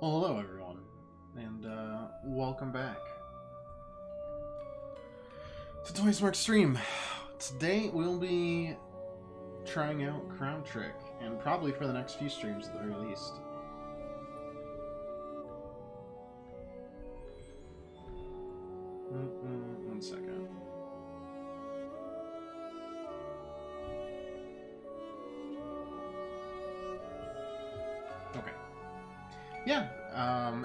Well, hello everyone, and welcome back to Toy Smart Stream. Today we'll be trying out Crown Trick, and probably for the next few streams at the very least. One second. Okay. Yeah,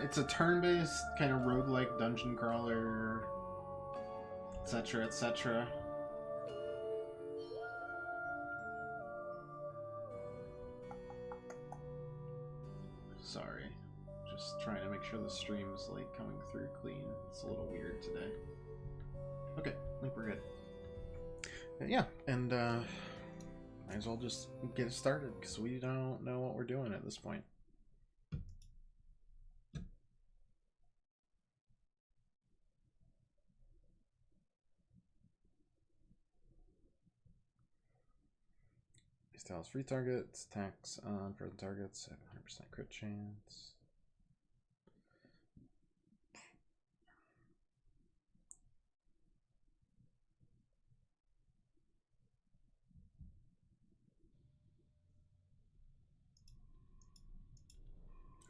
it's a turn-based kind of roguelike dungeon crawler, etc., etc. Sorry, just trying to make sure the stream is like coming through clean. It's a little weird today. Okay, I think we're good. Yeah, and might as well just get started because we don't know what we're doing at this point. Styles free targets, attacks on frozen targets, 700% crit chance.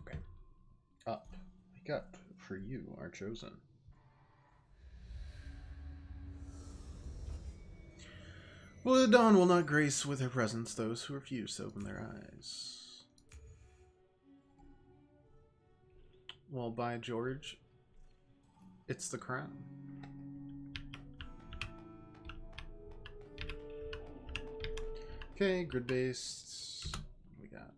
Okay. Up. Wake up, for you are chosen. Well, the dawn will not grace with her presence those who refuse to open their eyes. Well, by George, it's the crown. Okay, grid based. What we got?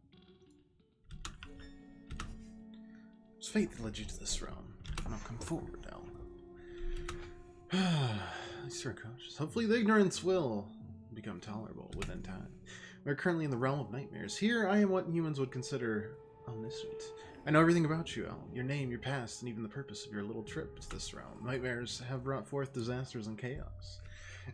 It's fate that led you to this realm. Now come forward, now. These are cautious. Hopefully the ignorance will become tolerable within time. We are currently in the realm of nightmares. Here I am what humans would consider omniscient. I know everything about you, El. Your name, your past, and even the purpose of your little trip to this realm. Nightmares have brought forth disasters and chaos.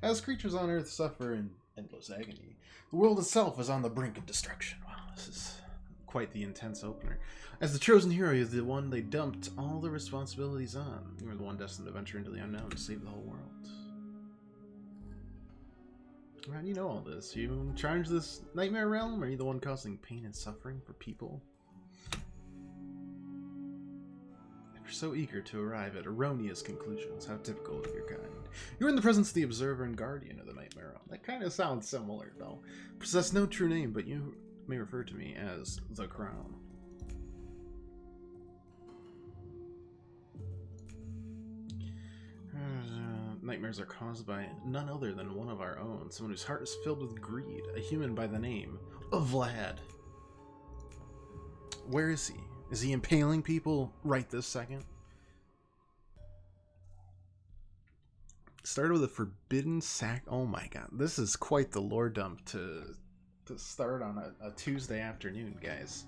As creatures on Earth suffer in endless agony, the world itself is on the brink of destruction. Wow, this is quite the intense opener. As the chosen hero, you're the one they dumped all the responsibilities on. You are the one destined to venture into the unknown to save the whole world. How do you know all this? You in charge of this nightmare realm? Are you the one causing pain and suffering for people? You're so eager to arrive at erroneous conclusions. How typical of your kind. You're in the presence of the observer and guardian of the nightmare realm. That kind of sounds similar, though. Possess no true name, but you may refer to me as the Crown. Nightmares are caused by none other than one of our own, someone whose heart is filled with greed, a human by the name of Vlad. Where is he? Is he impaling people right this second? Started with a forbidden sack. Oh my god, this is quite the lore dump to start on a Tuesday afternoon, guys.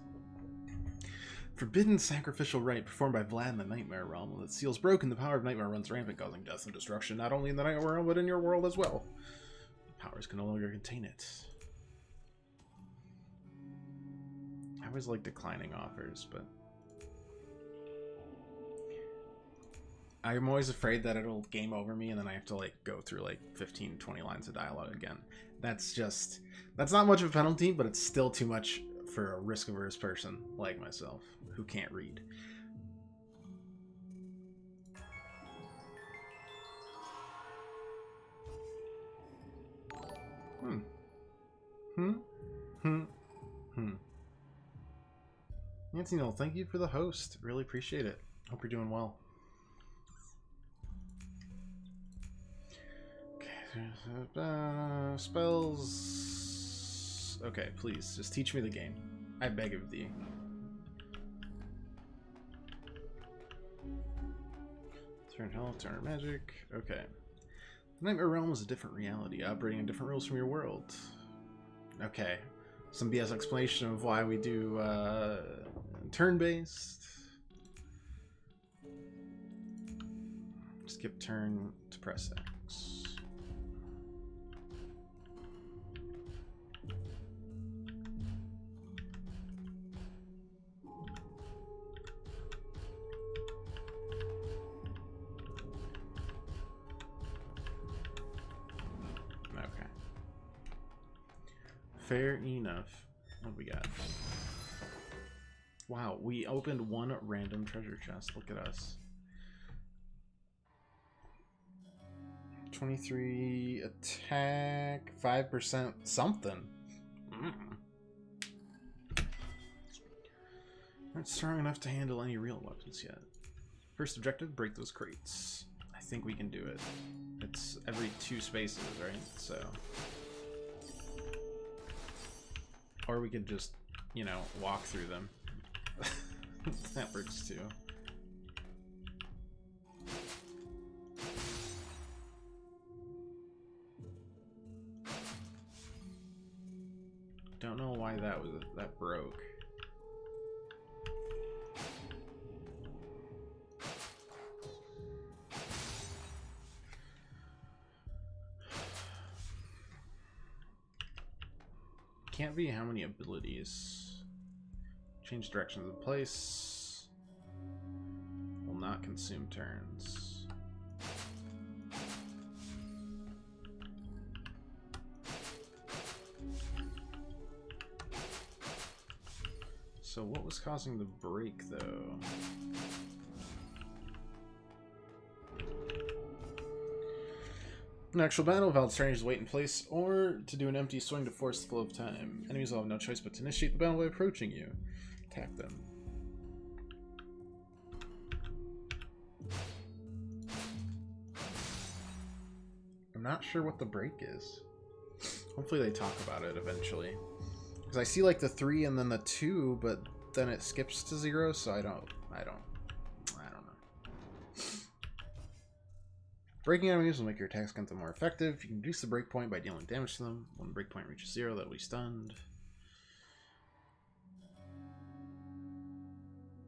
Forbidden sacrificial rite performed by Vlad in the Nightmare Realm. When the seal's broken, the power of Nightmare runs rampant, causing death and destruction, not only in the Nightmare Realm, but in your world as well. Powers can no longer contain it. I always like declining offers, but I'm always afraid that it'll game over me and then I have to like go through like 15, 20 lines of dialogue again. That's not much of a penalty, but it's still too much for a risk-averse person like myself who can't read. Nancy Noel, thank you for the host. Really appreciate it. Hope you're doing well. Okay, spells. Okay, please, just teach me the game. I beg of thee. Turn health, turn magic. Okay. The Nightmare Realm is a different reality, operating in different rules from your world. Okay. Some BS explanation of why we do turn-based. Skip turn to press X. Fair enough. What do we got? Wow, we opened one random treasure chest. Look at us. 23 attack, 5% something. Not strong enough to handle any real weapons yet. First objective, break those crates. I think we can do it. It's every 2 spaces, right? So... Or we could just, you know, walk through them. That works too. Don't know why that broke. Can't be how many abilities. Change direction of the place. Will not consume turns. So what was causing the break though? In actual battle, valid strategies wait in place, or to do an empty swing to force the flow of time. Enemies will have no choice but to initiate the battle by approaching you. Attack them. I'm not sure what the break is. Hopefully they talk about it eventually. Because I see like the 3 and then the 2, but then it skips to 0, so I don't know. Breaking enemies will make your attacks count more effective. You can reduce the breakpoint by dealing damage to them. When the breakpoint reaches 0, that'll be stunned.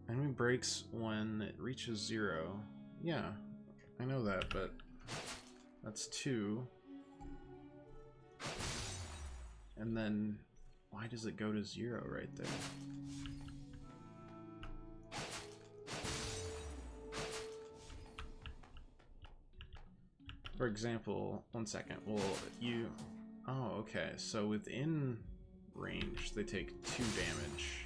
Enemy breaks when it reaches 0. Yeah, I know that, but that's 2. And then why does it go to 0 right there? For example, 1 second, well, you... Oh, okay, so within range, they take 2 damage.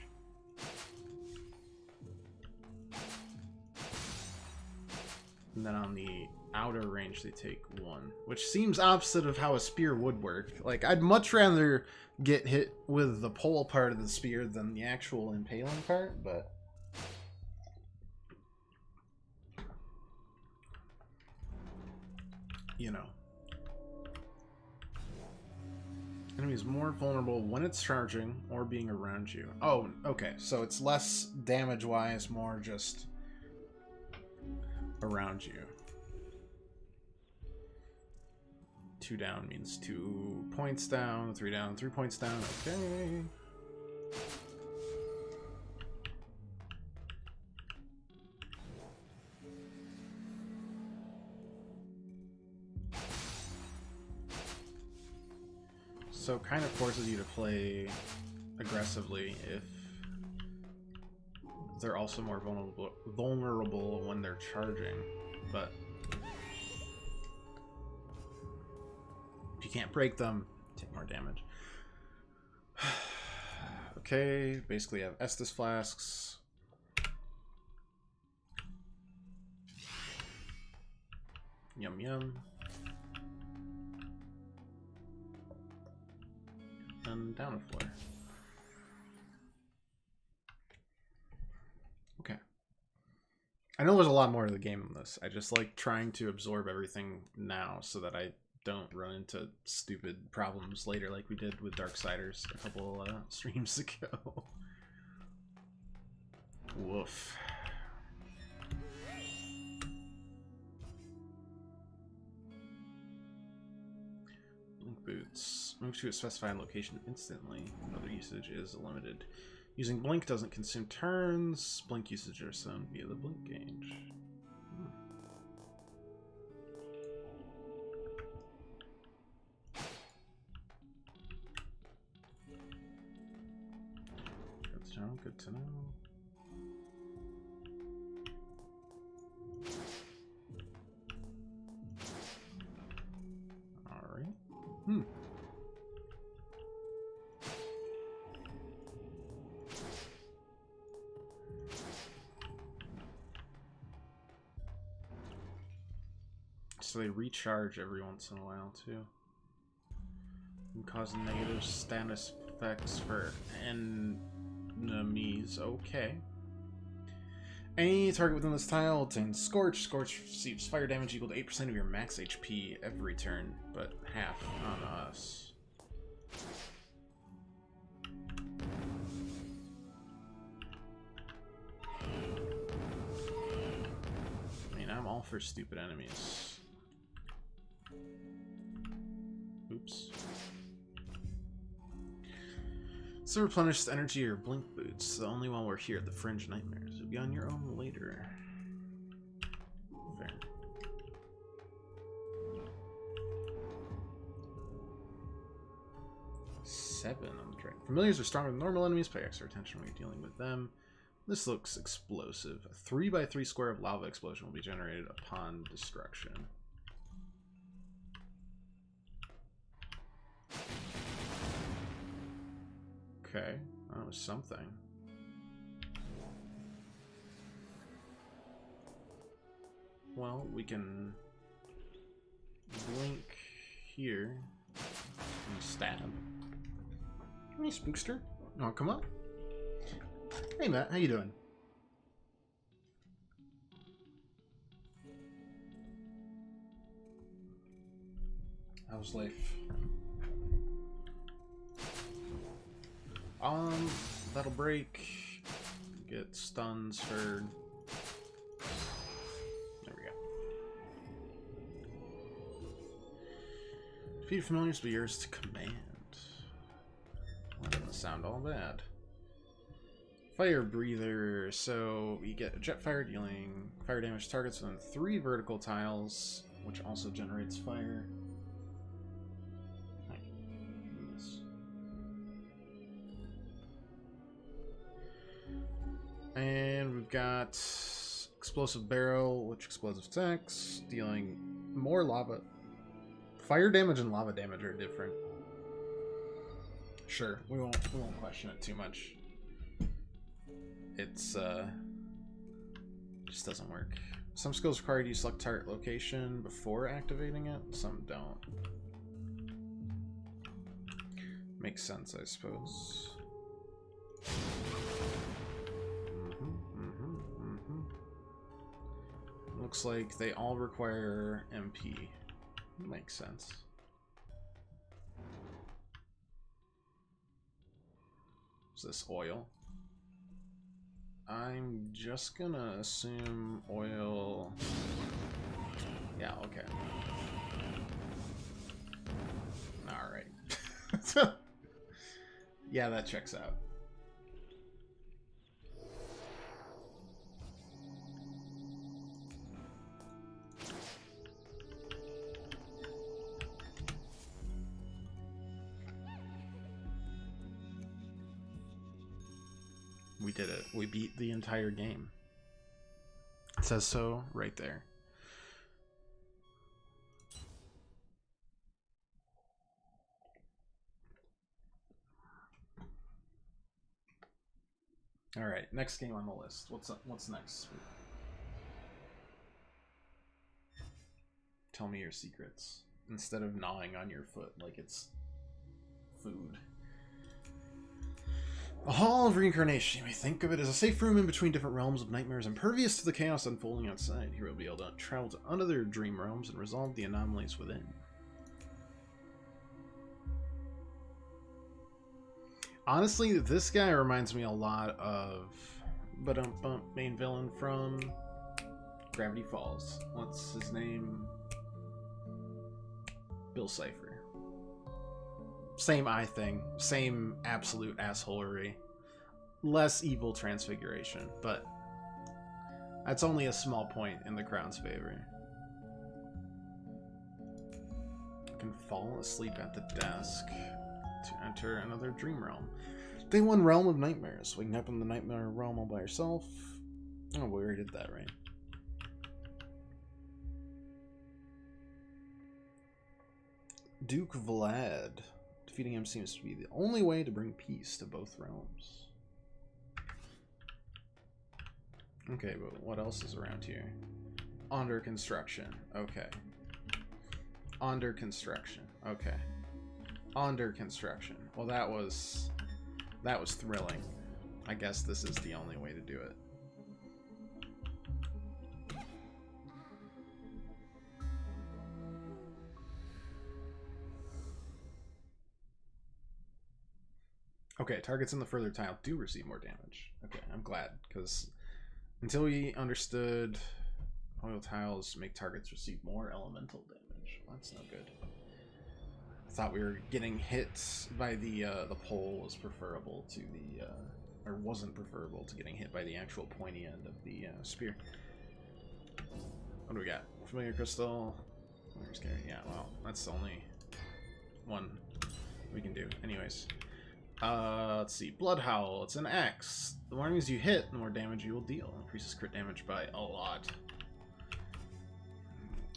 And then on the outer range, they take 1. Which seems opposite of how a spear would work. Like, I'd much rather get hit with the pole part of the spear than the actual impaling part, but... You know. Enemy is more vulnerable when it's charging or being around you. Oh, okay. So it's less damage-wise, more just around you. 2 down means 2 points down. 3 down, 3 points down. Okay. So kind of forces you to play aggressively if they're also more vulnerable when they're charging, but if you can't break them, take more damage. Okay, basically I have Estus flasks. Yum yum. And down a floor. Okay. I know there's a lot more to the game than this. I just like trying to absorb everything now so that I don't run into stupid problems later like we did with Darksiders a couple streams ago. Woof. Blink boots. Move to a specified location instantly. Another usage is limited. Using blink doesn't consume turns. Blink usage are shown via the blink gauge. Good to know, good to know. Alright. So they recharge every once in a while, too. And cause negative status effects for enemies. Okay. Any target within this tile obtains Scorch. Scorch receives fire damage equal to 8% of your max HP every turn, but half on us. I mean, I'm all for stupid enemies. Oops. So replenish the energy or blink boots. The only while we're here at the Fringe Nightmares. You'll be on your own later. Fair. Seven on the track. Familiars are stronger than normal enemies. Pay extra attention when you're dealing with them. This looks explosive. A 3x3 square of lava explosion will be generated upon destruction. Okay, that was something. Well, we can blink here and stab. Hey, Spookster. Oh, come up. Hey, Matt. How you doing? How's life? That'll break. Get stuns for... There we go. Defeat familiars will be yours to command. That doesn't sound all bad. Fire breather. So you get a jet fire dealing fire damage to targets within 3 vertical tiles, which also generates fire. And we've got explosive barrel, which explosive attacks, dealing more lava. Fire damage and lava damage are different. Sure, we won't question it too much. It's just doesn't work. Some skills require you to select target location before activating it. Some don't. Makes sense, I suppose. Looks like they all require MP. Makes sense. Is this oil? I'm just gonna assume oil. Yeah, okay. Alright. Yeah, that checks out. We did it. We beat the entire game. It says so right there. All right, next game on the list. What's next? Tell me your secrets instead of gnawing on your foot like it's food. A Hall of Reincarnation. You may think of it as a safe room in between different realms of nightmares, impervious to the chaos unfolding outside. Here we'll be able to travel to other dream realms and resolve the anomalies within. Honestly, this guy reminds me a lot of main villain from Gravity Falls. What's his name? Bill Cipher. Same eye thing, same absolute assholery. Less evil transfiguration, but that's only a small point in the Crown's favor. You can fall asleep at the desk to enter another dream realm. Day 1, Realm of Nightmares. Waking up in the nightmare realm all by yourself. Oh, we already did that, right? Duke Vlad. Defeating him seems to be the only way to bring peace to both realms. Okay, but what else is around here? Under construction. Okay. Under construction. Okay. Under construction. Well, that was thrilling. I guess this is the only way to do it. Okay, targets in the further tile do receive more damage. Okay, I'm glad, because until we understood oil tiles make targets receive more elemental damage. Well, that's no good. I thought we were getting hit by the pole was preferable to the or wasn't preferable to getting hit by the actual pointy end of the spear. What do we got? Familiar crystal. Familiar scary. Yeah, well, that's the only one we can do. Anyways. Let's see. Blood Howl. It's an axe. The more enemies you hit, the more damage you will deal. Increases crit damage by a lot.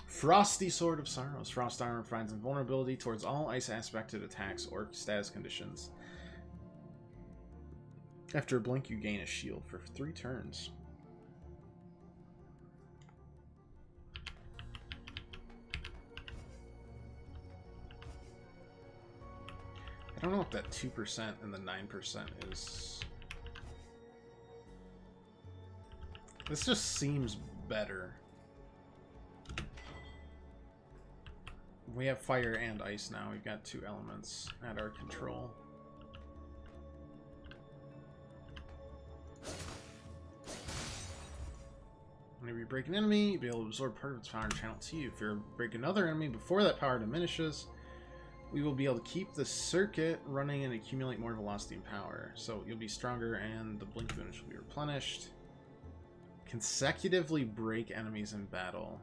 Frosty Sword of Sorrows. Frost armor finds invulnerability towards all ice-aspected attacks or status conditions. After a blink, you gain a shield for 3 turns. I don't know if that 2% and the 9% is... This just seems better. We have fire and ice now. We've got 2 elements at our control. Whenever you break an enemy, you'll be able to absorb part of its power and channel it to you. If you break another enemy before that power diminishes, we will be able to keep the circuit running and accumulate more velocity and power. So you'll be stronger and the blink bonus will be replenished. Consecutively break enemies in battle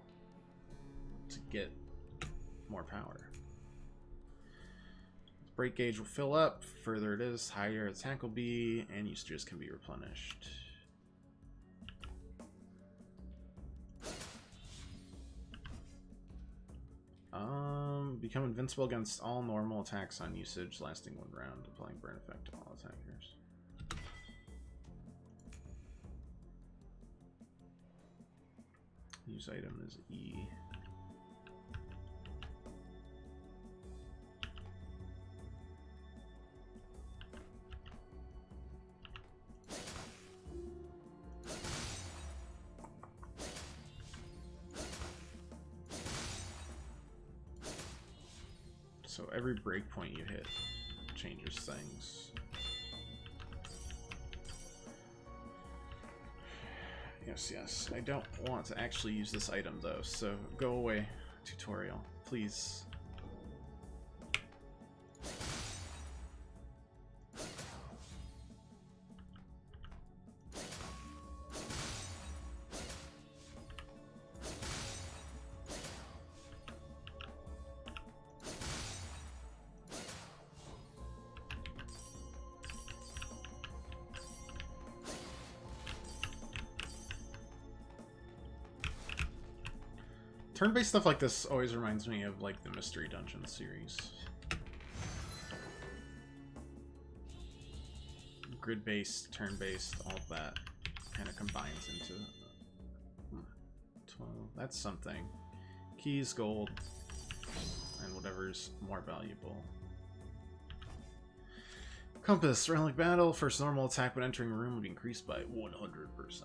to get more power. The break gauge will fill up. Further it is, higher attack will be, and usages can be replenished. Become invincible against all normal attacks on usage, lasting 1 round, applying burn effect to all attackers. Use item is E. So every breakpoint you hit changes things. Yes, yes. I don't want to actually use this item though, so go away, tutorial, please. Turn-based stuff like this always reminds me of, like, the Mystery Dungeon series. Grid-based, turn-based, all of that kind of combines into... 12, that's something. Keys, gold, and whatever's more valuable. Compass, Relic Battle. First normal attack when entering a room would be increased by 100%.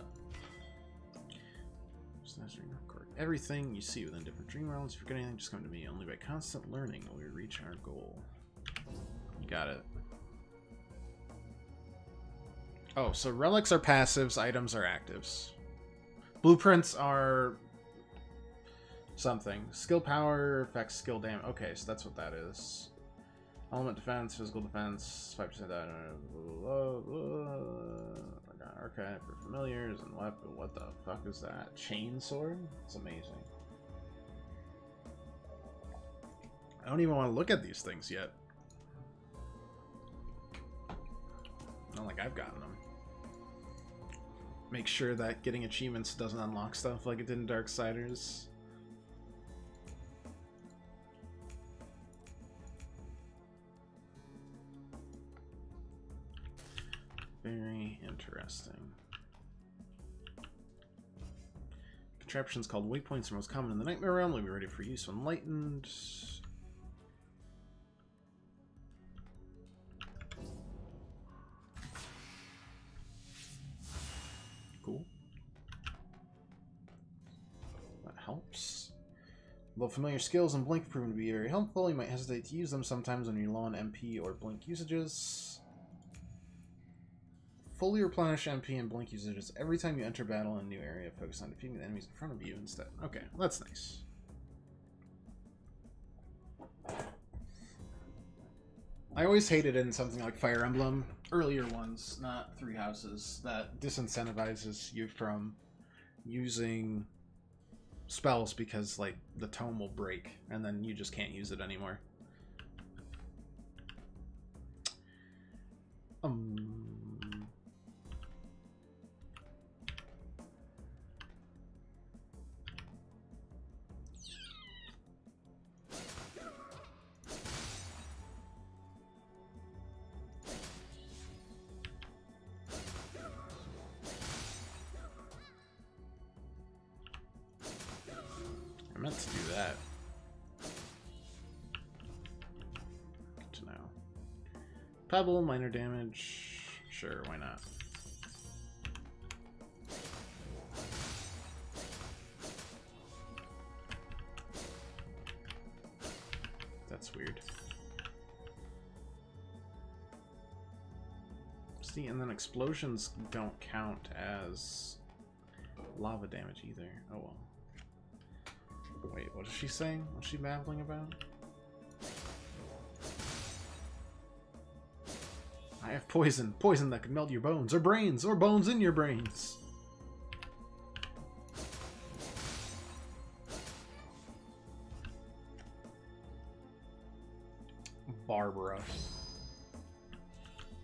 Everything you see within different dream realms. If you forget anything, just come to me. Only by constant learning will we reach our goal. You got it. Oh, so relics are passives, items are actives. Blueprints are something. Skill power affects skill damage. Okay, so that's what that is. Element defense, physical defense, 5% that. Archive for familiars and weapon. What the fuck is that? Chainsword? It's amazing. I don't even want to look at these things yet. Not like I've gotten them. Make sure that getting achievements doesn't unlock stuff like it did in Darksiders. Very interesting. Contraptions called waypoints are most common in the Nightmare Realm. Will be ready for use when enlightened. helps. Although familiar skills and Blink have proven to be very helpful, you might hesitate to use them sometimes when you're low on MP or Blink usages. Fully replenish MP and Blink usages every time you enter battle in a new area. Focus on defeating the enemies in front of you instead. Okay, that's nice. I always hated it in something like Fire Emblem, earlier ones, not Three Houses, that disincentivizes you from using spells because, like, the tome will break and then you just can't use it anymore. I meant to do that. Good to know. Pebble, minor damage. Sure, why not? That's weird. See, and then explosions don't count as lava damage either. Oh well. Wait, what is she saying? What's she babbling about? I have poison. Poison that could melt your bones, or brains, or bones in your brains. Barbara.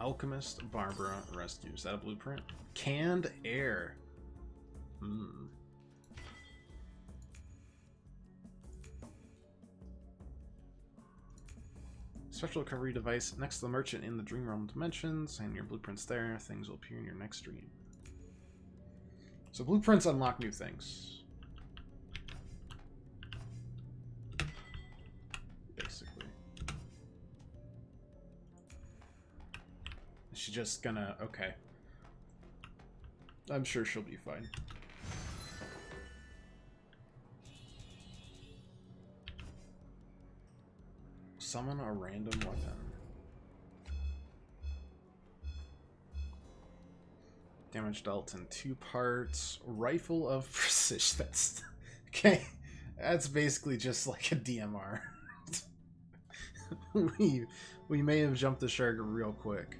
Alchemist Barbara rescue. Is that a blueprint? Canned air. Hmm. Special recovery device next to the merchant in the Dream Realm dimensions, and your blueprints there. Things will appear in your next dream. So blueprints unlock new things. Basically. Is she just gonna... Okay. I'm sure she'll be fine. Summon a random weapon. Damage dealt in 2 parts. Rifle of precision. That's okay. That's basically just like a DMR. we may have jumped the shark real quick.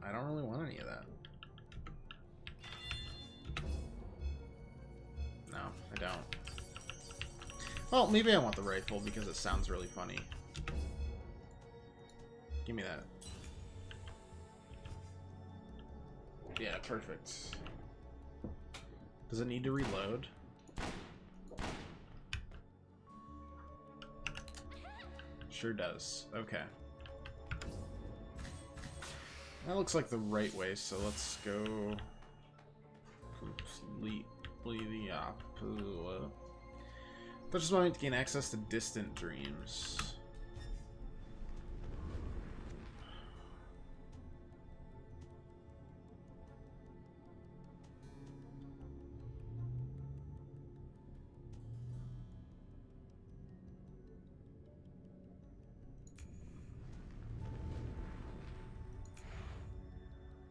I don't really want any of that. No, I don't. Well, maybe I want the rifle because it sounds really funny. Give me that. Yeah, perfect. Does it need to reload? Sure does. Okay. That looks like the right way, so let's go completely the opposite. Touches moment to gain access to distant dreams.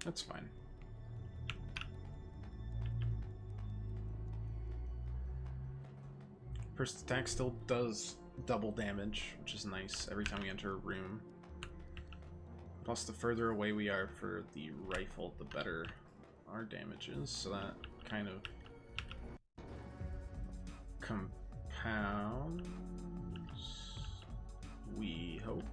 That's fine. First attack still does double damage, which is nice every time we enter a room. Plus, the further away we are for the rifle, the better our damage is. So that kind of compounds, we hope.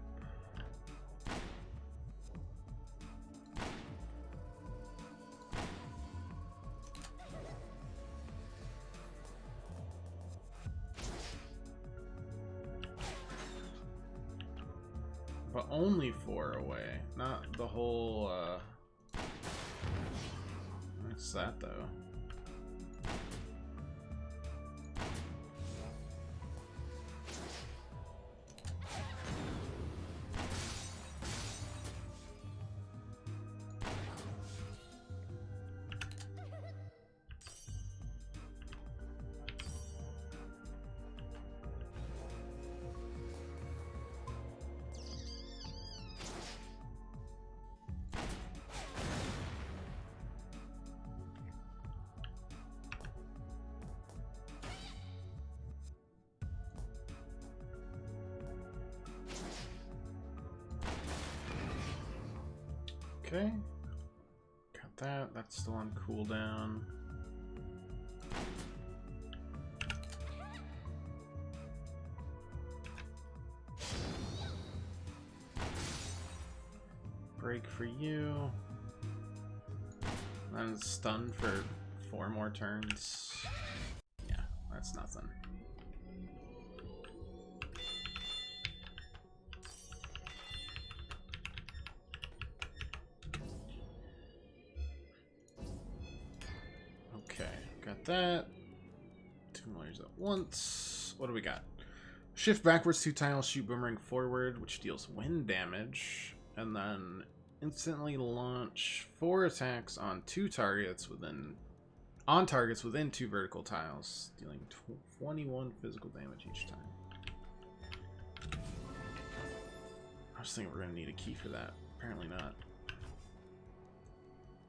But only 4 away, not the whole, what's that, though? Okay. Got that. That's still on cooldown. Break for you. And stun for 4 more turns. Yeah, that's nothing. Okay, got that. 2 layers at once. What do we got? Shift backwards 2 tiles, shoot boomerang forward, which deals wind damage, and then instantly launch 4 attacks on 2 targets within 2 vertical tiles, dealing 21 physical damage each time. I was thinking we're gonna need a key for that. Apparently not.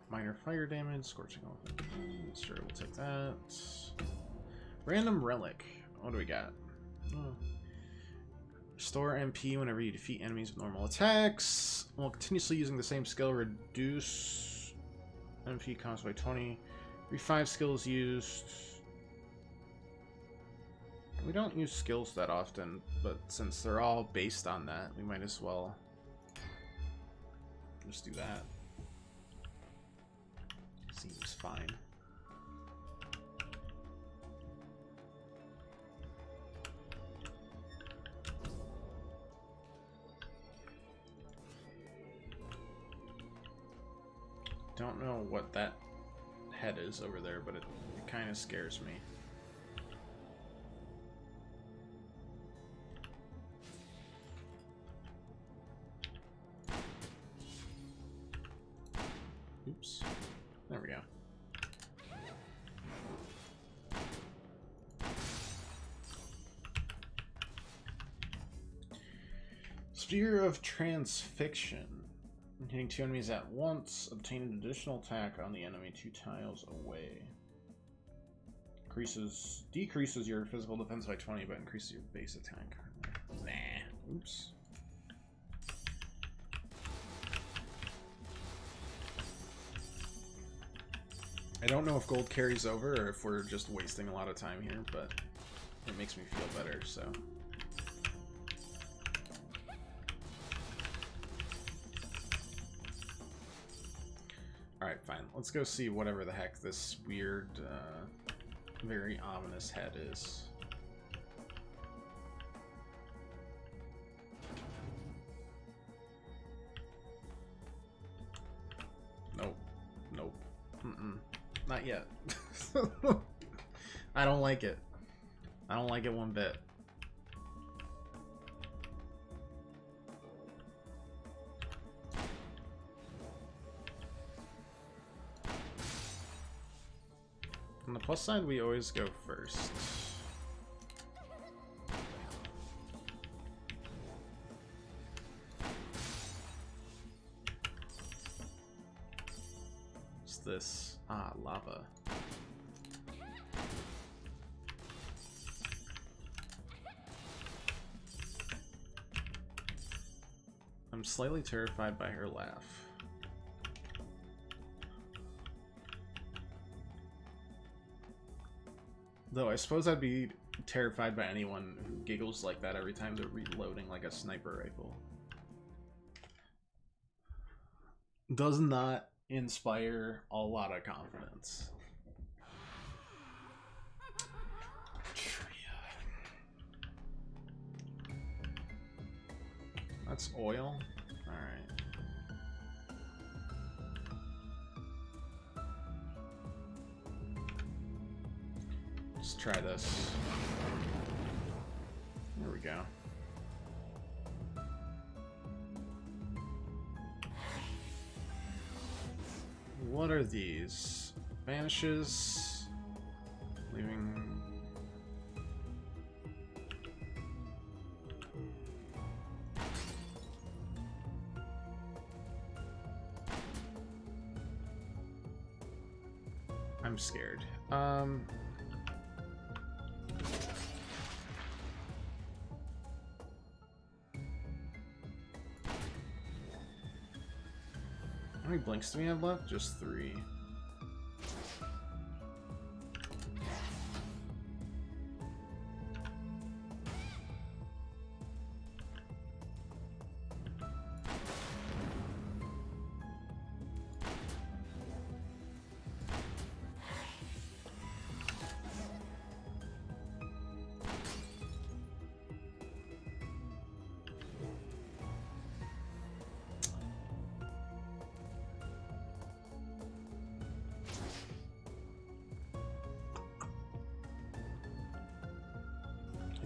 Minor fire damage, scorching off. Sure, we'll take that. Random relic. What do we got? Oh. Restore MP whenever you defeat enemies with normal attacks. While continuously using the same skill, reduce MP cost by 20. Every 5 skills used. We don't use skills that often, but since they're all based on that, we might as well just do that. Seems fine. Don't know what that head is over there, but it kind of scares me. Oops. There we go. Sphere of Transfixion. Hitting 2 enemies at once, obtain an additional attack on the enemy 2 tiles away. Decreases your physical defense by 20, but increases your base attack. Nah. Oops. I don't know if gold carries over or if we're just wasting a lot of time here, but it makes me feel better, so. Alright, fine. Let's go see whatever the heck this weird, very ominous head is. Nope. Nope. Mm-mm. Not yet. I don't like it. I don't like it one bit. On the plus side, we always go first. What's this? Ah, lava. I'm slightly terrified by her laugh. Though I suppose I'd be terrified by anyone who giggles like that every time they're reloading like a sniper rifle. Does not inspire a lot of confidence. That's oil. Alright. Let's try this. There we go. What are these? Vanishes. Leaving. I'm scared. many blinks do we have left? Just 3.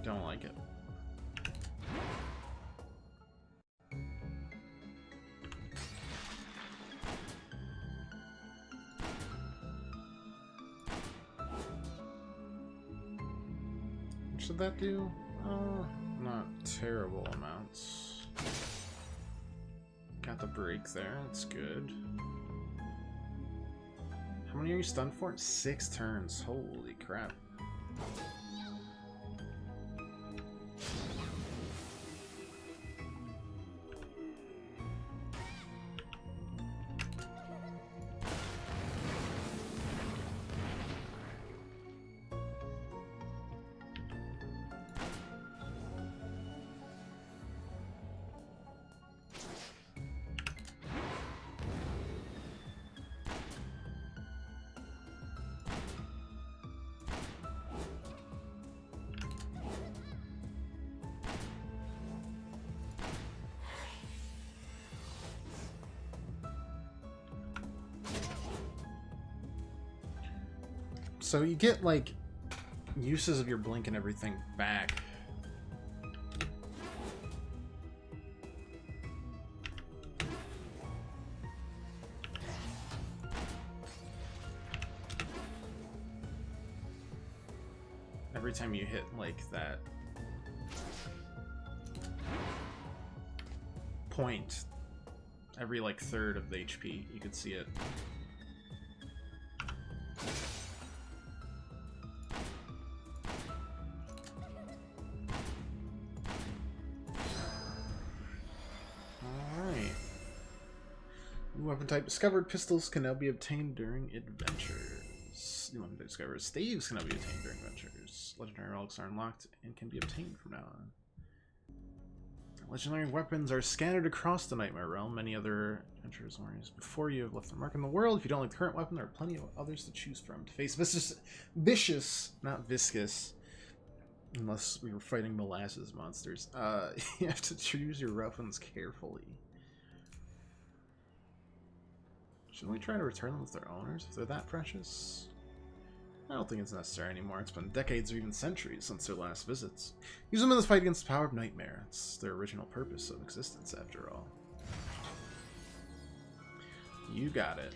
Don't like it. What should that do? Not terrible amounts. Got the break there, that's good. How many are you stunned for? 6 turns, holy crap. So you get, like, uses of your blink and everything back. Every time you hit, like, that point, every, like, third of the HP, you could see it. Weapon type discovered. Pistols can now be obtained during adventures. New weapon type discovered. Staves can now be obtained during adventures. Legendary relics are unlocked and can be obtained from now on. Legendary weapons are scattered across the Nightmare Realm. Many other adventurers warriors before you have left their mark in the world. If you don't like the current weapon, there are plenty of others to choose from. To face vicious, not viscous, unless we were fighting molasses monsters. You have to choose your weapons carefully. Shouldn't we try to return them to their owners if they're that precious? I don't think it's necessary anymore. It's been decades or even centuries since their last visits. Use them in this fight against the power of nightmare. It's their original purpose of existence, after all. You got it.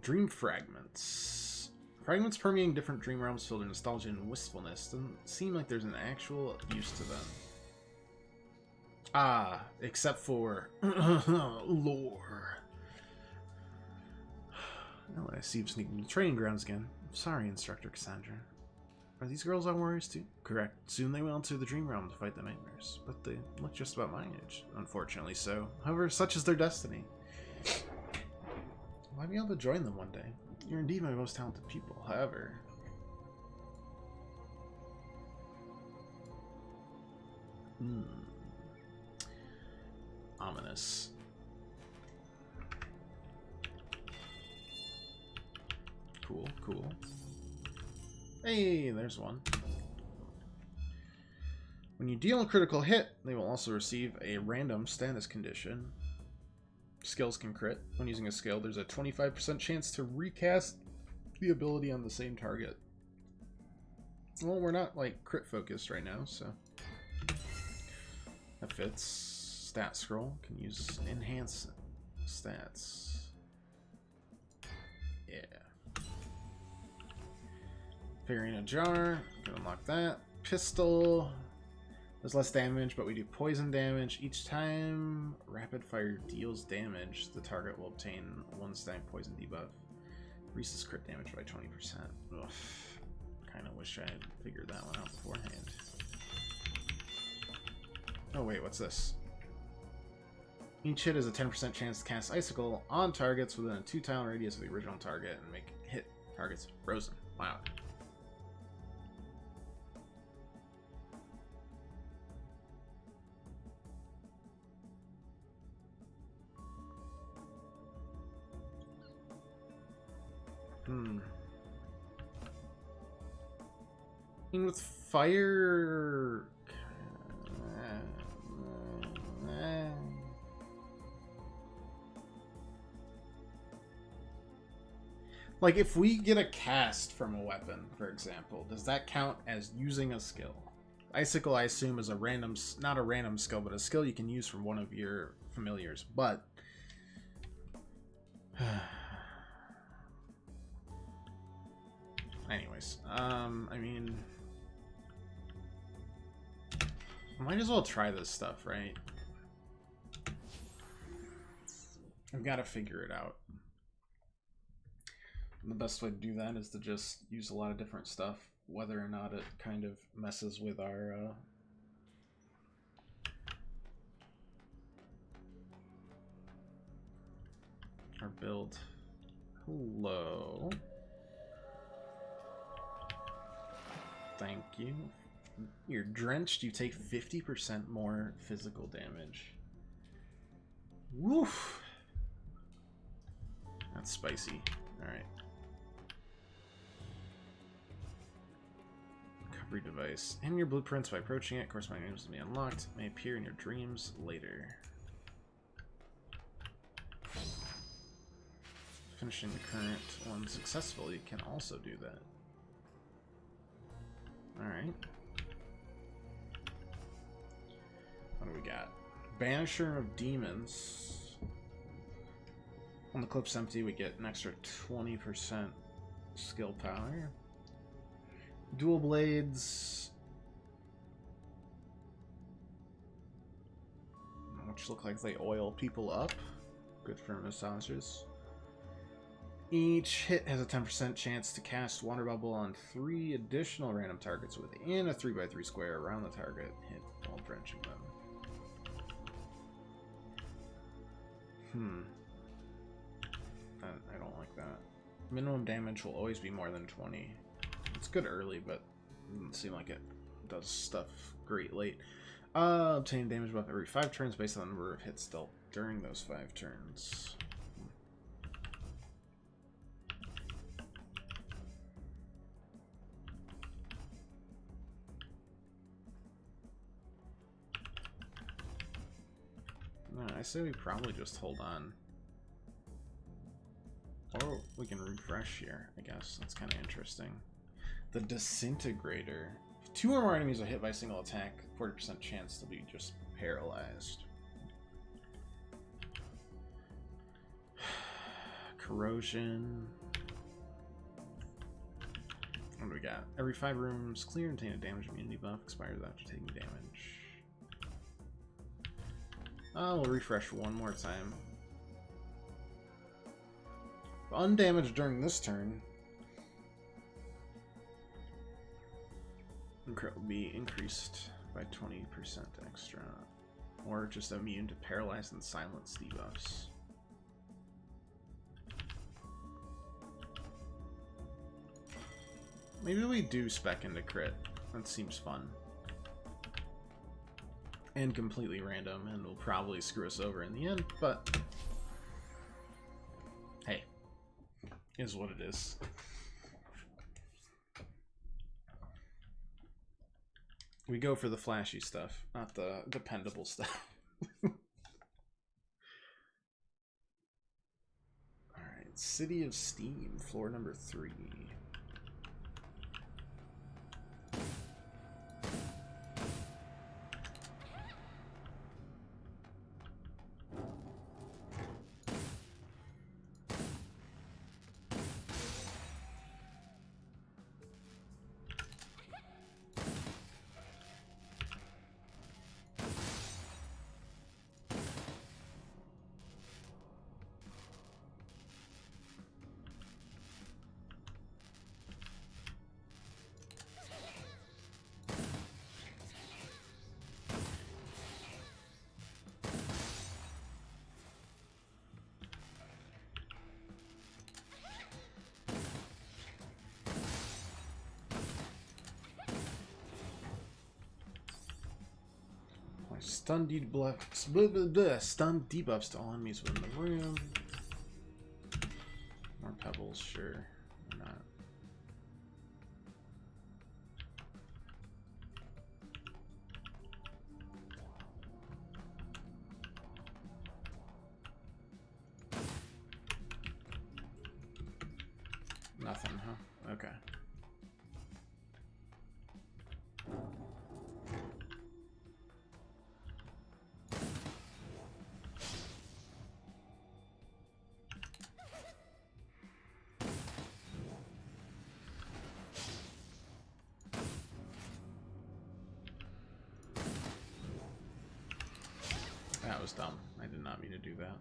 Dream fragments. Fragments permeating different dream realms filled with nostalgia and wistfulness. Doesn't seem like there's an actual use to them. Ah, except for lore. Well, I see you sneaking into the training grounds again. Sorry, Instructor Cassandra. Are these girls our warriors too? Correct. Soon they will enter the dream realm to fight the nightmares. But they look just about my age. Unfortunately so. However, such is their destiny. I'll be able to join them one day. You're indeed my most talented pupil. However... Ominous. Cool, cool. Hey, there's one. When you deal a critical hit, they will also receive a random status condition. Skills can crit. When using a skill, there's a 25% chance to recast the ability on the same target. Well, we're not, like, crit focused right now, so... that fits. Stat scroll can use enhance stats. Yeah. Figuring a jar. Can unlock that. Pistol. Does less damage, but we do poison damage. Each time rapid fire deals damage, the target will obtain 1 stack poison debuff. Increases crit damage by 20%. Ugh. Kinda wish I had figured that one out beforehand. Oh wait, what's this? Each hit is a 10% chance to cast Icicle on targets within a 2-tile radius of the original target and make hit targets frozen. Wow. With fire... Like, if we get a cast from a weapon, for example, does that count as using a skill? Icicle, I assume, is a random, not a random skill, but a skill you can use from one of your familiars. But anyways, I mean, might as well try this stuff, right? I've got to figure it out. And the best way to do that is to just use a lot of different stuff, whether or not it kind of messes with our build. Hello. Thank you. You're drenched, you take 50% more physical damage. Woof. That's spicy. Alright. Recovery device. In your blueprints by approaching it, corresponding items will be unlocked. May appear in your dreams later. Finishing the current one successfully, you can also do that. Alright. What do we got? Banisher of Demons. When the clip's empty, we get an extra 20% skill power. Dual blades, which look like they oil people up. Good for massages. Each hit has a 10% chance to cast Water Bubble on 3 additional random targets within a 3x3 square around the target hit while drenching them. I don't like that. Minimum damage will always be more than 20. It's good early, but it doesn't seem like it does stuff great late. Obtain damage buff every 5 turns based on the number of hits dealt during those 5 turns. I say we probably just hold on. Or we can refresh here, I guess. That's kind of interesting. The Disintegrator. If 2 or more enemies are hit by a single attack, 40% chance to be just paralyzed. Corrosion. What do we got? Every 5 rooms clear and obtain a damage immunity buff. Expires after taking damage. We'll refresh one more time. Undamaged during this turn. Crit will be increased by 20% extra. Or just immune to paralyzed and silence debuffs. Maybe we do spec into crit. That seems fun. And completely random, and will probably screw us over in the end, but hey, is what it is. We go for the flashy stuff, not the dependable stuff. Alright, City of Steam, floor number 3. Stun debuffs, stun debuffs to all enemies within the room. More pebbles, sure. Why not? Nothing, huh? Okay. That was dumb. I did not mean to do that.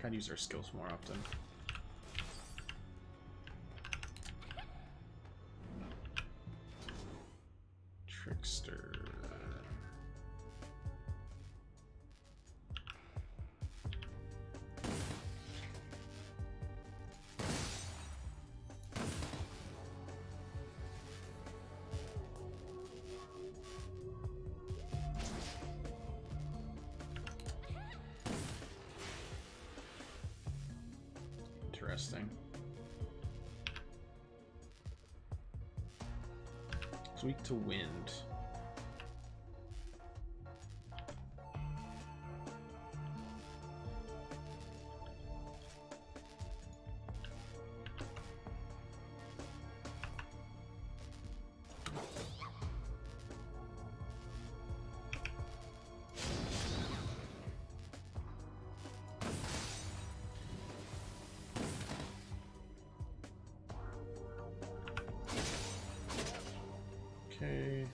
Gotta use our skills more often. Trickster. Interesting. It's weak to wind. Okay.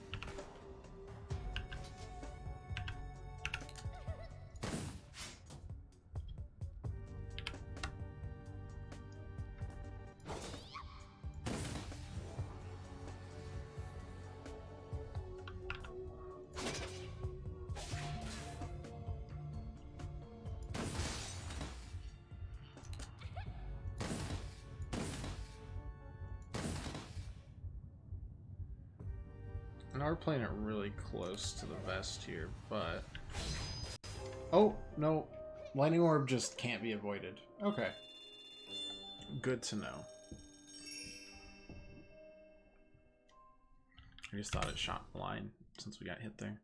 And we're playing it really close to the vest here, but... Oh, no. Lightning Orb just can't be avoided. Okay. Good to know. I just thought it shot blind since we got hit there.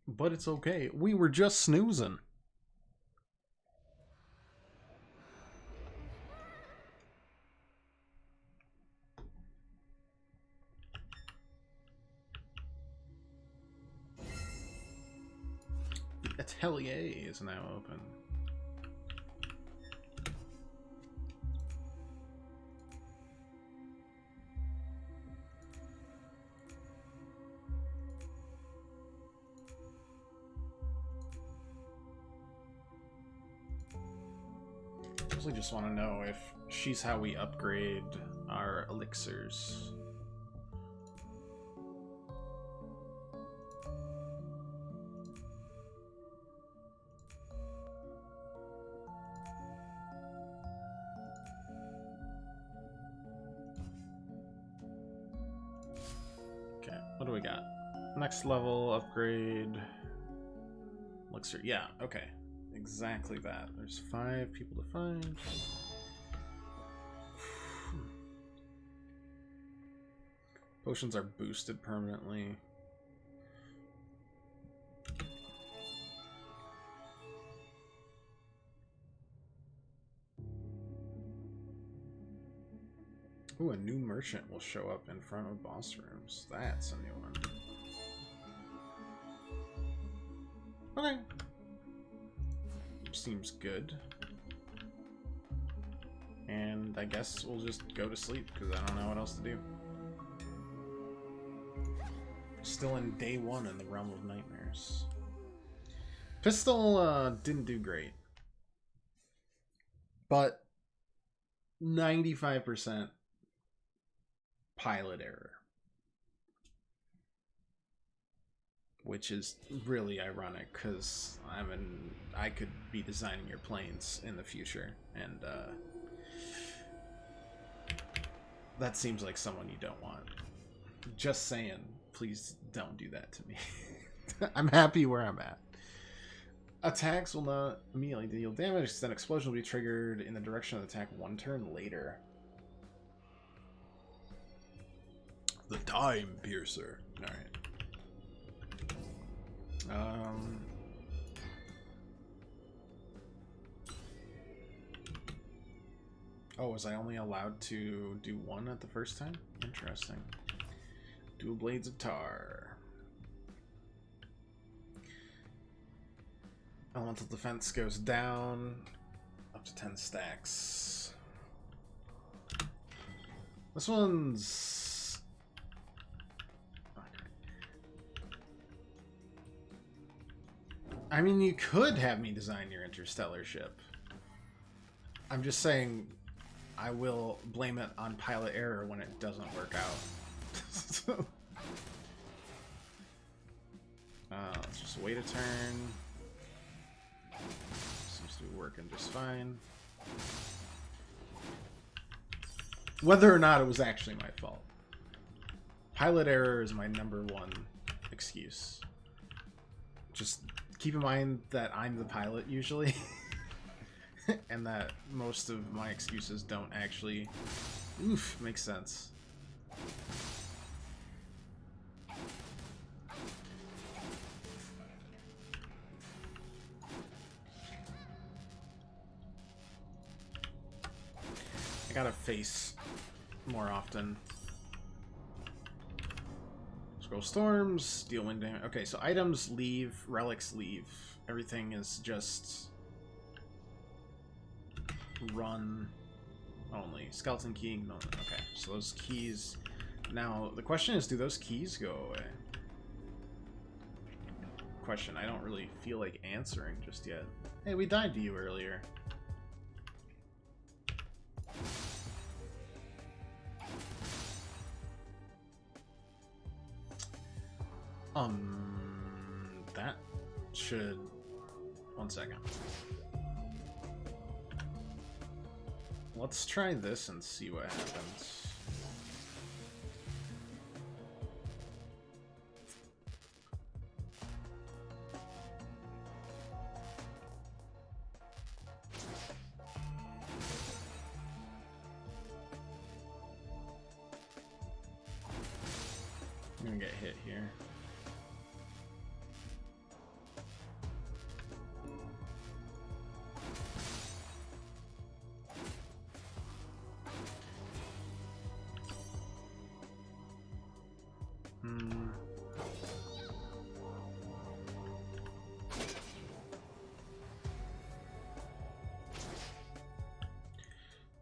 But it's okay. We were just snoozing. The Atelier is now open. I just want to know if she's how we upgrade our elixirs. Okay, what do we got? Next level upgrade. Elixir, yeah, okay. Exactly that. There's 5 people to find. Potions are boosted permanently. Ooh, a new merchant will show up in front of boss rooms. That's a new one. Okay. Seems good. And I guess we'll just go to sleep because I don't know what else to do. Still in day 1 in the Realm of Nightmares. Pistol didn't do great. But 95% pilot error. which is really ironic because I could be designing your planes in the future, and that seems like someone you don't want. Just saying, please don't do that to me. I'm happy where I'm at. Attacks will not immediately deal damage, then explosion will be triggered in the direction of the attack 1 turn later. The Time Piercer. Alright. Oh, was I only allowed to do 1 at the first time? Interesting. Dual Blades of Tar. Elemental defense goes down up to 10 stacks. This one's... I mean, you could have me design your interstellar ship. I'm just saying I will blame it on pilot error when it doesn't work out. Let's just wait a turn. Seems to be working just fine. Whether or not it was actually my fault. Pilot error is my #1 excuse. Just keep in mind that I'm the pilot usually. And that most of my excuses don't actually make sense. I gotta face more often. Scroll storms, deal wind damage. Okay, so items leave, relics leave. Everything is just run only. Skeleton key, no. Okay, so those keys. Now the question is, do those keys go away? Question I don't really feel like answering just yet. Hey, we died to you earlier. That should... One second. Let's try this and see what happens. I'm gonna get hit here.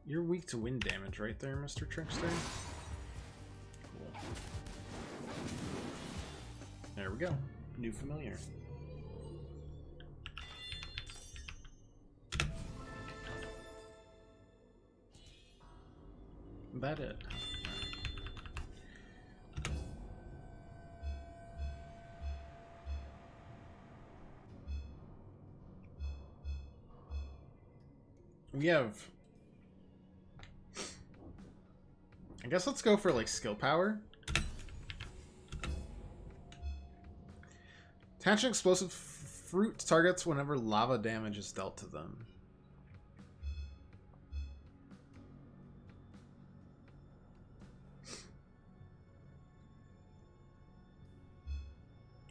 You're weak to wind damage right there, Mr. Trickster. Cool. There we go. New familiar. That it. We have... I guess let's go for, like, skill power. Attach an explosive fruit to targets whenever lava damage is dealt to them.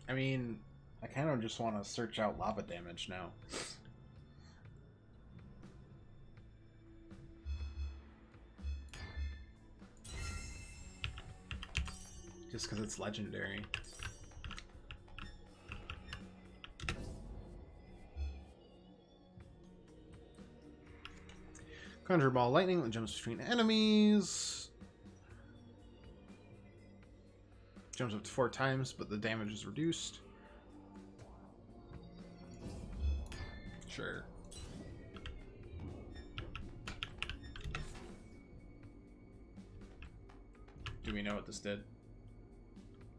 I mean, I kind of just want to search out lava damage now. Just because it's legendary. Conjure ball lightning that jumps between enemies. Jumps up to 4 times, but the damage is reduced. Sure. Do we know what this did?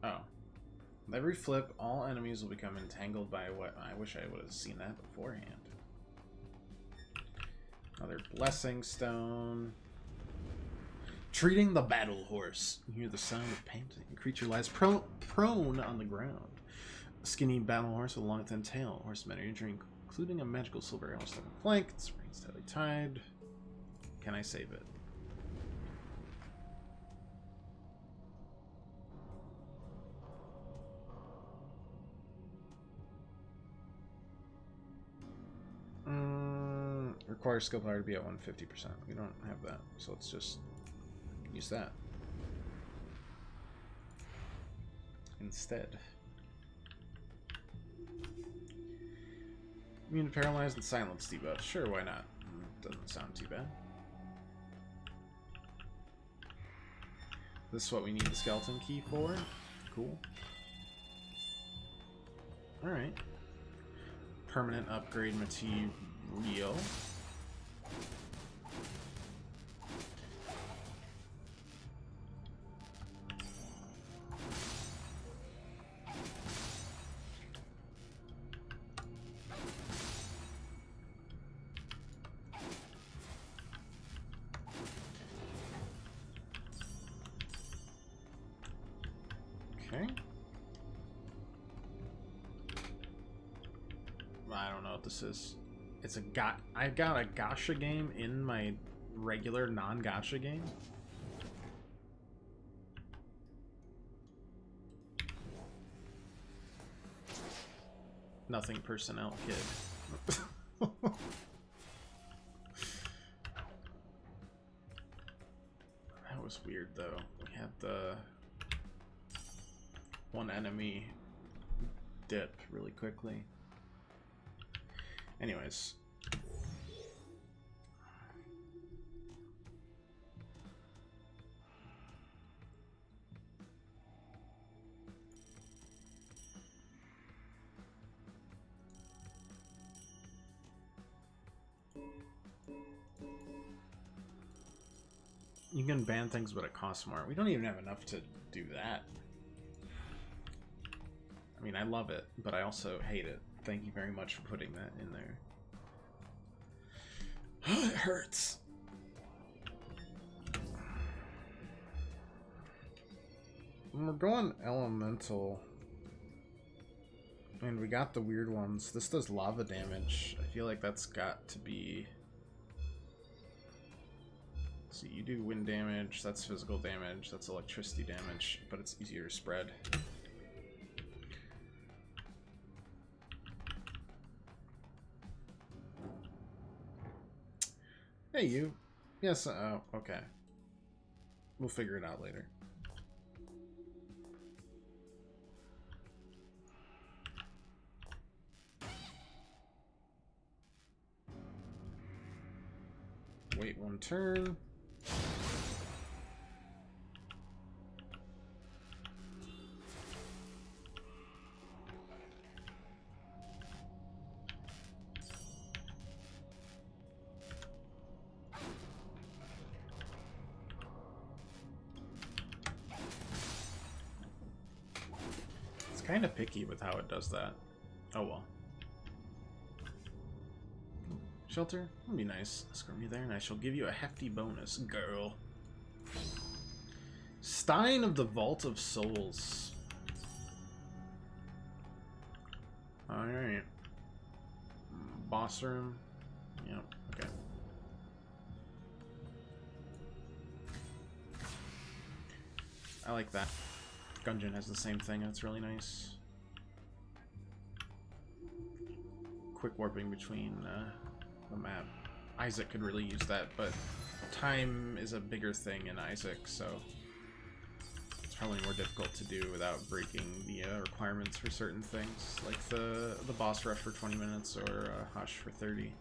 Oh. Every flip, all enemies will become entangled by what... I wish I would have seen that beforehand. Another blessing stone. Treating the battle horse. You hear the sound of panting. The creature lies prone on the ground. A skinny battle horse with a long thin tail. Horsemen are drink, including a magical silver arrow stuck in the flank. Its reins tightly tied. Can I save it? Requires skill power to be at 150%. We don't have that, so let's just use that instead. Immune to paralyzed and silence debuff. Sure, why not? Doesn't sound too bad. This is what we need the skeleton key for. Cool. Alright. Permanent upgrade material. Okay. I don't know what this is. It's a I've got a gacha game in my regular non-gacha game. Nothing personnel, kid. That was weird though. We had the one enemy dip really quickly. Anyways. You can ban things, but it costs more. We don't even have enough to do that. I mean, I love it, but I also hate it. Thank you very much for putting that in there. It hurts. We're going elemental. And we got the weird ones. This does lava damage. I feel like that's got to be... So you do wind damage, that's physical damage, that's electricity damage, but it's easier to spread. Hey, you. Yes, okay. We'll figure it out later. Wait one turn. Kind of picky with how it does that. Oh well. Shelter? That'd be nice. Escort me there and I shall give you a hefty bonus, girl. Stein of the Vault of Souls. Alright. Boss room. Yep, okay. I like that. Gungeon has the same thing, that's really nice. Quick warping between the map. Isaac could really use that, but time is a bigger thing in Isaac, so it's probably more difficult to do without breaking the requirements for certain things, like the boss rush for 20 minutes or Hush for 30.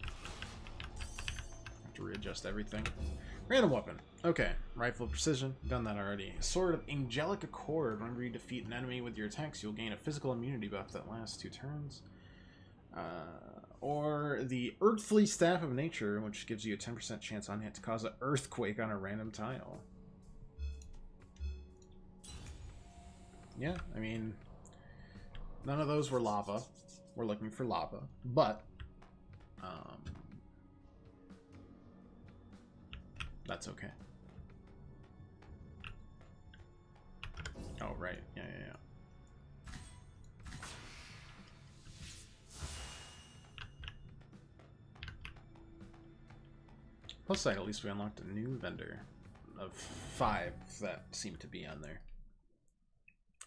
Have to readjust everything. Random weapon. Okay, rifle of precision, done that already. Sword of Angelic Accord. Whenever you defeat an enemy with your attacks, you'll gain a physical immunity buff that lasts 2 turns. Or the Earthly Staff of Nature, which gives you a 10% chance on hit to cause an earthquake on a random tile. Yeah, I mean, None of those were lava. We're looking for lava, but that's okay. Oh, right. Yeah. Plus side, at least we unlocked a new vendor of 5 that seem to be on there.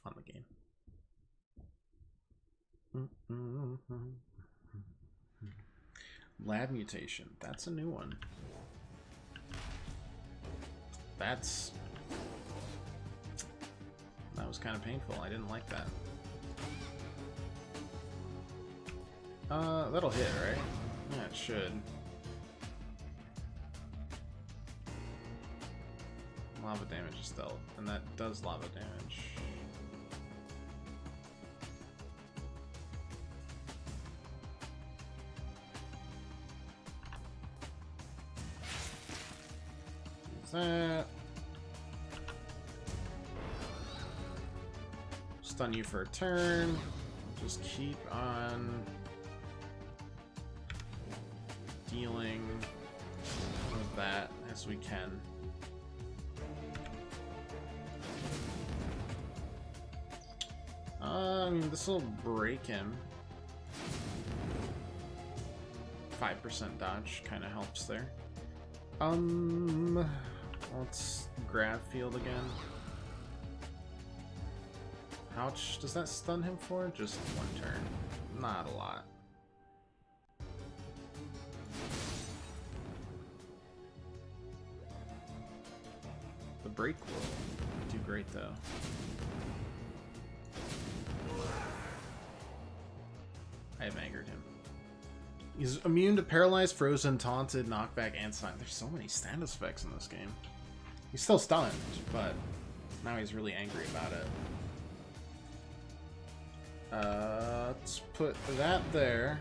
On the game. Lab mutation. That's a new one. That was kind of painful. I didn't like that. That'll hit, right? Yeah, it should. Lava damage is dealt, and that does lava damage. That. Stun you for a turn. Just keep on dealing with that as we can. I mean, this will break him. 5% dodge kind of helps there. Let's grab field again. How much does that stun him for? Just 1 turn. Not a lot. The break will do great though. I have angered him. He's immune to paralyzed, frozen, taunted, knockback, and stun. There's so many status effects in this game. He's still stunned, but now he's really angry about it. Let's put that there.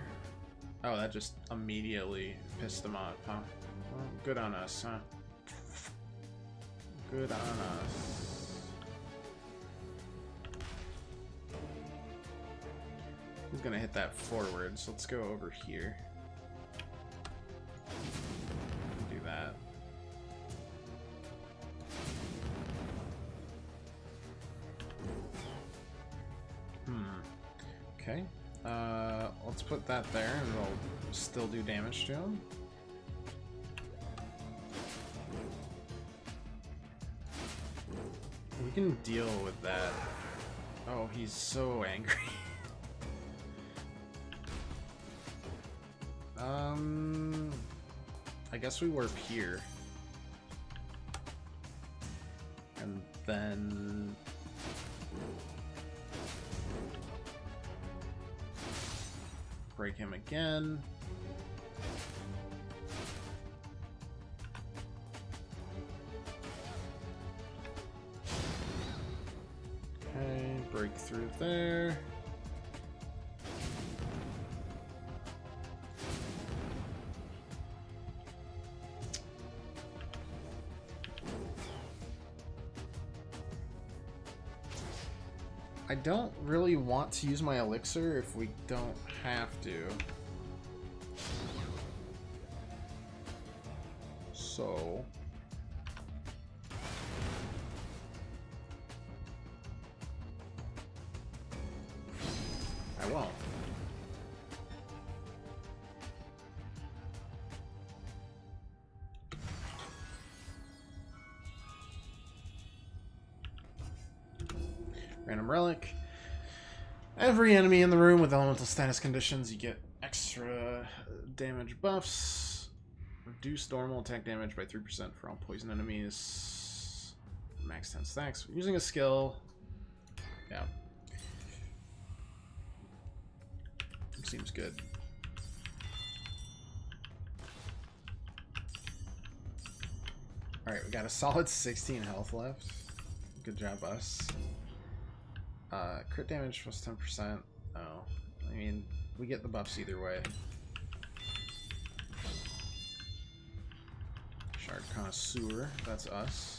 Oh, that just immediately pissed him off, huh? Well, good on us, huh? Good on us. He's gonna hit that forward, so let's go over here. Do that. Okay. Let's put that there, and it'll still do damage to him. We can deal with that. Oh, he's so angry. I guess we warp here. And then... break him again. Okay, break through there. I don't really want to use my elixir if we don't have to. So... I won't. Random relic. Every enemy in the room with elemental status conditions, you get extra damage buffs. Reduce normal attack damage by 3% for all poison enemies. Max 10 stacks. Using a skill. Yeah. Seems good. Alright, we got a solid 16 health left. Good job, us. Crit damage plus 10%. Oh, I mean, we get the buffs either way. Shard Connoisseur, that's us.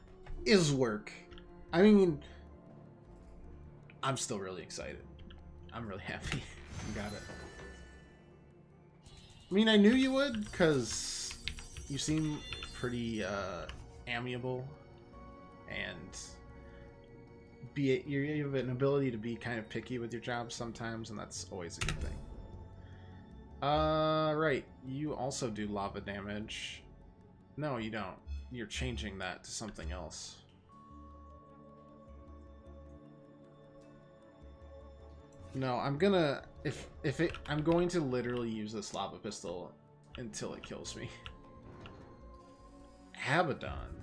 is work. I mean, I'm still really excited. I'm really happy you got it. I mean, I knew you would, because you seem pretty amiable, and you have an ability to be kind of picky with your job sometimes, and that's always a good thing. Right. You also do lava damage. No, you don't. You're changing that to something else. No, I'm gonna I'm going to literally use this lava pistol until it kills me. Abaddon.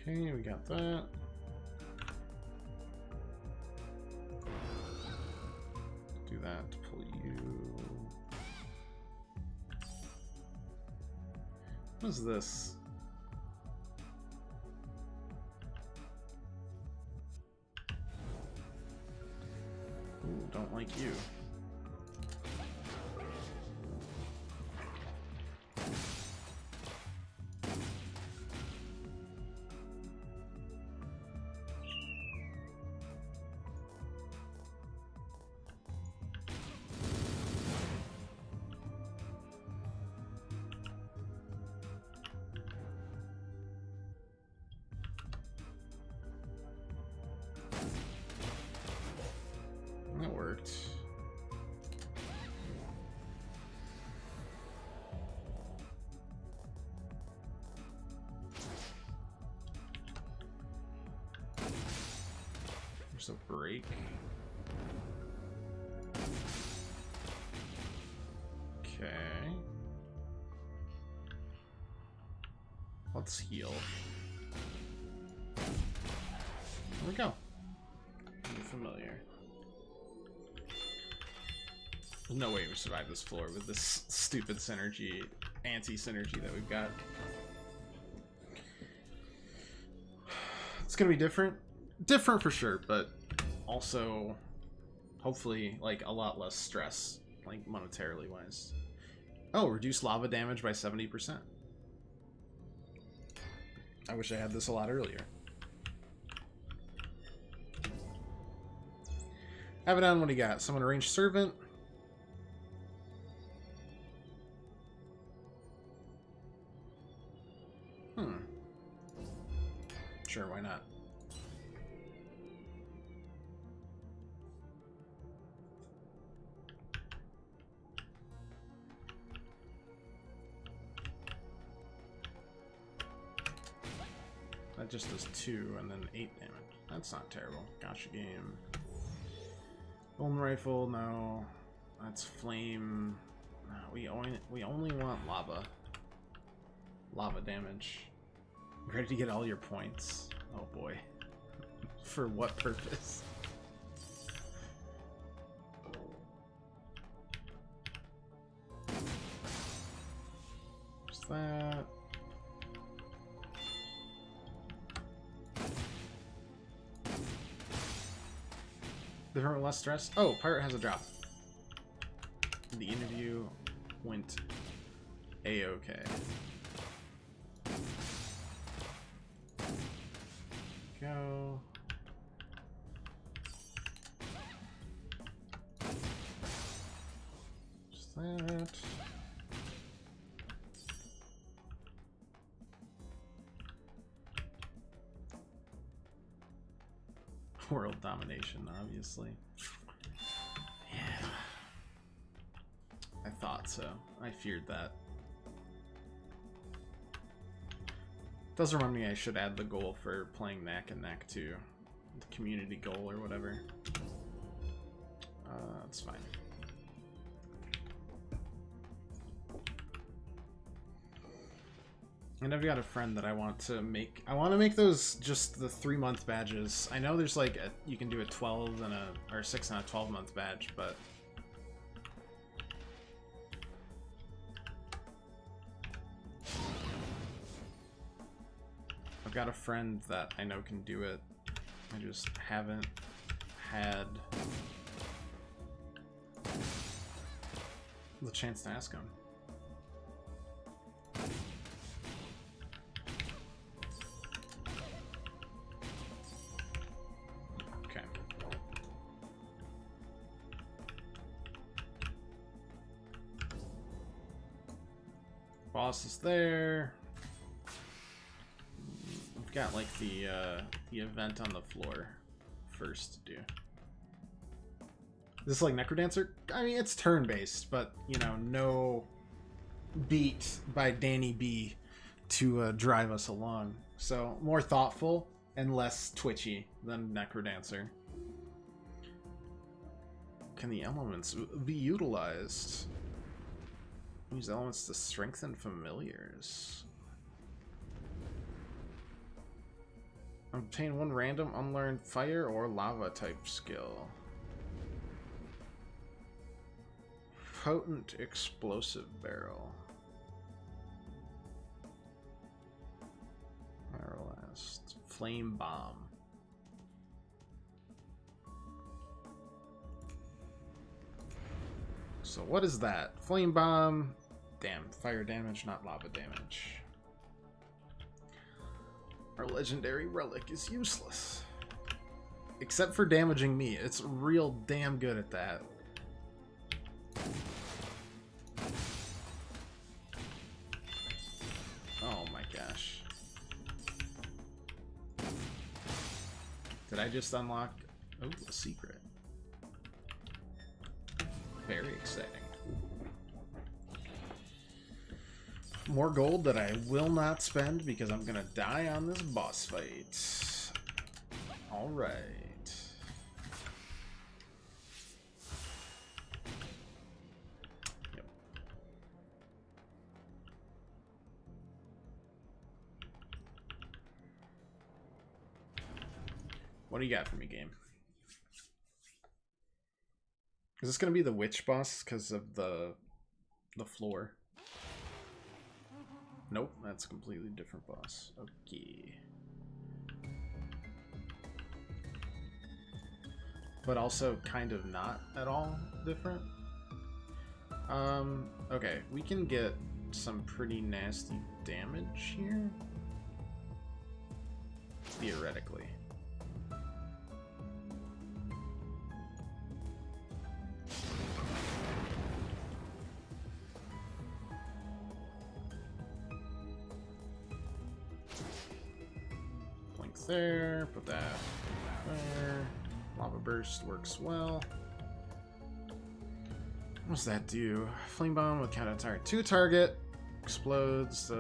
Okay, we got that. Do that to pull you. What is this? Ooh, don't like you. That worked. There's a break. Okay. Let's heal. There we go. You're familiar. There's no way we survive this floor with this stupid synergy, anti-synergy that we've got. It's gonna be different. Different for sure, but also hopefully like a lot less stress, like monetarily wise. Oh, reduce lava damage by 70%. I wish I had this a lot earlier. Abaddon, what do you got? Summon a ranged servant. Sure, why not? That just does 2 and then 8 damage. That's not terrible. Gotcha game. Golden rifle, no. That's flame. No, we only want lava. Lava damage. Ready to get all your points. Oh boy. For what purpose? What's that? Different, less stress. Oh, pirate has a drop. The interview went a-okay. Go. Just that. World domination, obviously. Yeah. I thought so. I feared that. Does remind me I should add the goal for playing Knack and Knack 2. the community goal or whatever. That's fine. And I've got a friend that I want to make. I want to make those just the 3-month badges. I know there's like you can do a 12 and or 6 and a 12-month badge, but I've got a friend that I know can do it. I just haven't had the chance to ask him. Okay. Boss is there. We've got like the event on the floor first to do. Is this like Necrodancer? I mean, it's turn-based, but, you know, no beat by Danny B to drive us along. So, more thoughtful and less twitchy than Necrodancer. Can the elements be utilized? Use elements to strengthen familiars. Obtain one random unlearned fire or lava type skill. Potent explosive barrel. Last. Flame bomb. So what is that? Flame bomb. Damn, fire damage, not lava damage. Our legendary relic is useless. Except for damaging me. It's real damn good at that. Oh my gosh. Did I just unlock... Oh, a secret. Very exciting. More gold that I will not spend because I'm gonna die on this boss fight. Alright. Yep. What do you got for me, game? Is this gonna be the witch boss because of the floor? Nope, that's a completely different boss. Okay. But also kind of not at all different. Okay, we can get some pretty nasty damage here. Theoretically. There, put that there. Lava burst works well. What does that do? Flame bomb with counter target. 2 target explodes.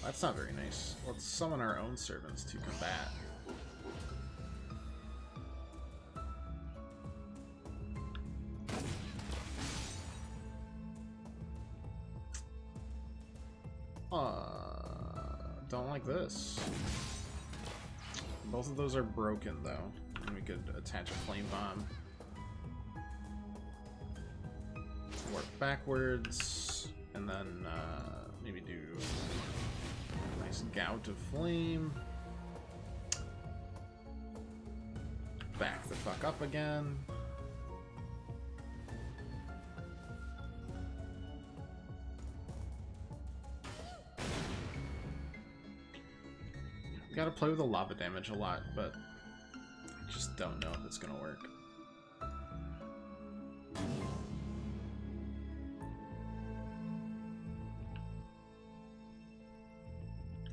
That's not very nice. Let's summon our own servants to combat. Don't like this. Both of those are broken, though. And we could attach a flame bomb. Work backwards, and then maybe do a nice gout of flame. Back the fuck up again. Gotta play with the lava damage a lot, but I just don't know if it's gonna work.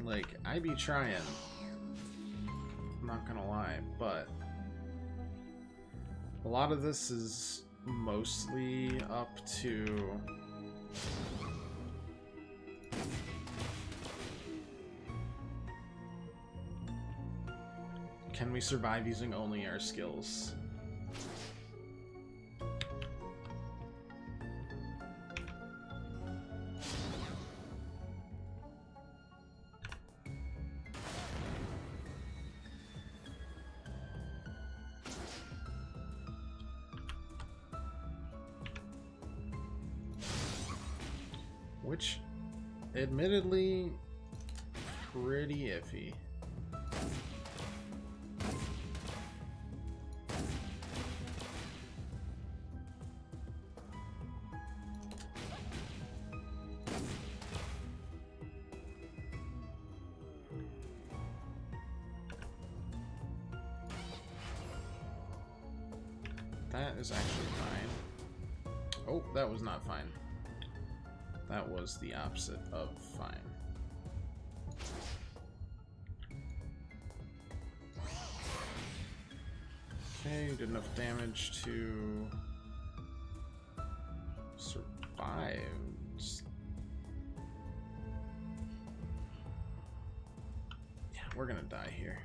Like, I be trying, I'm not gonna lie, but a lot of this is mostly up to Can we survive using only our skills? Which, admittedly, pretty iffy. That is actually fine. Oh, that was not fine. That was the opposite of fine. Okay, did enough damage to survive. Yeah, we're gonna die here.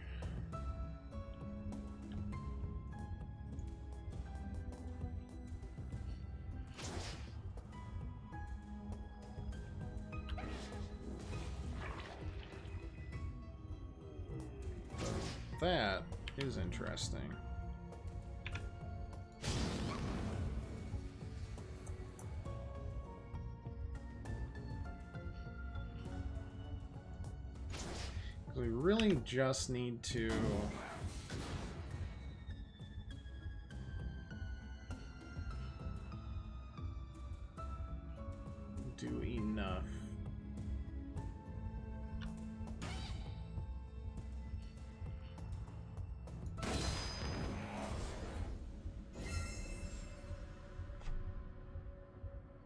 That is interesting. We really just need to do enough.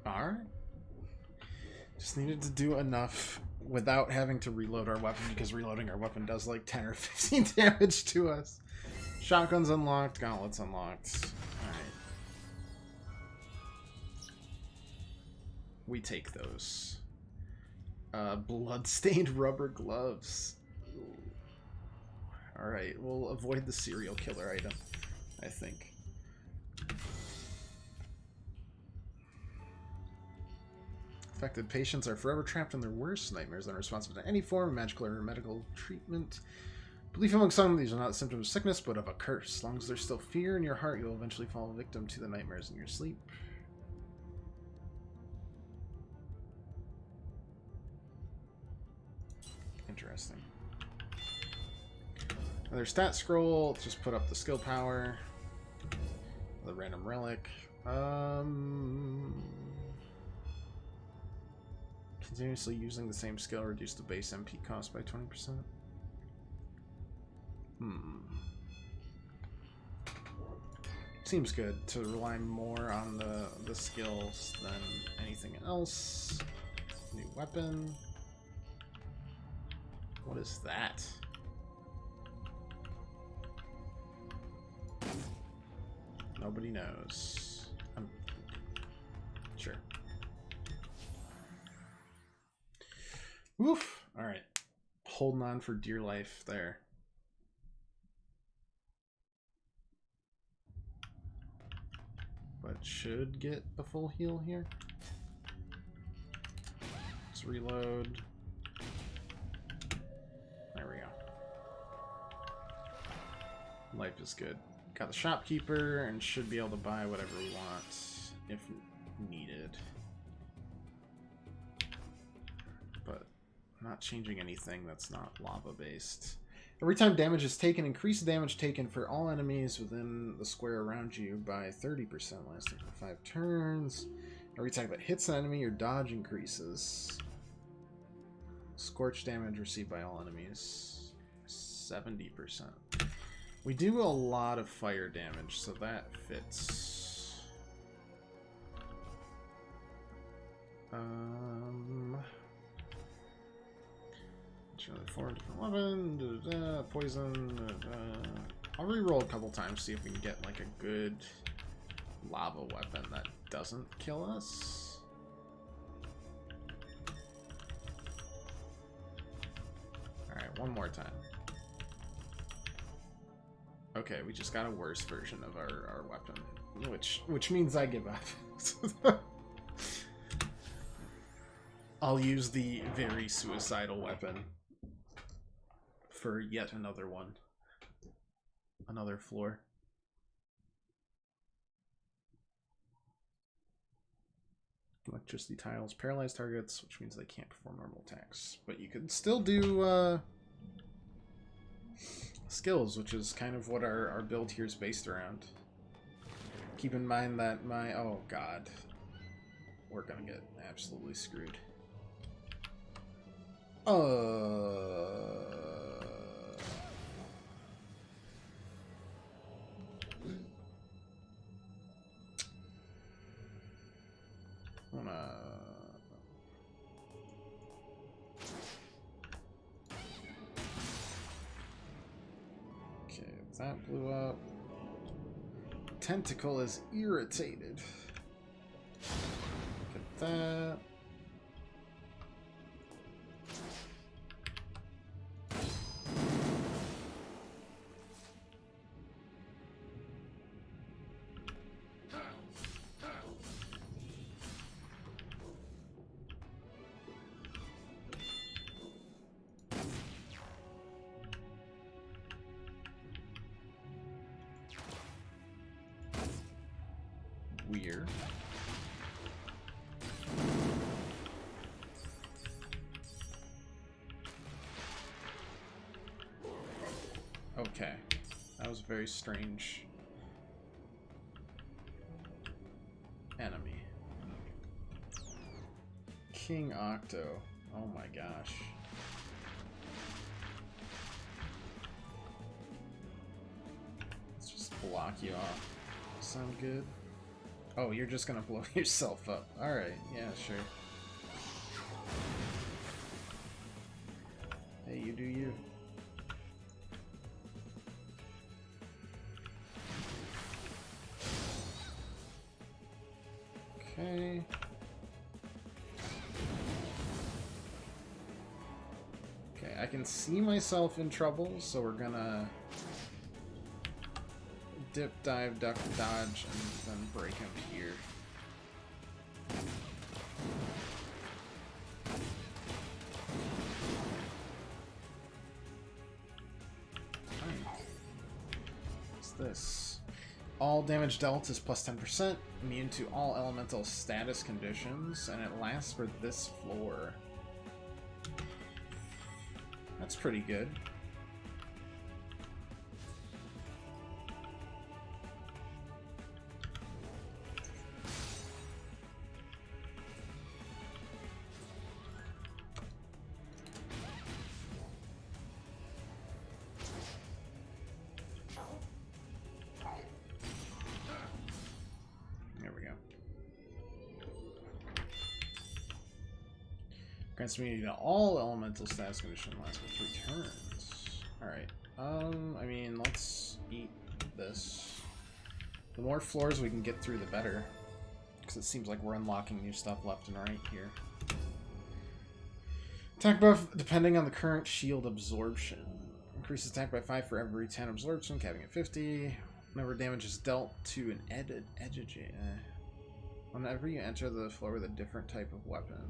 Alright. Just needed to do enough without having to reload our weapon, because reloading our weapon does like 10 or 15 damage to us. Shotgun's unlocked, gauntlets unlocked. Alright. We take those. Blood-stained rubber gloves. Alright, we'll avoid the serial killer item, I think. Affected patients are forever trapped in their worst nightmares and are responsible to any form of magical or medical treatment. Belief among some, these are not symptoms of sickness, but of a curse. As long as there's still fear in your heart, you'll eventually fall victim to the nightmares in your sleep. Interesting. Another stat scroll. Just put up the skill power. The random relic. Continuously using the same skill reduce the base MP cost by 20%. Seems good to rely more on the skills than anything else. New weapon. What is that? Nobody knows. Sure. Woof! Alright. Holding on for dear life there. But should get a full heal here. Let's reload. There we go. Life is good. Got the shopkeeper and should be able to buy whatever we want if needed. But not changing anything that's not lava based. Every time damage is taken, increase the damage taken for all enemies within the square around you by 30%, lasting for 5 turns. Every time that hits an enemy, your dodge increases. Scorch damage received by all enemies, 70%. We do a lot of fire damage, so that fits. Four different weapon, poison. I'll reroll a couple times, see if we can get like a good lava weapon that doesn't kill us. Alright, one more time. Okay, we just got a worse version of our weapon, which means I give up. I'll use the very suicidal weapon for yet another one. Another floor. Electricity tiles paralyze targets, which means they can't perform normal attacks. But you can still do skills, which is kind of what our build here is based around. Keep in mind that my... oh god. We're gonna get absolutely screwed. Okay, that blew up. Tentacle is irritated. Look at that. Weird. Okay. That was a very strange enemy. King Octo. Oh my gosh. Let's just block you off. Sound good? Oh, you're just gonna blow yourself up. Alright, yeah, sure. Hey, you do you. Okay. Okay, I can see myself in trouble, so we're gonna dip, dive, duck, dodge, and then break him here. What's this? All damage dealt is plus 10%, immune to all elemental status conditions, and it lasts for this floor. That's pretty good. Grants immunity to all elemental status condition lasts for 3 turns. Alright. I mean, let's eat this. The more floors we can get through, the better. Because it seems like we're unlocking new stuff left and right here. Attack buff depending on the current shield absorption. Increases attack by 5 for every 10 absorption, capping at 50. Whenever damage is dealt to an edge. Whenever you enter the floor with a different type of weapon.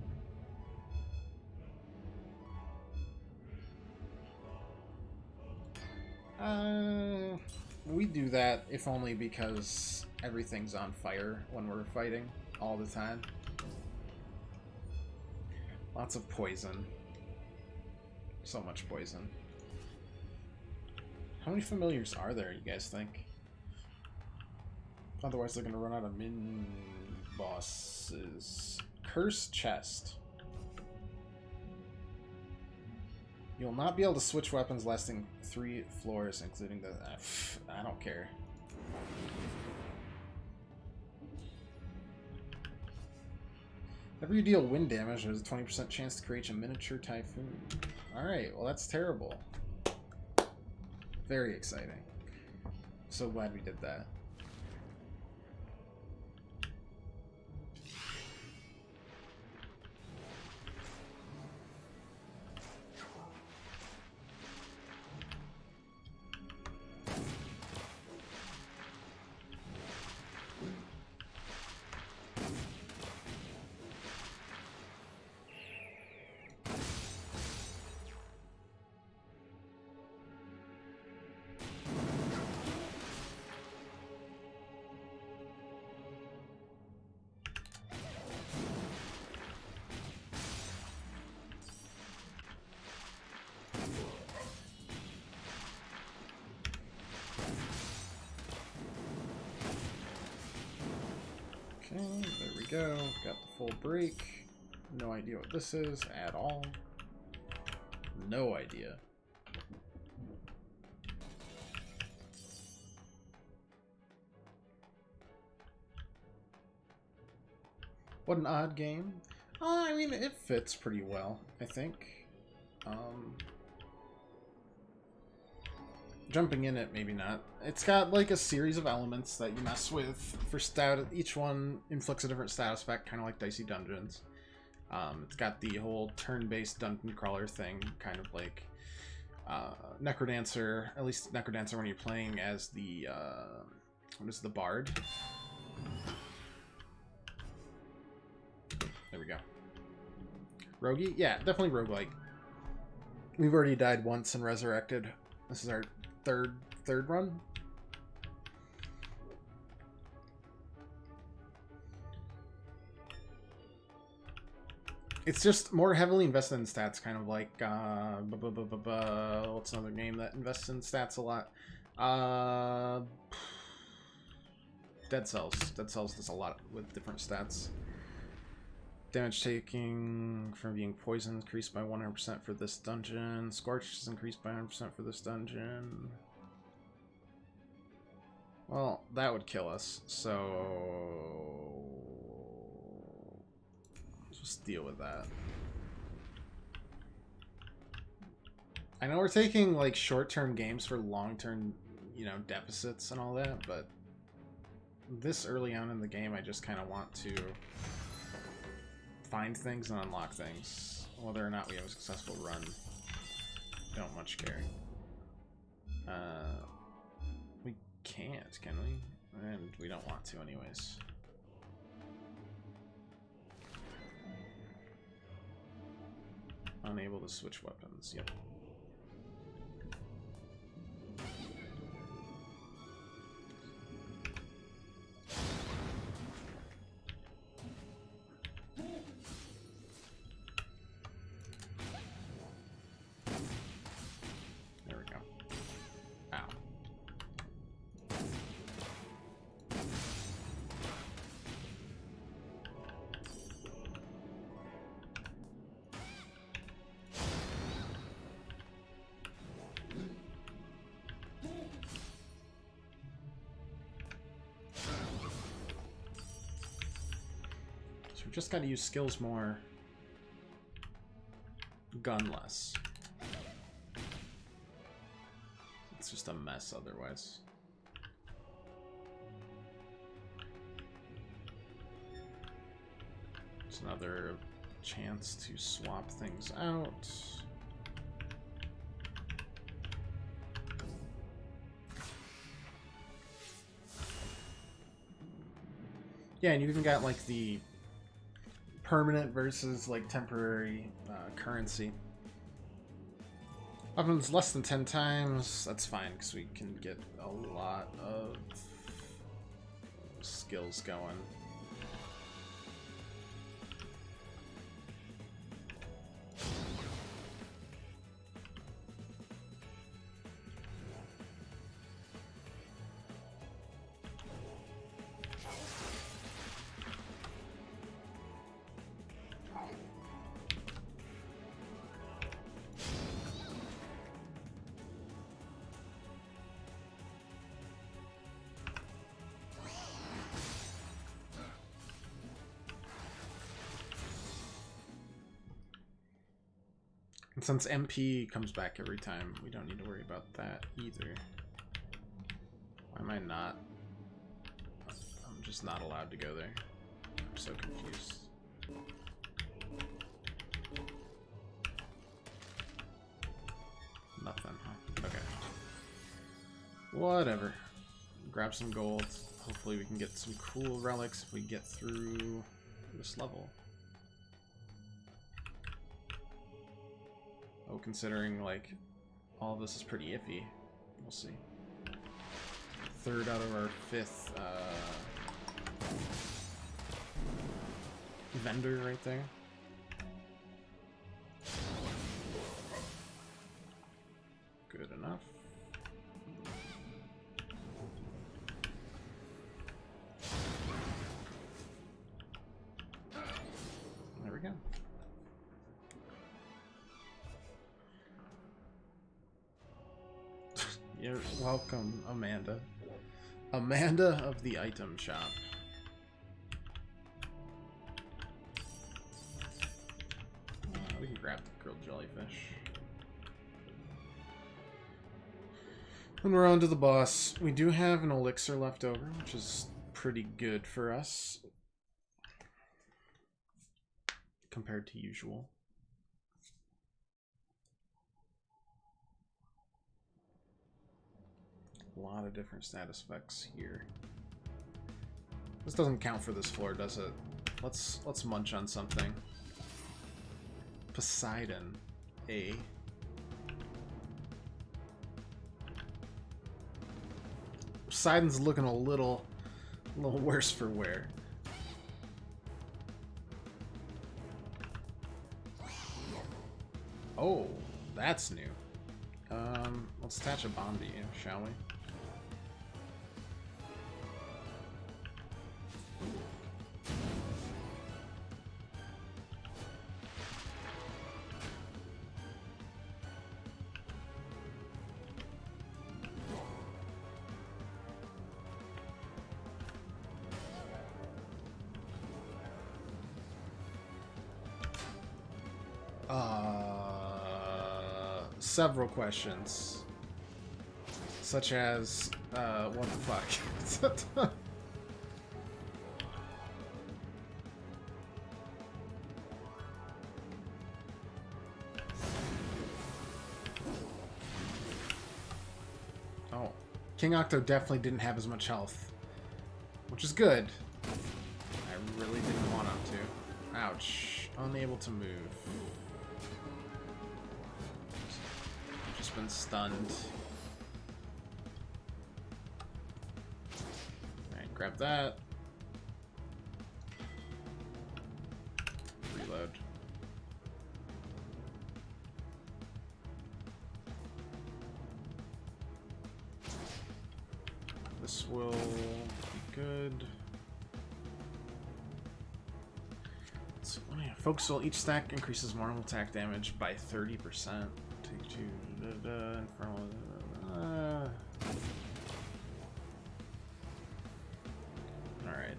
We do that if only because everything's on fire when we're fighting all the time. Lots of poison. So much poison. How many familiars are there, you guys think? Otherwise they're gonna run out of min bosses. Cursed chest. You'll not be able to switch weapons lasting 3 floors, including the... I don't care. Whenever you deal wind damage, there's a 20% chance to create a miniature typhoon. Alright, well that's terrible. Very exciting. So glad we did that. Okay, there we go. Got the full break. No idea what this is at all. No idea. What an odd game. I mean, it fits pretty well, I think. Jumping in it, maybe not. It's got like a series of elements that you mess with for stat. Each one inflicts a different status effect, kind of like Dicey Dungeons. It's got the whole turn-based dungeon crawler thing, kind of like Necrodancer. At least Necrodancer when you're playing as the what is the bard? There we go. Roguey? Yeah, definitely roguelike. We've already died once and resurrected. This is our third run. It's just more heavily invested in stats, kind of like what's another game that invests in stats a lot? Dead Cells. Dead Cells does a lot with different stats. Damage taking from being poisoned increased by 100% for this dungeon. Scorch is increased by 100% for this dungeon. Well, that would kill us, so just deal with that. I know we're taking like short-term games for long-term, you know, deficits and all that, but this early on in the game, I just kind of want to find things and unlock things. Whether or not we have a successful run, don't much care. We can't, can we? And we don't want to anyways. Unable to switch weapons, yep. There we go. Ow. So we just got to use skills more, gun less. It's just a mess otherwise. It's another chance to swap things out. Yeah, and you even got like the permanent versus like temporary currency. Weapons less than 10 times, that's fine because we can get a lot of skills going. And since MP comes back every time, we don't need to worry about that either. Why am I not? I'm just not allowed to go there. I'm so confused. Nothing, huh? Okay. Whatever. Grab some gold. Hopefully we can get some cool relics if we get through this level. Oh, considering, like, all of this is pretty iffy. We'll see. Third out of our fifth, vendor right there. Good enough. You're welcome, Amanda. Amanda of the item shop. We can grab the grilled jellyfish. And we're on to the boss. We do have an elixir left over, which is pretty good for us compared to usual. A lot of different status effects here. This doesn't count for this floor, does it? Let's munch on something. Poseidon, A. Poseidon's looking a little worse for wear. Oh, that's new. Let's attach a bomb to you, shall we? Several questions. Such as, what the fuck? Oh. King Octo definitely didn't have as much health. Which is good. I really didn't want him to. Ouch. Unable to move. Been stunned. Alright, grab that. Reload. This will be good. So, oh yeah, Focus Soul. Each stack increases normal attack damage by 30%. Take two. Alright.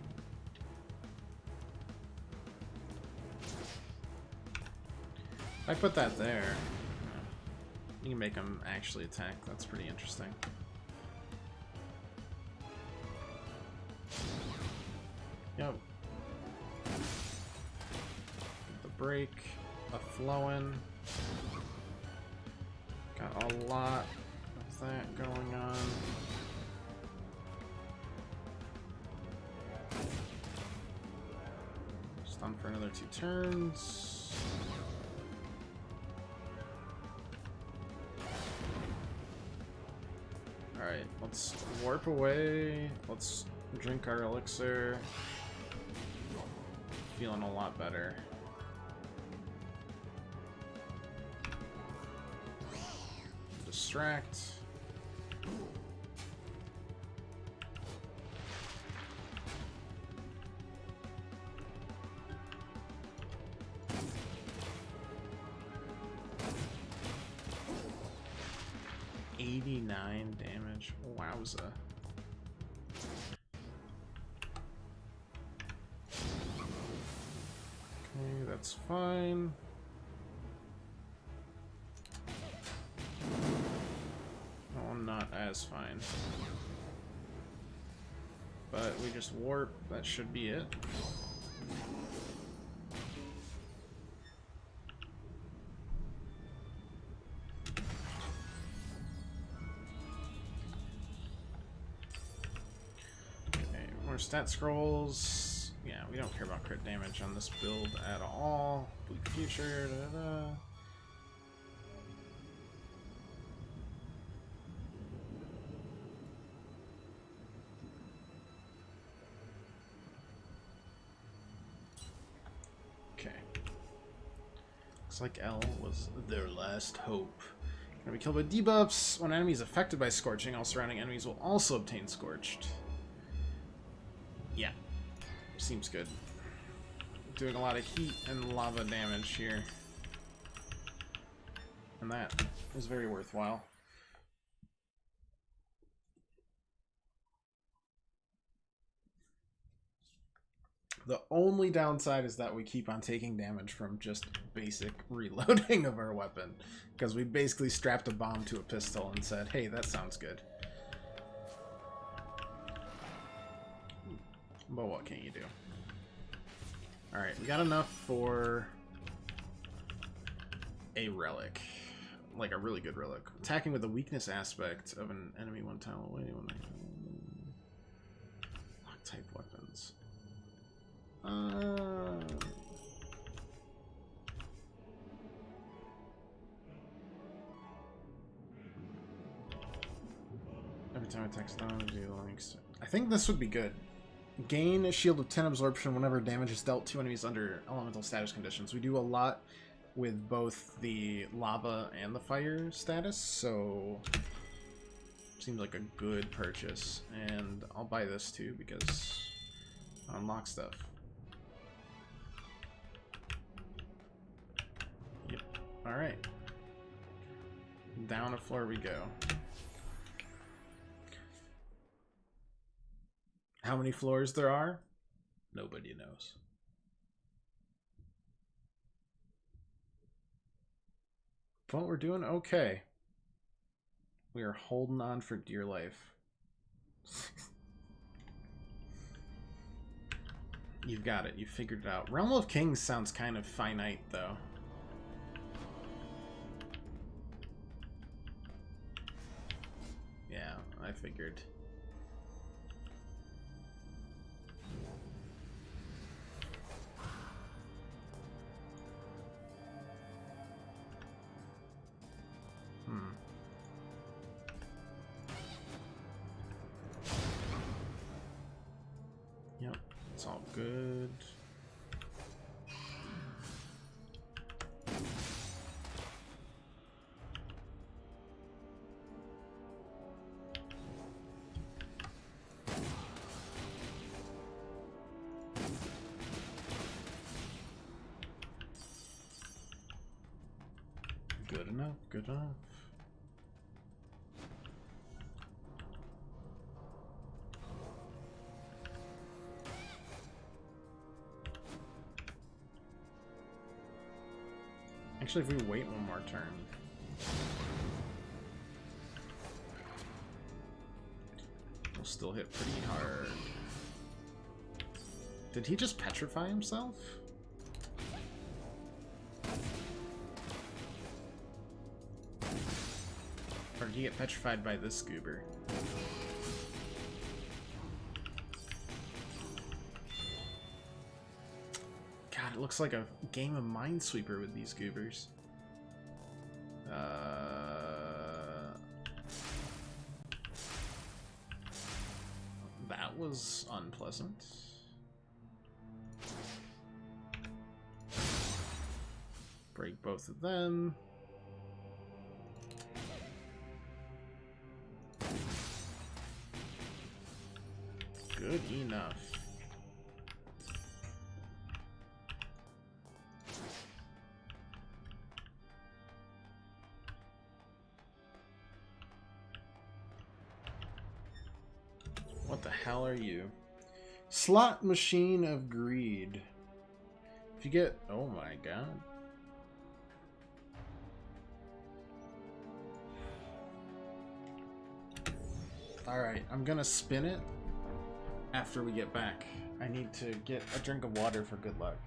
If I put that there, you can make him actually attack. That's pretty interesting. Yep. The break, a flowing. Got a lot of that going on. Stun for another 2 turns. Alright, let's warp away. Let's drink our elixir. Feeling a lot better. Distract. $89 damage. Wowza. Okay, that's fine. Not as fine. But we just warp. That should be it. Okay, more stat scrolls. Yeah, we don't care about crit damage on this build at all. Bleak Future. Da, da, da. Like L was their last hope. Gonna be killed by debuffs. When an enemy is affected by scorching, all surrounding enemies will also obtain scorched. Yeah, seems good. Doing a lot of heat and lava damage here, and that is very worthwhile. The only downside is that we keep on taking damage from just basic reloading of our weapon. Because we basically strapped a bomb to a pistol and said, hey, that sounds good. But what can you do? Alright, we got enough for a relic. Like a really good relic. Attacking with the weakness aspect of an enemy one tile away. What type weapons? Every time it attacks down, do links. I think this would be good. Gain a shield of 10 absorption whenever damage is dealt to enemies under elemental status conditions. We do a lot with both the lava and the fire status, so seems like a good purchase. And I'll buy this too because I unlock stuff. Yep. Alright. Down a floor we go. How many floors there are? Nobody knows. But we're doing okay. We are holding on for dear life. You've got it. You figured it out. Realm of Kings sounds kind of finite, though. Yeah, I figured. Yep, it's all good. Good enough, good enough. Actually, if we wait one more turn. We'll still hit pretty hard. Did he just petrify himself? Or did he get petrified by this goober? God, it looks like a game of Minesweeper with these goobers. That was unpleasant. Break both of them. Good enough. What the hell are you? Slot Machine of Greed. If you get... Oh my god. Alright, I'm gonna spin it after we get back. I need to get a drink of water for good luck.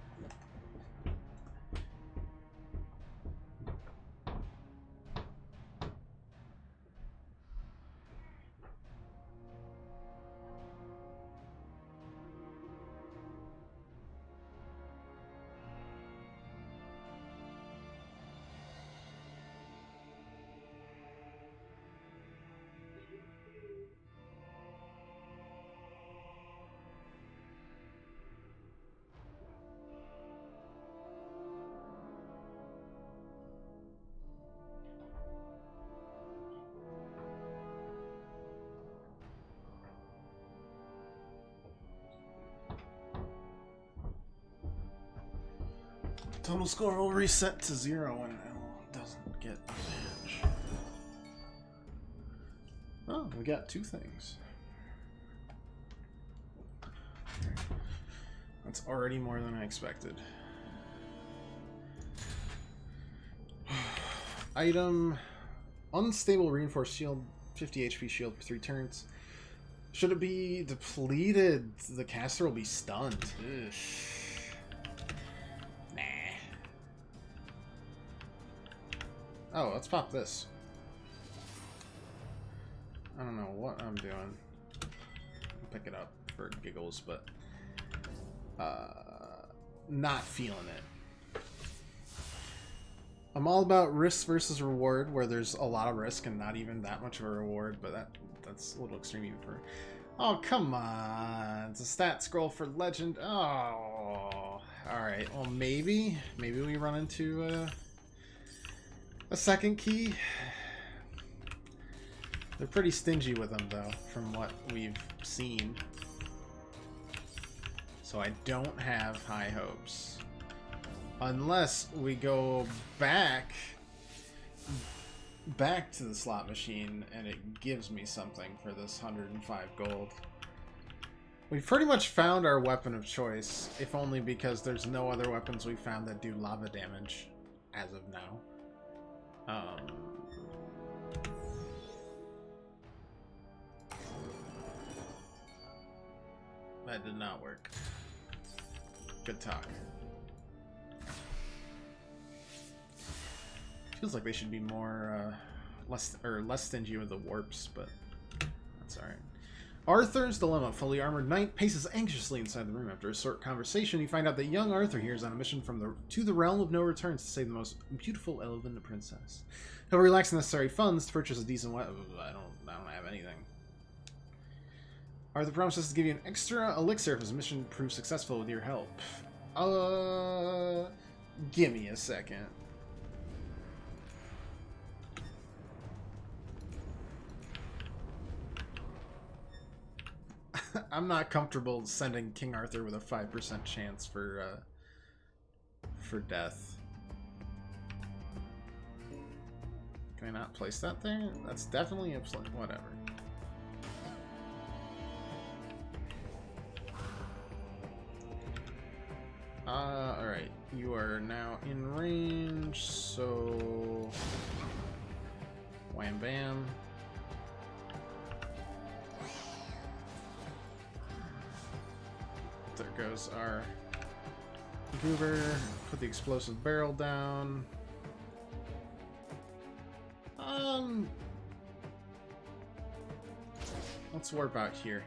Total score will reset to 0 when it doesn't get a badge. Oh, we got 2 things. That's already more than I expected. Item, unstable reinforced shield, 50 HP shield for 3 turns. Should it be depleted, the caster will be stunned. Ugh. Nah. Oh, let's pop this. I don't know what I'm doing. I'll pick it up for giggles, but not feeling it. I'm all about risk versus reward, where there's a lot of risk and not even that much of a reward, but that's a little extreme even for... Oh, come on. It's a stat scroll for legend. Oh. Alright, well maybe we run into a second key. They're pretty stingy with them, though, from what we've seen. So I don't have high hopes. Unless we go back to the slot machine and it gives me something for this 105 gold. We've pretty much found our weapon of choice, if only because there's no other weapons we found that do lava damage as of now. That did not work. Good talk. Feels like they should be more less stingy with the warps, but that's alright. Arthur's Dilemma. Fully armored knight paces anxiously inside the room. After a short conversation, you find out that young Arthur here is on a mission to the realm of no returns to save the most beautiful elven princess. He'll relax the necessary funds to purchase a decent weapon. I don't have anything. Arthur promises to give you an extra elixir if his mission proves successful with your help. Give me a second. I'm not comfortable sending King Arthur with a 5% chance for death. Can I not place that there? That's definitely a whatever. Alright. You are now in range, so... Wham bam. There goes our goober. Put the explosive barrel down. Let's warp out here.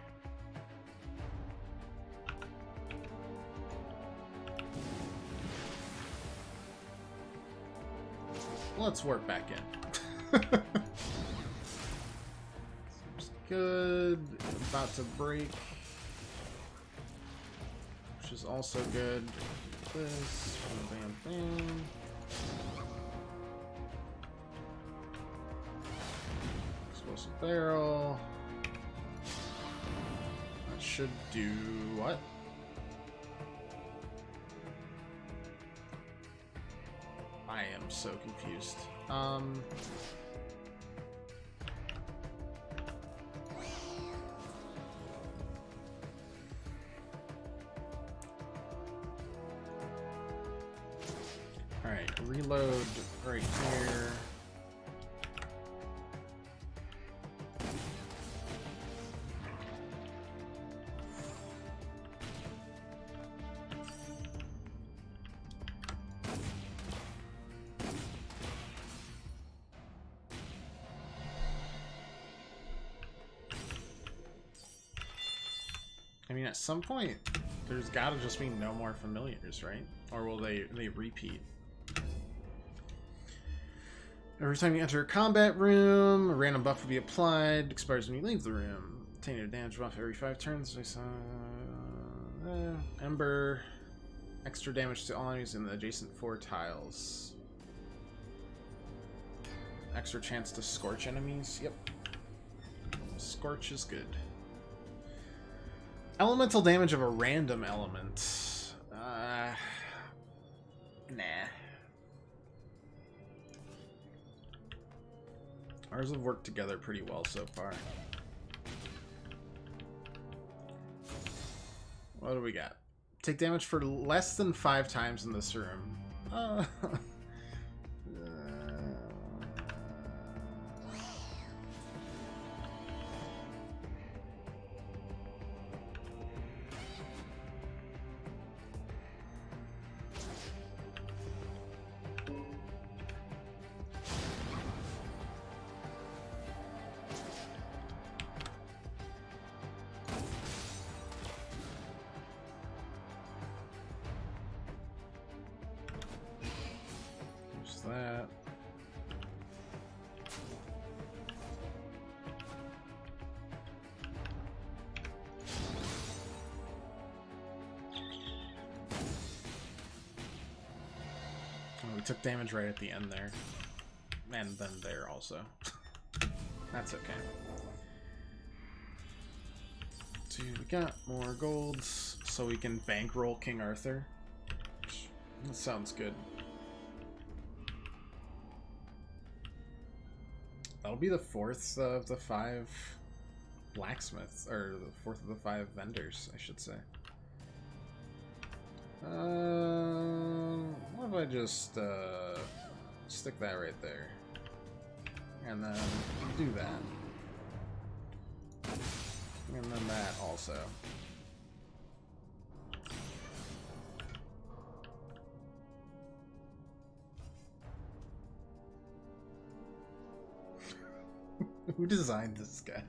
Let's warp back in. Seems good. About to break. Which is also good. This. Bam, bam, bam. Explosive barrel. That should do what? I am so confused. Alright, reload right here. I mean, at some point, there's gotta just be no more familiars, right? Or will they repeat? Every time you enter a combat room, a random buff will be applied. Expires when you leave the room. Obtain a damage buff every 5 turns. Ember. Extra damage to all enemies in the adjacent 4 tiles. Extra chance to scorch enemies. Yep. Scorch is good. Elemental damage of a random element. Nah. Ours have worked together pretty well so far. What do we got? Take damage for less than 5 times in this room. That. Oh, we took damage right at the end there. And then there also. That's okay. So we got more golds so we can bankroll King Arthur. That sounds good. That'll be the 4th of the 5 blacksmiths, or the 4th of the 5 vendors, I should say. What if I just stick that right there, and then do that, and then that also. Who designed this guy?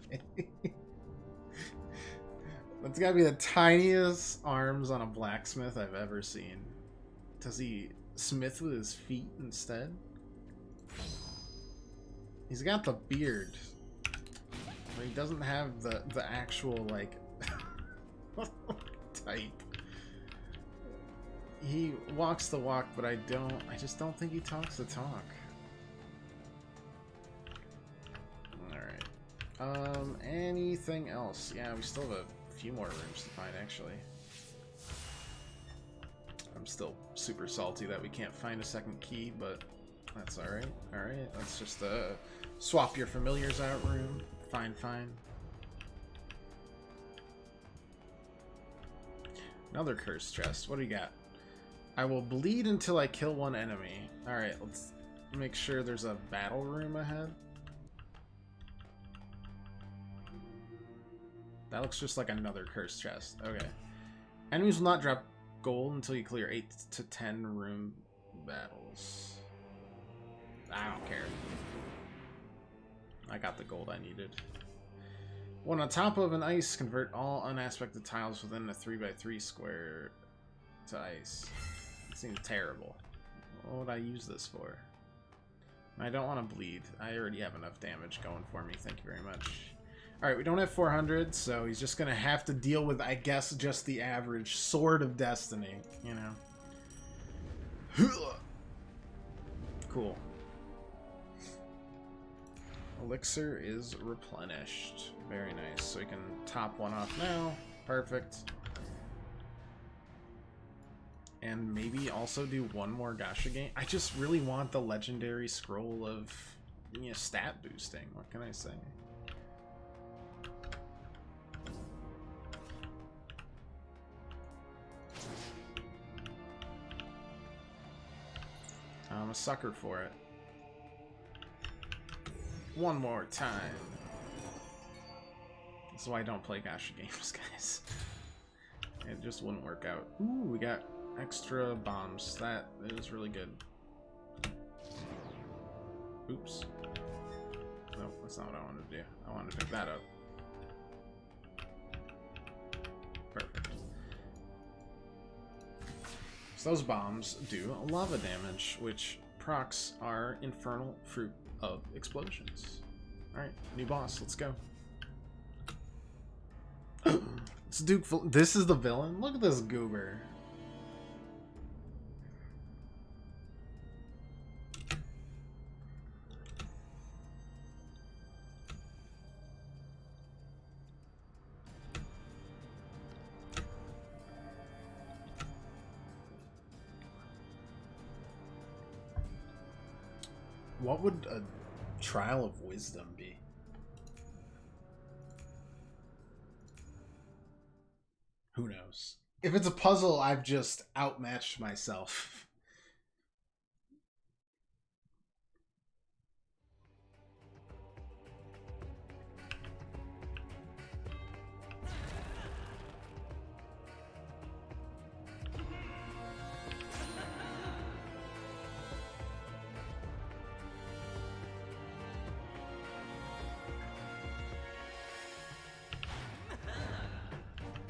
That's gotta be the tiniest arms on a blacksmith I've ever seen. Does he smith with his feet instead? He's got the beard, but he doesn't have the actual, like, type. He walks the walk, but I just don't think he talks the talk. Anything else? Yeah, we still have a few more rooms to find, actually. I'm still super salty that we can't find a second key, but that's alright. Alright, let's just swap your familiars out room. Fine, fine. Another cursed chest. What do you got? I will bleed until I kill one enemy. Alright, let's make sure there's a battle room ahead. That looks just like another cursed chest. Okay. Enemies will not drop gold until you clear 8 to 10 room battles. I don't care. I got the gold I needed. When on top of an ice, convert all unaspected tiles within a 3x3 square to ice. It seems terrible. What would I use this for? I don't want to bleed. I already have enough damage going for me. Thank you very much. Alright, we don't have 400, so he's just going to have to deal with, I guess, just the average Sword of Destiny, you know. Cool. Elixir is replenished. Very nice. So we can top one off now. Perfect. And maybe also do one more gacha game. I just really want the legendary scroll of, you know, stat boosting. What can I say? I'm a sucker for it. One more time. That's why I don't play gacha games, guys. It just wouldn't work out. Ooh, we got extra bombs. That is really good. Oops. No, that's not what I wanted to do. I wanted to pick that up. Perfect. So those bombs do lava damage, which procs our infernal fruit of explosions. Alright, new boss, let's go. It's Duke. This is the villain? Look at this goober. What would a trial of wisdom be? Who knows? If it's a puzzle, I've just outmatched myself.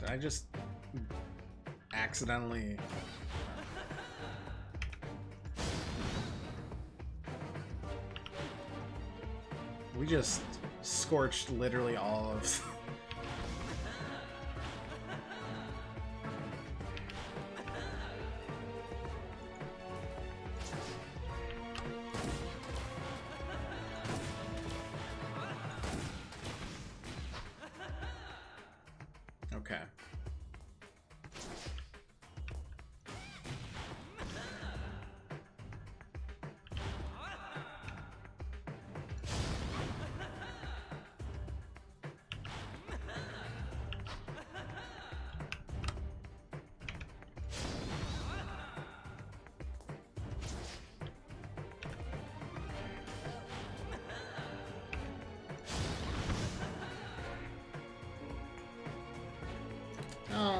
Did I just accidentally... We just scorched literally all of... Okay.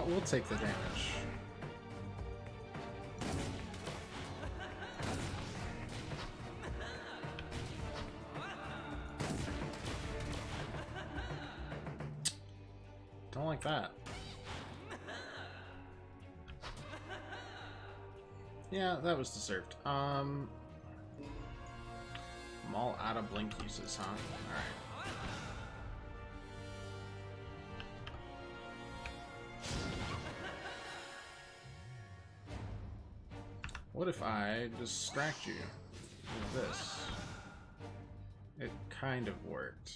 We'll take the damage. Don't like that. Yeah, that was deserved. I'm all out of blink uses, huh? Alright. What if I distract you with this? It kind of worked.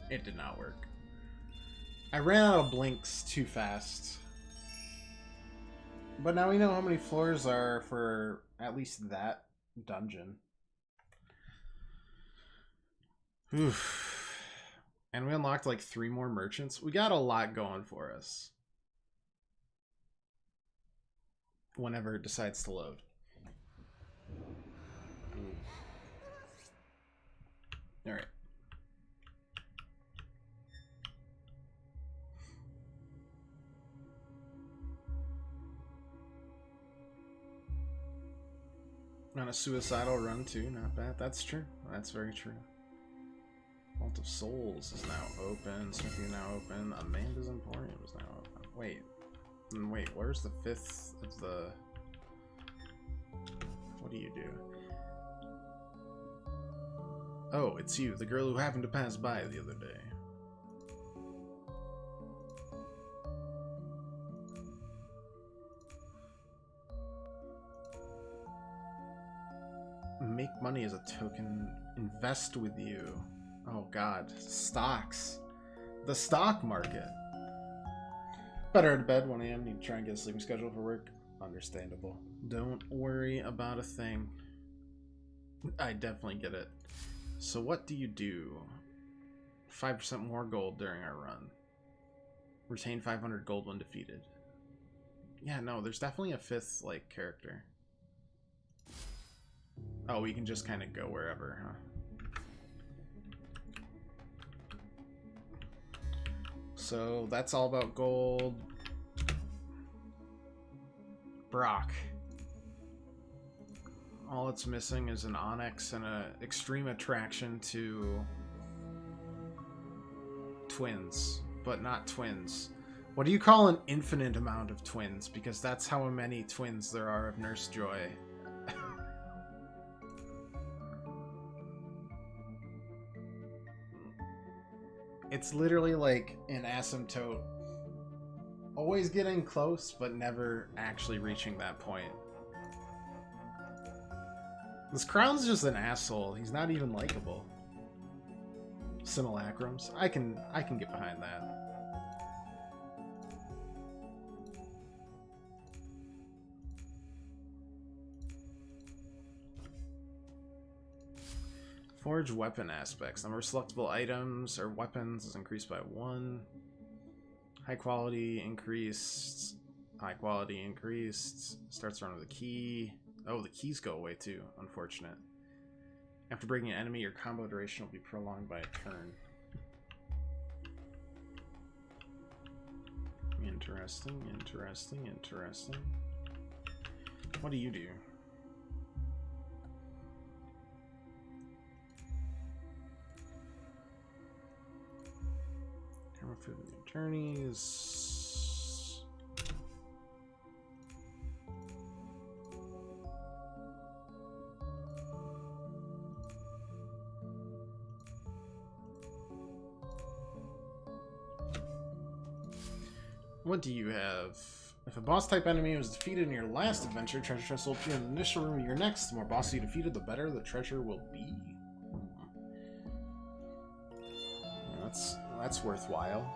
It did not work. I ran out of blinks too fast. But now we know how many floors are for at least that dungeon. Oof. And we unlocked like 3 more merchants. We got a lot going for us. Whenever it decides to load. Alright. On a suicidal run too, not bad. That's true. That's very true. Vault of Souls is now open. Smithy is now open. Amanda's Emporium is now open. Wait, where's the 5th of the... What do you do? Oh, it's you, the girl who happened to pass by the other day. Make money as a token. Invest with you. Oh god. Stocks. The stock market. Better to bed, 1 a.m. Need to try and get a sleeping schedule for work. Understandable. Don't worry about a thing. I definitely get it. So what do you do? 5% more gold during our run. Retain 500 gold when defeated. Yeah, no, there's definitely a 5th, like, character. Oh, we can just kind of go wherever, huh? So that's all about gold. Brock. All it's missing is an Onyx and an extreme attraction to twins, but not twins. What do you call an infinite amount of twins? Because that's how many twins there are of Nurse Joy. It's literally like an asymptote. Always getting close, but never actually reaching that point. This Crown's just an asshole. He's not even likable. Simulacrums. I can get behind that. Forge weapon aspects. Number of selectable items or weapons is increased by 1. High quality increased. High quality increased. Starts around with a key. Oh, the keys go away too. Unfortunate. After breaking an enemy, your combo duration will be prolonged by a turn. Interesting, interesting, interesting. What do you do? Camera for the attorneys. What do you have? If a boss-type enemy was defeated in your last adventure, treasure chest will appear in the initial room of your next. The more bosses you defeated, the better the treasure will be. Yeah, that's worthwhile.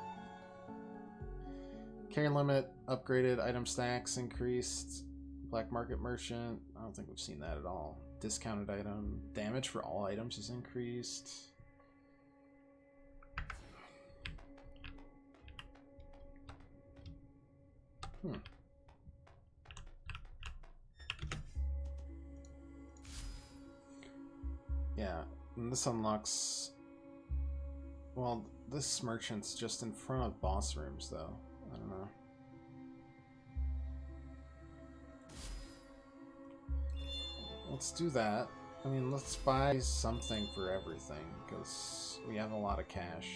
Carry limit upgraded, item stacks increased, black market merchant. I don't think we've seen that at all. Discounted item, damage for all items is increased. Yeah, and this unlocks... Well, this merchant's just in front of boss rooms, though. I don't know. Let's do that. I mean, let's buy something for everything, because we have a lot of cash.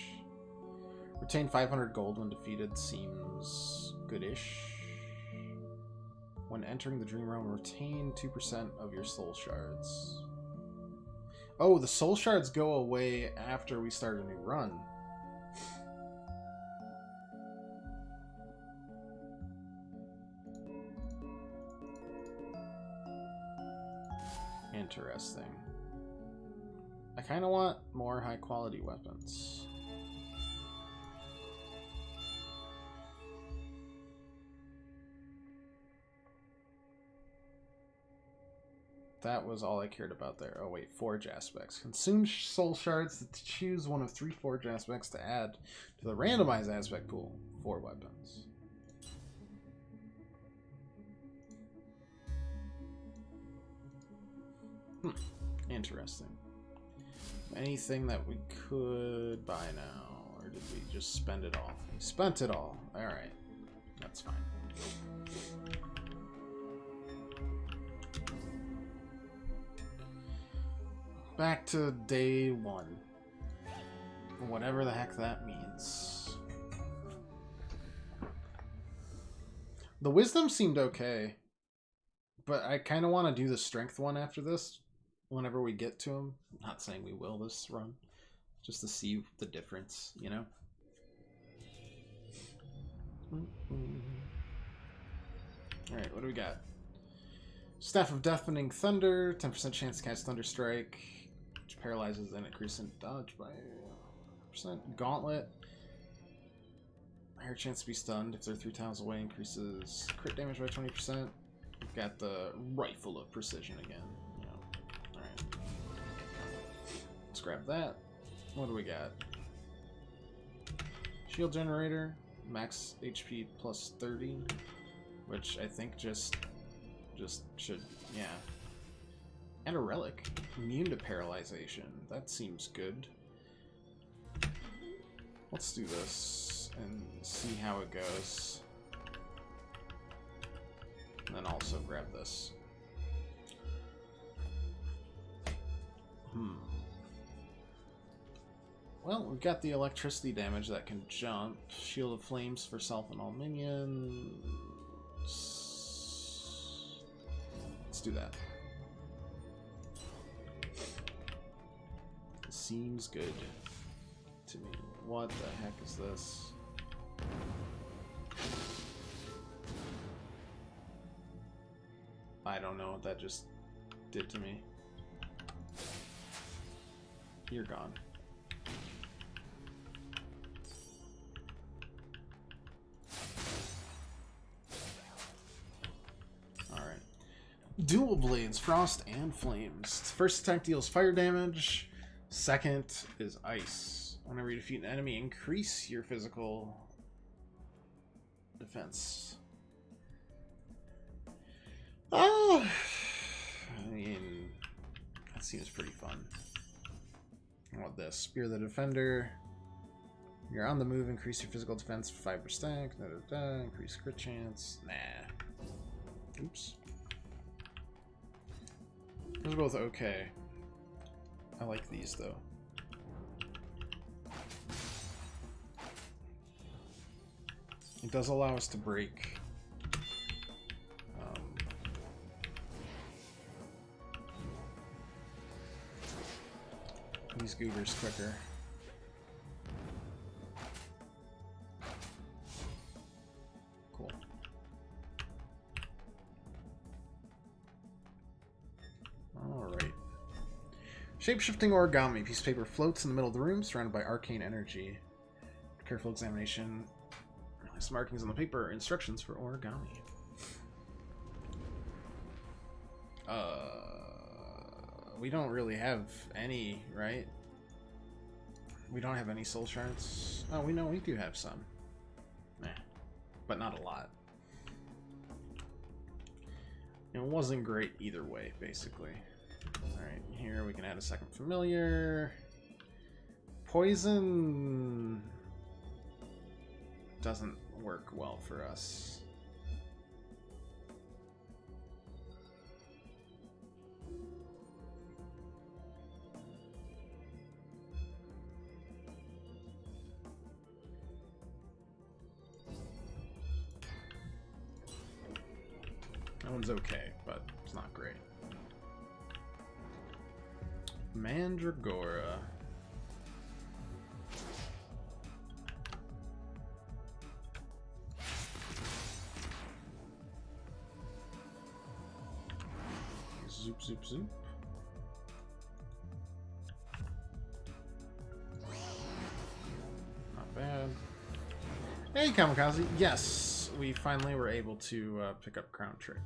Retain 500 gold when defeated seems goodish. When entering the Dream Realm, retain 2% of your soul shards. Oh, the soul shards go away after we start a new run. Interesting. I kind of want more high quality weapons. That was all I cared about there. Oh wait, forge aspects. Consume soul shards to choose one of 3 forge aspects to add to the randomized aspect pool for weapons. Interesting. Anything that we could buy now, or did we just spend it all? We spent it all. Alright. That's fine. Back to day 1. Whatever the heck that means. The wisdom seemed okay. But I kind of want to do the strength one after this. Whenever we get to him. I'm not saying we will this run. Just to see the difference, you know? Alright, what do we got? Staff of Deafening Thunder. 10% chance to cast Thunder Strike. Which paralyzes and increases in dodge by 1%. Gauntlet. Higher chance to be stunned if they're 3 tiles away. Increases crit damage by 20%. We've got the Rifle of Precision again. Let's grab that. What do we got? Shield generator, max HP plus 30, which I think just should, yeah. And a relic, immune to paralyzation. That seems good. Let's do this and see how it goes. And then also grab this. Well, we've got the electricity damage that can jump. Shield of Flames for self and all minions. Let's do that. Seems good to me. What the heck is this? I don't know what that just did to me. You're gone. Dual Blades, Frost and Flames. First attack deals fire damage. Second is ice. Whenever you defeat an enemy, increase your physical defense. Oh, I mean, that seems pretty fun. I want this. Spear the Defender. You're on the move, increase your physical defense 5%. Increase crit chance. Nah. Oops. Those are both okay. I like these though. It does allow us to break these goobers quicker. Cool. Alright. Shape-shifting origami. Piece of paper floats in the middle of the room, surrounded by arcane energy. Careful examination. Some markings on the paper. Instructions for origami. We don't really have any, right? We don't have any soul shards. Oh, we know we do have some. But not a lot. It wasn't great either way, basically. Alright, here we can add a second familiar. Poison doesn't work well for us. That one's okay, but it's not great. Mandragora. Zoop, zoop, zoop. Not bad. Hey, Kamikaze. Yes, we finally were able to pick up Crown Trick.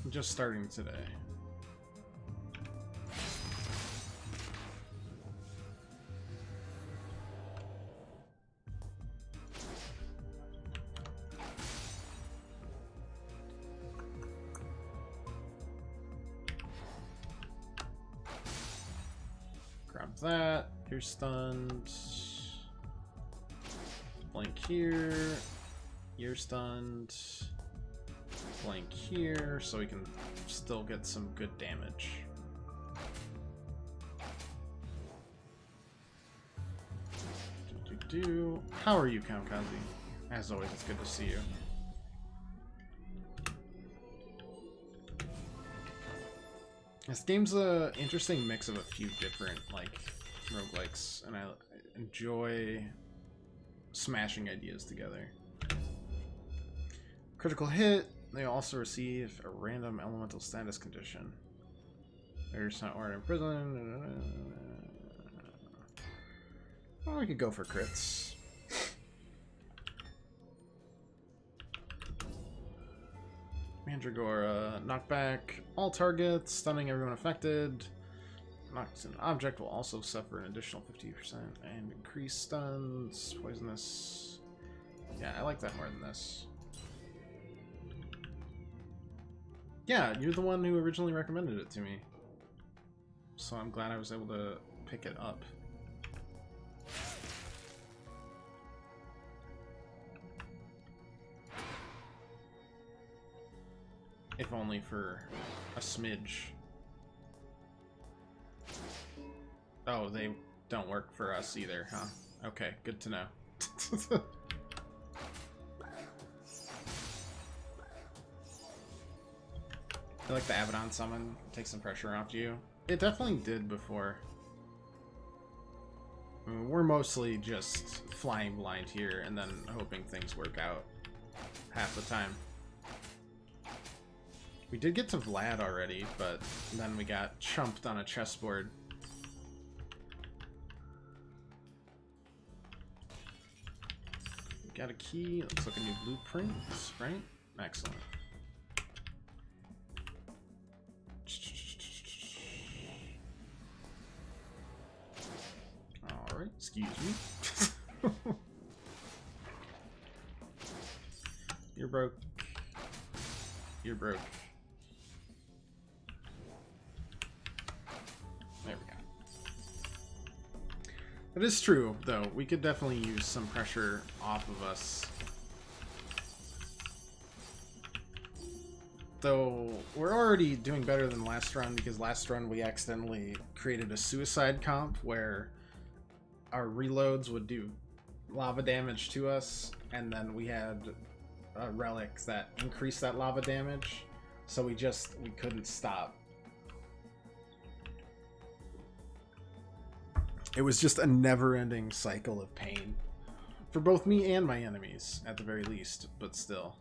Just starting today. Grab that. You're stunned. Blank here. You're stunned. Blank here, so we can still get some good damage. How are you, Kamikaze? As always, it's good to see you. This game's an interesting mix of a few different, like, roguelikes, and I enjoy smashing ideas together. Critical hit. They also receive a random elemental status condition. There's not order in prison. Well, we could go for crits. Mandragora, knockback all targets, stunning everyone affected. Knocks an object will also suffer an additional 50% and increase stuns, poisonous. Yeah, I like that more than this. Yeah, you're the one who originally recommended it to me. So I'm glad I was able to pick it up. If only for a smidge. Oh, they don't work for us either, huh? Okay, good to know. I feel like the Abaddon summon takes some pressure off you. It definitely did before. I mean, we're mostly just flying blind here and then hoping things work out half the time. We did get to Vlad already, but then we got chumped on a chessboard. got a key. Looks like a new blueprint, right? Excellent. Alright, excuse me. You're broke. You're broke. There we go. That is true, though. We could definitely use some pressure off of us. Though, we're already doing better than last run, because last run we accidentally created a suicide comp where our reloads would do lava damage to us, and then we had a relic that increased that lava damage, so we couldn't stop. It was just a never-ending cycle of pain for both me and my enemies, at the very least, but still.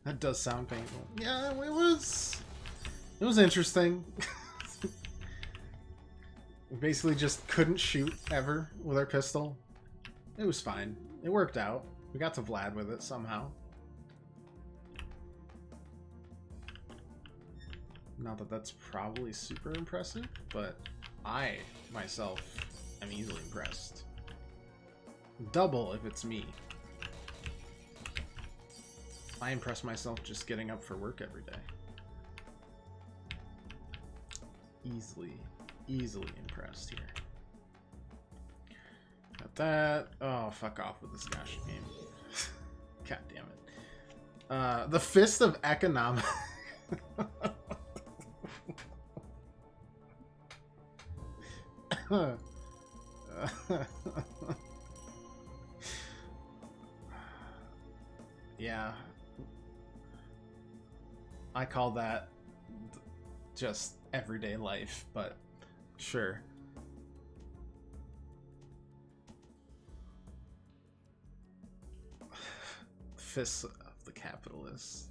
That does sound painful. Yeah, it was interesting. We basically just couldn't shoot ever with our pistol. It was fine. It worked out. We got to Vlad with it somehow. Not that that's probably super impressive, but I, myself, am easily impressed. Double if it's me. I impress myself just getting up for work every day. Easily impressed here. Got that. Oh, fuck off with this gosh game. God damn it. The Fist of Economic. Yeah. I call that just everyday life, but sure. Fists of the capitalists.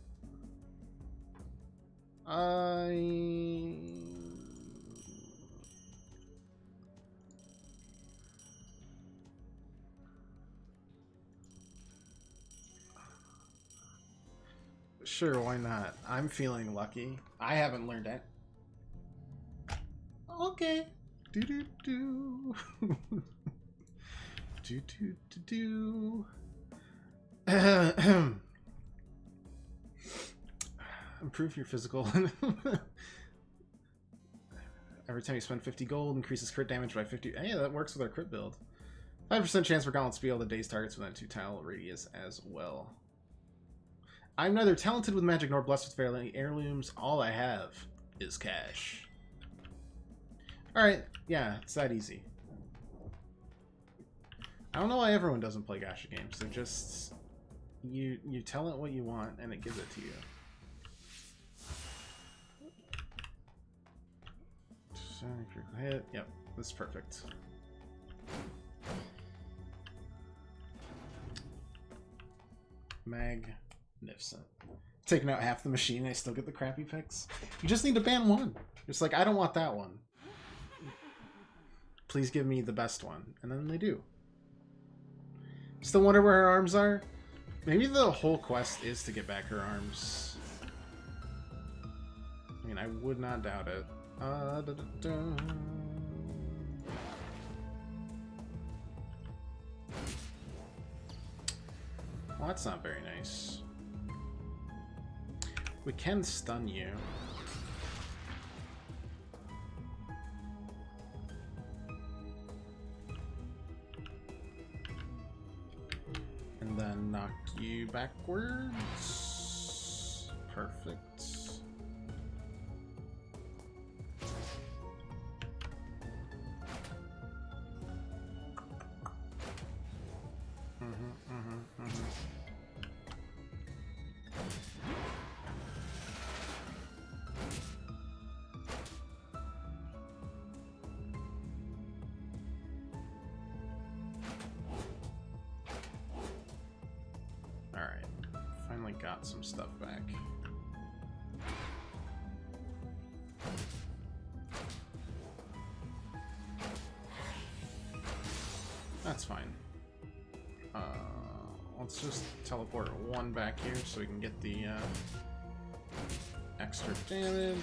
Sure, why not? I'm feeling lucky. I haven't learned it. Okay. Do do do. Do do do do. Improve your physical. Every time you spend 50 gold, increases crit damage by 50. Hey, that works with our crit build. 5% chance for Gauntlet Spiel to daze targets within a 2-tile radius as well. I'm neither talented with magic nor blessed with fairy heirlooms. All I have is cash. Alright, yeah, it's that easy. I don't know why everyone doesn't play gacha games. They're just... You tell it what you want, and it gives it to you. Hit. Yep, this is perfect. Magnificent. Taking out half the machine, I still get the crappy picks. You just need to ban one. Just like, I don't want that one. Please give me the best one. And then they do. Still wonder where her arms are? Maybe the whole quest is to get back her arms. I mean, I would not doubt it. Da, da, da. Well, that's not very nice. We can stun you. And then knock you backwards. Perfect. Alright. Finally got some stuff back. That's fine. Let's just teleport one back here so we can get the extra damage.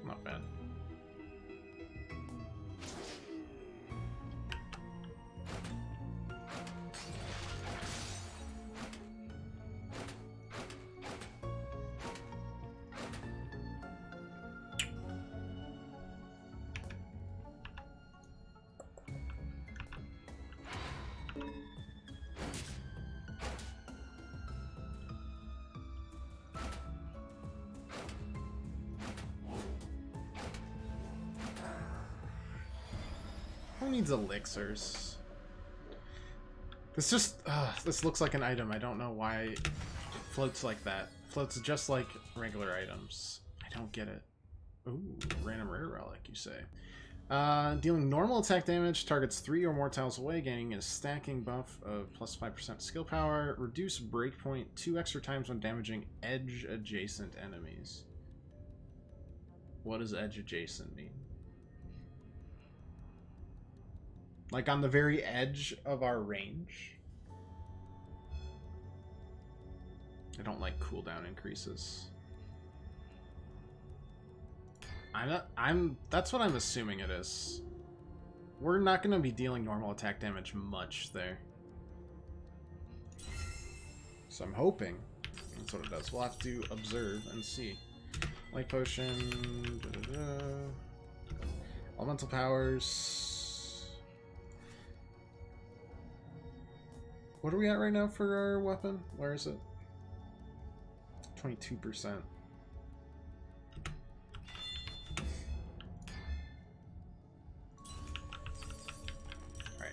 Not bad. Who needs elixirs? This looks like an item. I don't know why it floats like that. Floats just like regular items. I don't get it. Ooh, random rare relic, you say. Dealing normal attack damage, targets 3 or more tiles away, gaining a stacking buff of plus 5% skill power. Reduce breakpoint 2 extra times when damaging edge adjacent enemies. What does edge adjacent mean? Like on the very edge of our range? I don't like cooldown increases. That's what I'm assuming it is. We're not going to be dealing normal attack damage much there. So I'm hoping that's what it does. We'll have to observe and see. Light potion. Elemental powers. What are we at right now for our weapon? Where is it? 22%. Alright.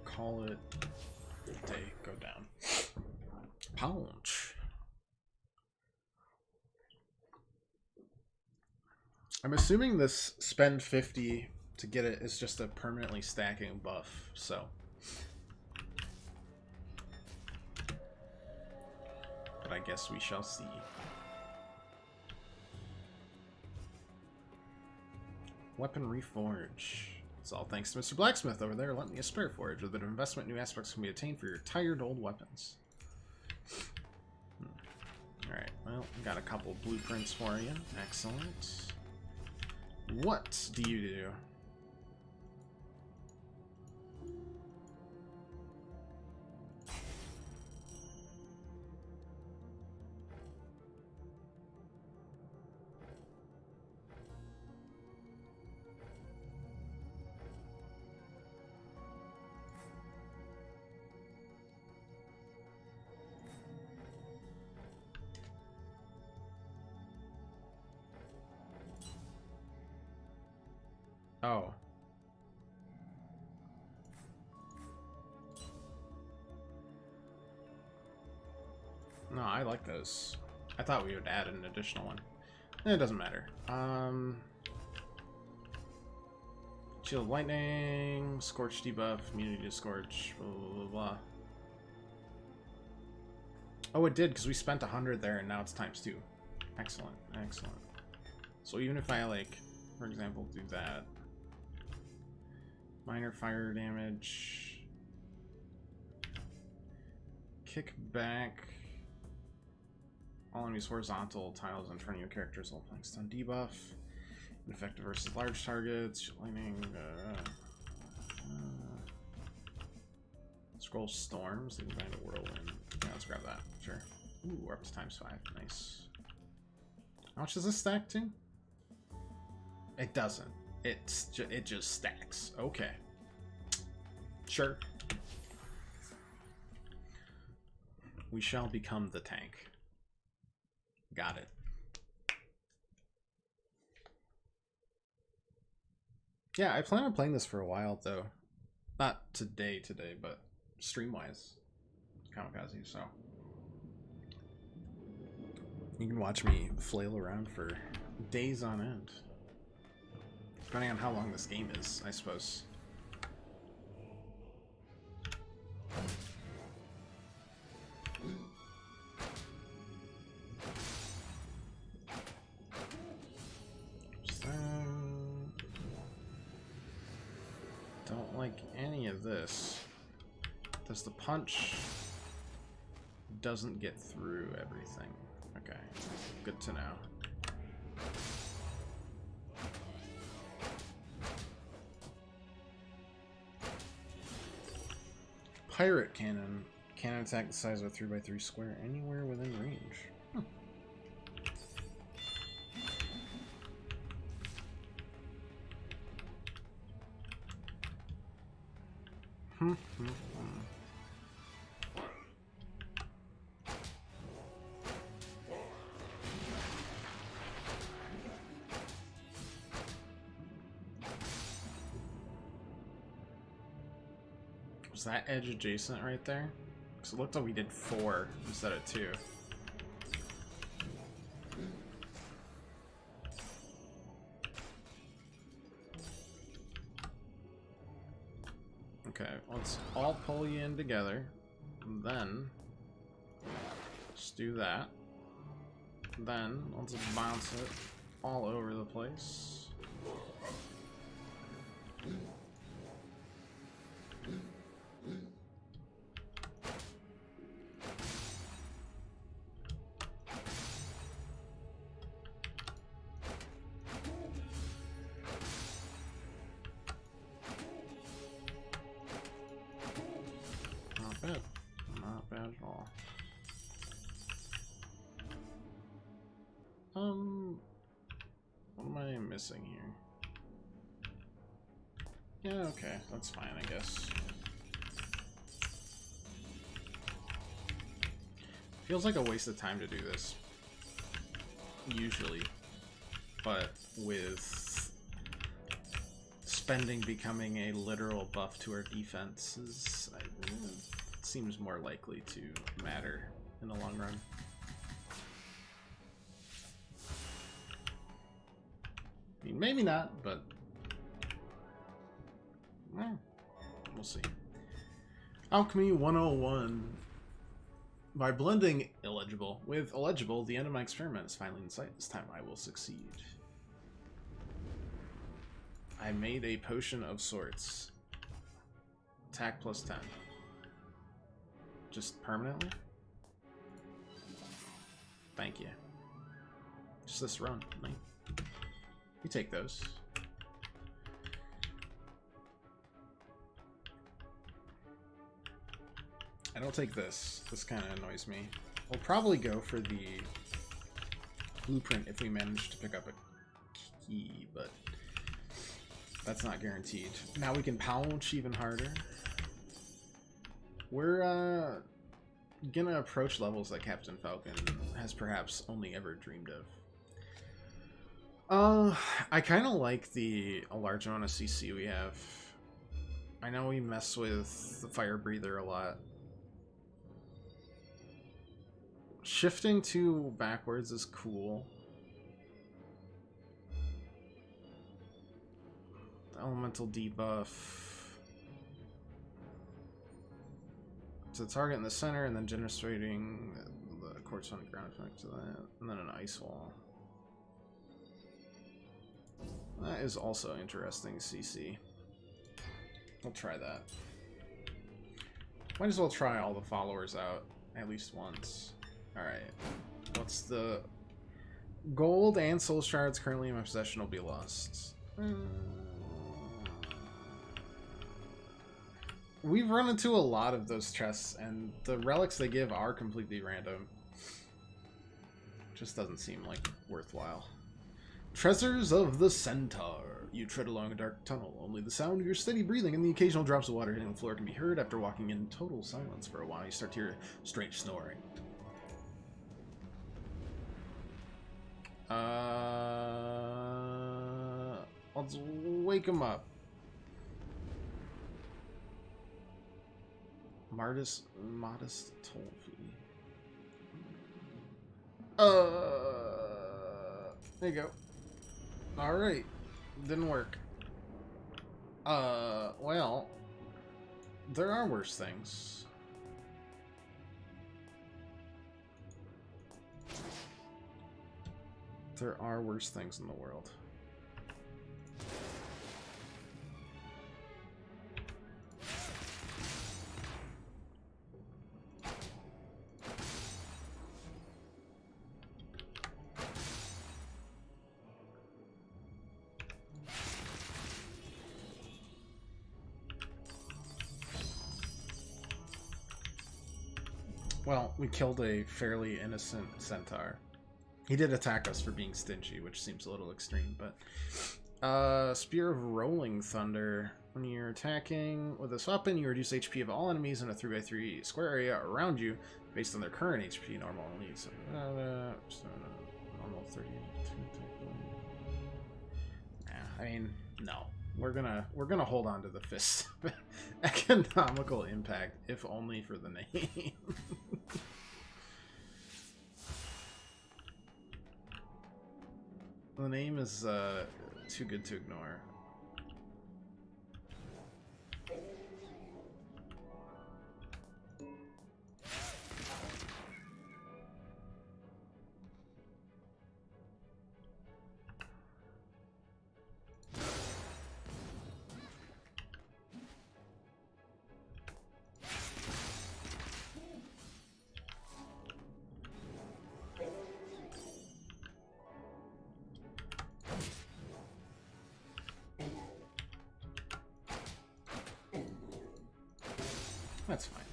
Call it a day. Go down. Pouch. I'm assuming this spend 50 to get it is just a permanently stacking buff, so. But I guess we shall see. Weapon reforge. It's all thanks to Mr. Blacksmith over there. Lent me a spare forge. With a bit of investment, new aspects can be attained for your tired old weapons. Alright, well, got a couple blueprints for you. Excellent. What do you do? Oh. No, I like those. I thought we would add an additional one. It doesn't matter. Shield of Lightning, Scorch debuff, immunity to Scorch, blah, blah, blah, blah. Oh, it did, because we spent 100 there, and now it's ×2. Excellent, excellent. So even if I, like, for example, do that. Minor fire damage. Kick back. All enemies horizontal tiles in front of your characters all playing stun debuff. Effective versus large targets. Lightning. Scroll storms. Then find a whirlwind. Yeah, let's grab that. Sure. Ooh, we're up to ×5. Nice. How much does this stack to? It doesn't. It just stacks. Okay. Sure. We shall become the tank. Got it. Yeah, I plan on playing this for a while, though. Not today, but stream-wise. Kamikaze, so. You can watch me flail around for days on end. Depending on how long this game is, I suppose. Don't like any of this. Does the punch doesn't get through everything? Okay, good to know. Pirate cannon. Cannon attack the size of a 3x3 square anywhere within range. Was that edge adjacent right there? Because it looked like we did 4 instead of 2. Okay, let's all pull you in together. And then just do that. Then let's bounce it all over the place. Not bad. Not bad at all. What am I missing here? Yeah, okay, that's fine, I guess. Feels like a waste of time to do this. Usually. But with spending becoming a literal buff to our defenses, it seems more likely to matter in the long run. I mean, maybe not, but we'll see. Alchemy 101. By blending illegible with illegible, the end of my experiment is finally in sight. This time I will succeed. I made a potion of sorts. Attack plus 10. Just permanently? Thank you. Just this run. You take those. I don't take this. This kind of annoys me. We'll probably go for the blueprint if we manage to pick up a key, but that's not guaranteed. Now we can pouch even harder. We're gonna approach levels that Captain Falcon has perhaps only ever dreamed of. I kind of like a large amount of CC we have. I know we mess with the fire breather a lot. Shifting 2 backwards is cool. The elemental debuff to the target in the center, and then generating the quartz on the ground effect to that, and then an ice wall. That is also interesting, CC. We'll try that. Might as well try all the followers out at least once. Alright. What's the Gold and soul shards currently in my possession will be lost. We've run into a lot of those chests, and the relics they give are completely random. Just doesn't seem like worthwhile. Treasures of the Centaur. You tread along a dark tunnel. Only the sound of your steady breathing and the occasional drops of water hitting the floor can be heard. After walking in total silence for a while, you start to hear strange snoring. Let's wake him up. Modest Tolfi. There you go. Alright. Didn't work. Well, there are worse things. There are worse things in the world. Well, we killed a fairly innocent centaur. He did attack us for being stingy, which seems a little extreme, but... Spear of Rolling Thunder. When you're attacking with this weapon, you reduce HP of all enemies in a 3x3 square area around you, based on their current HP. Normal only. So, normal 30. I mean, no. We're gonna hold on to the fist. Economical impact, if only for the name. The name is too good to ignore. That's fine.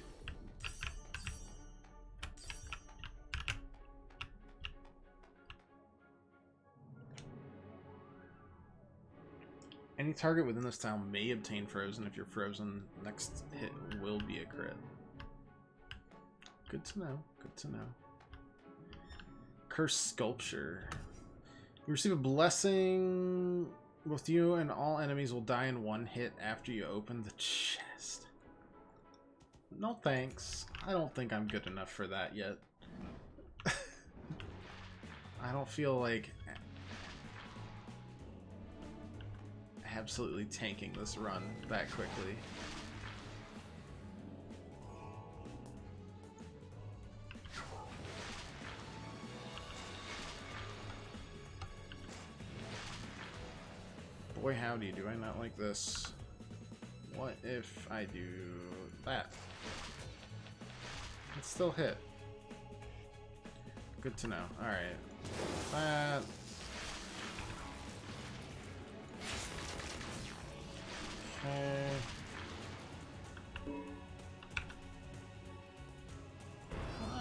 Any target within this tile may obtain frozen. If you're frozen, next hit will be a crit. Good to know. Good to know. Cursed Sculpture. You receive a blessing. Both you and all enemies will die in one hit after you open the chest. No thanks. I don't think I'm good enough for that yet. I don't feel like absolutely tanking this run that quickly. Boy howdy, do I not like this. What if I do that? It still hit. Good to know. Alright. That. Okay.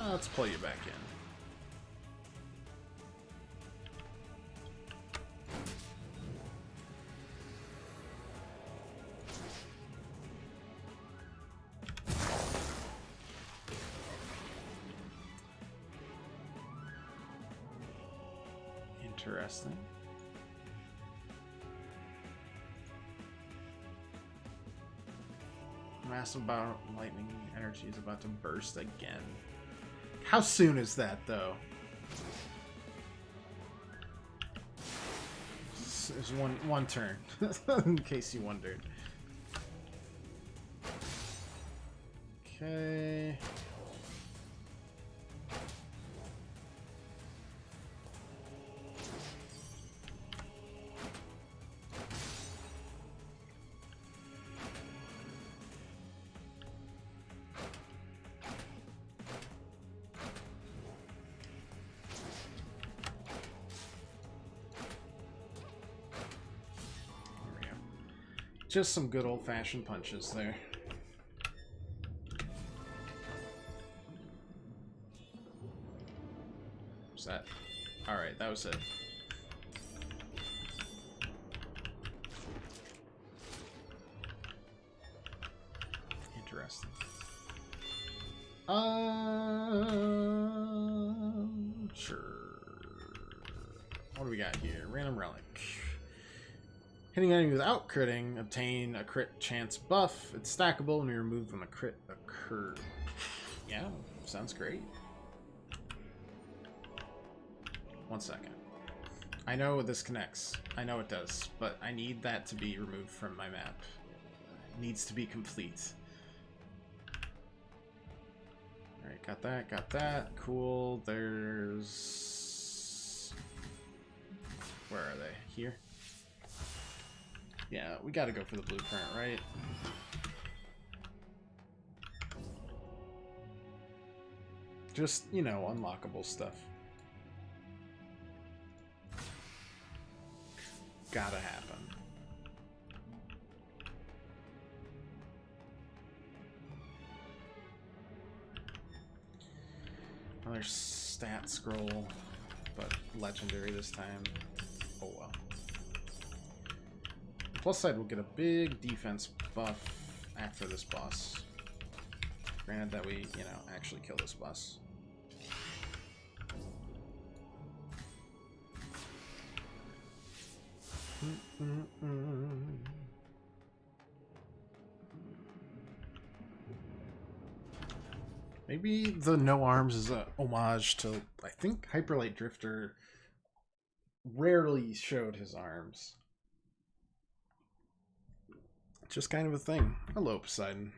Let's pull you back in. Interesting. Massive bout of lightning energy is about to burst again. How soon is that, though? There's one turn, in case you wondered. Okay. Just some good old-fashioned punches there. Was that? Alright, that was it. Interesting. Sure. What do we got here? Random relic. Hitting enemy without critting, obtain a crit chance buff. It's stackable and be removed when a crit occurs. Yeah, sounds great. 1 second. I know this connects. I know it does, but I need that to be removed from my map. It needs to be complete. Alright, got that, got that. Cool. There's... Where are they? Here? Yeah, we gotta go for the blueprint, right? Just, you know, unlockable stuff. Gotta happen. Another stat scroll, but legendary this time. Oh well. Plus side, we'll get a big defense buff after this boss. Granted that we, you know, actually kill this boss. Maybe the no arms is a homage to, I think Hyperlight Drifter rarely showed his arms. Just kind of a thing. Hello, Poseidon.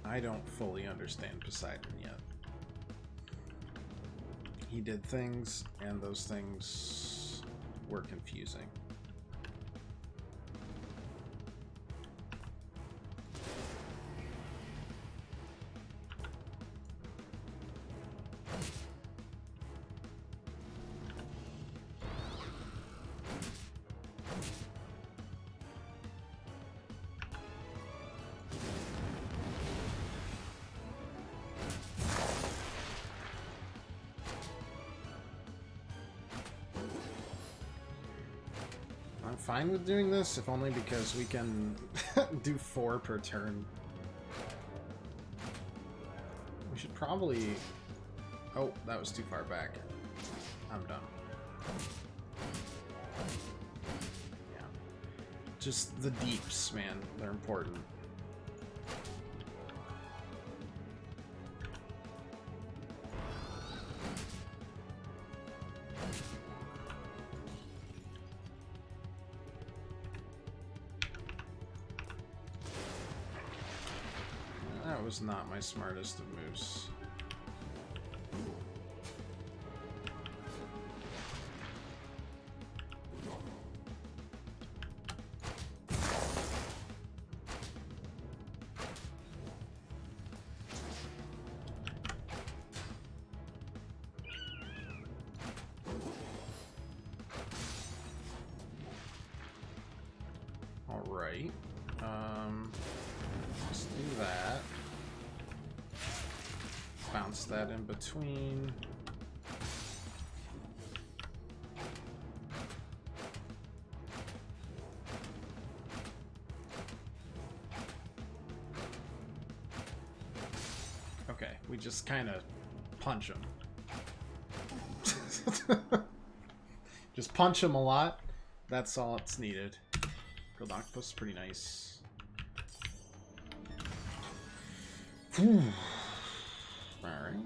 I don't fully understand Poseidon yet. He did things, and those things were confusing. I'm fine with doing this, if only because we can do 4 per turn. We should probably... Oh, that was too far back. I'm done. Yeah. Just the deeps, man. They're important. That was not my smartest of moves. All right. Let's do that. Bounce that in between. Okay, we just kind of punch him. Just punch him a lot. That's all it's needed. Guild Octopus is pretty nice. Alright.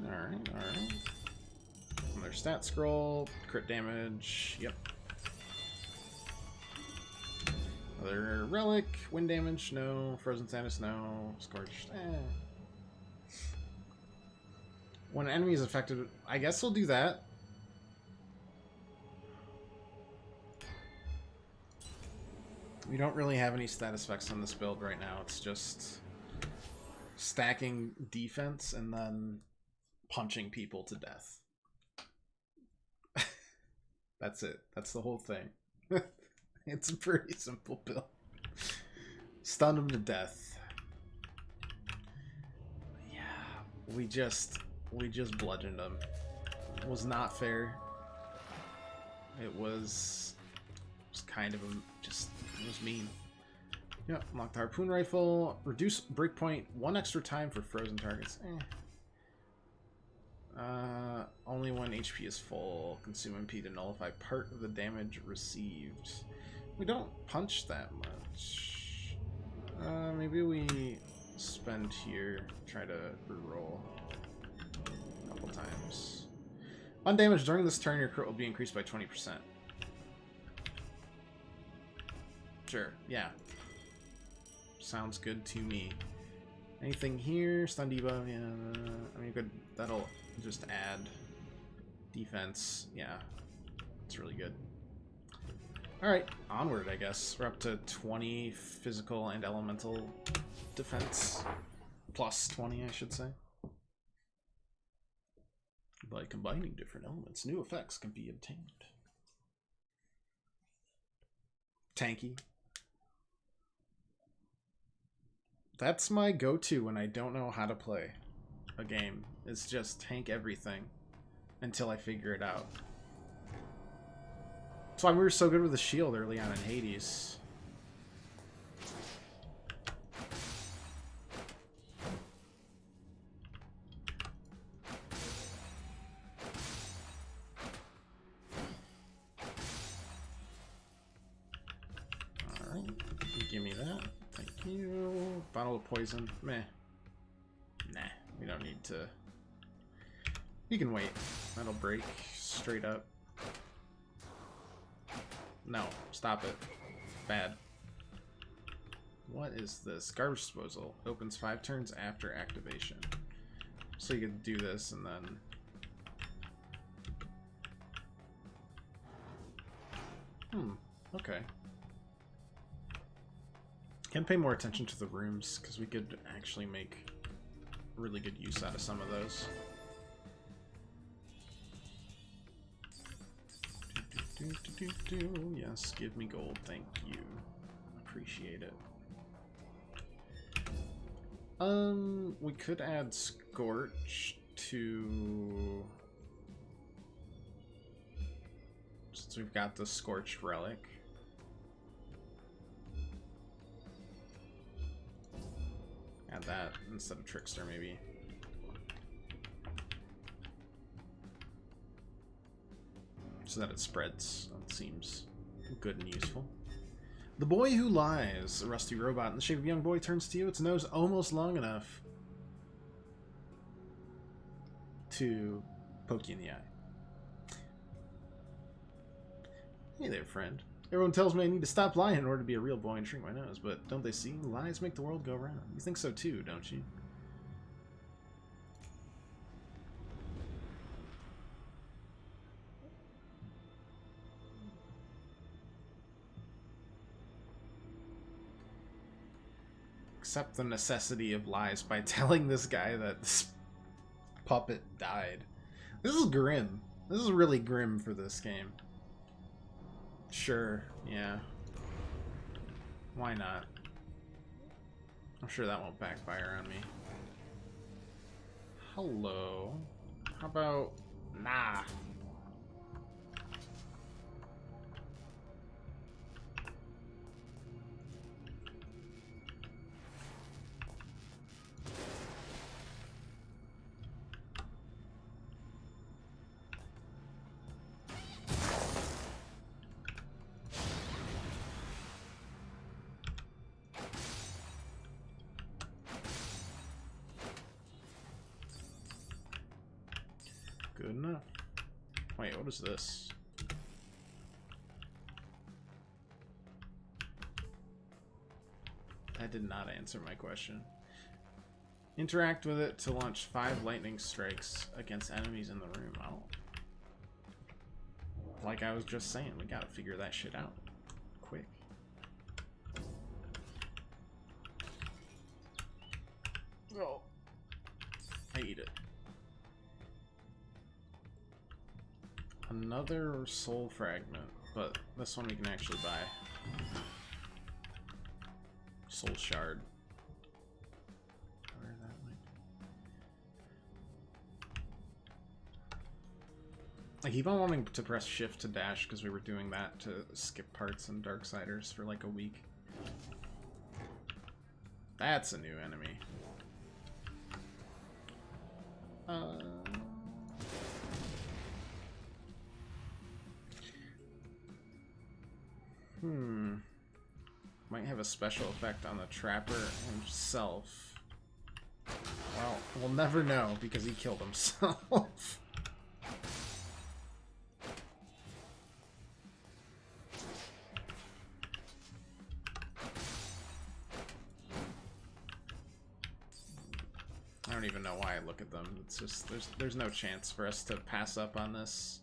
Another stat scroll, crit damage, yep. Another relic, wind damage, no. Frozen Sanus, no. Scorched, When an enemy is affected, I guess we'll do that. We don't really have any status effects on this build right now. It's just stacking defense and then punching people to death. That's it. That's the whole thing. It's a pretty simple build. Stun him to death. Yeah, we just bludgeoned him. It was not fair. It was kind of it was mean. Yep, unlock the harpoon rifle. Reduce breakpoint 1 extra time for frozen targets. Only when HP is full. Consume MP to nullify part of the damage received. We don't punch that much. Maybe we spend here, try to reroll a couple times. On damage during this turn, your crit will be increased by 20%. Sure, yeah. Sounds good to me. Anything here? Stun debuff, yeah. I mean, good. That'll just add defense. Yeah, it's really good. Alright, onward, I guess. We're up to 20 physical and elemental defense. Plus 20, I should say. By combining different elements, new effects can be obtained. Tanky. That's my go-to when I don't know how to play a game. It's just tank everything until I figure it out. That's why we were so good with the shield early on in Hades. Alright, give me that. Thank you. Bottle of poison. Meh. Nah, we don't need to. You can wait. That'll break straight up. No, stop it. Bad. What is this? Garbage disposal. Opens 5 turns after activation. So you can do this and then... okay. Can pay more attention to the rooms, because we could actually make really good use out of some of those. Yes, give me gold, thank you. Appreciate it. We could add Scorch to... Since we've got the Scorched Relic. Add that instead of Trickster, maybe. So that it spreads. That seems good and useful. The Boy Who Lies. A rusty robot in the shape of a young boy turns to you. Its nose almost long enough to poke you in the eye. Hey there, friend. Everyone tells me I need to stop lying in order to be a real boy and shrink my nose, but don't they see? Lies make the world go round. You think so too, don't you? Accept the necessity of lies by telling this guy that this puppet died. This is grim. This is really grim for this game. Sure, yeah. Why not? I'm sure that won't backfire on me. Hello. How about... Nah. Good enough. Wait, what is this? That did not answer my question. Interact with it to launch 5 lightning strikes against enemies in the room. Oh. Like I was just saying, we gotta figure that shit out. Quick. Oh. I eat it. Another soul fragment, but this one we can actually buy. Soul Shard. Where that might... I keep on wanting to press shift to dash because we were doing that to skip parts in Darksiders for like a week. That's a new enemy. Might have a special effect on the Trapper himself. Well, we'll never know because he killed himself. I don't even know why I look at them. It's just there's no chance for us to pass up on this.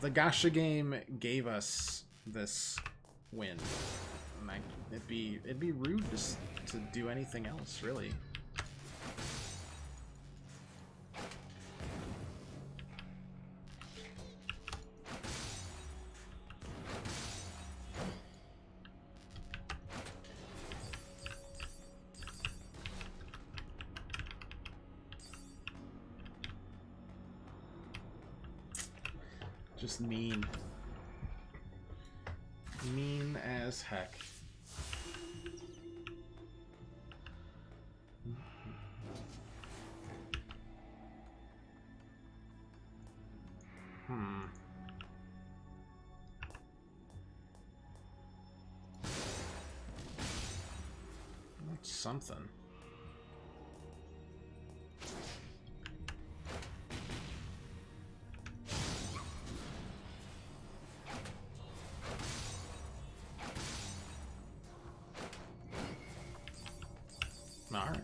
The Gacha game gave us this win, and it'd be rude to do anything else, really. Just mean. Mean as heck. That's something. Alright.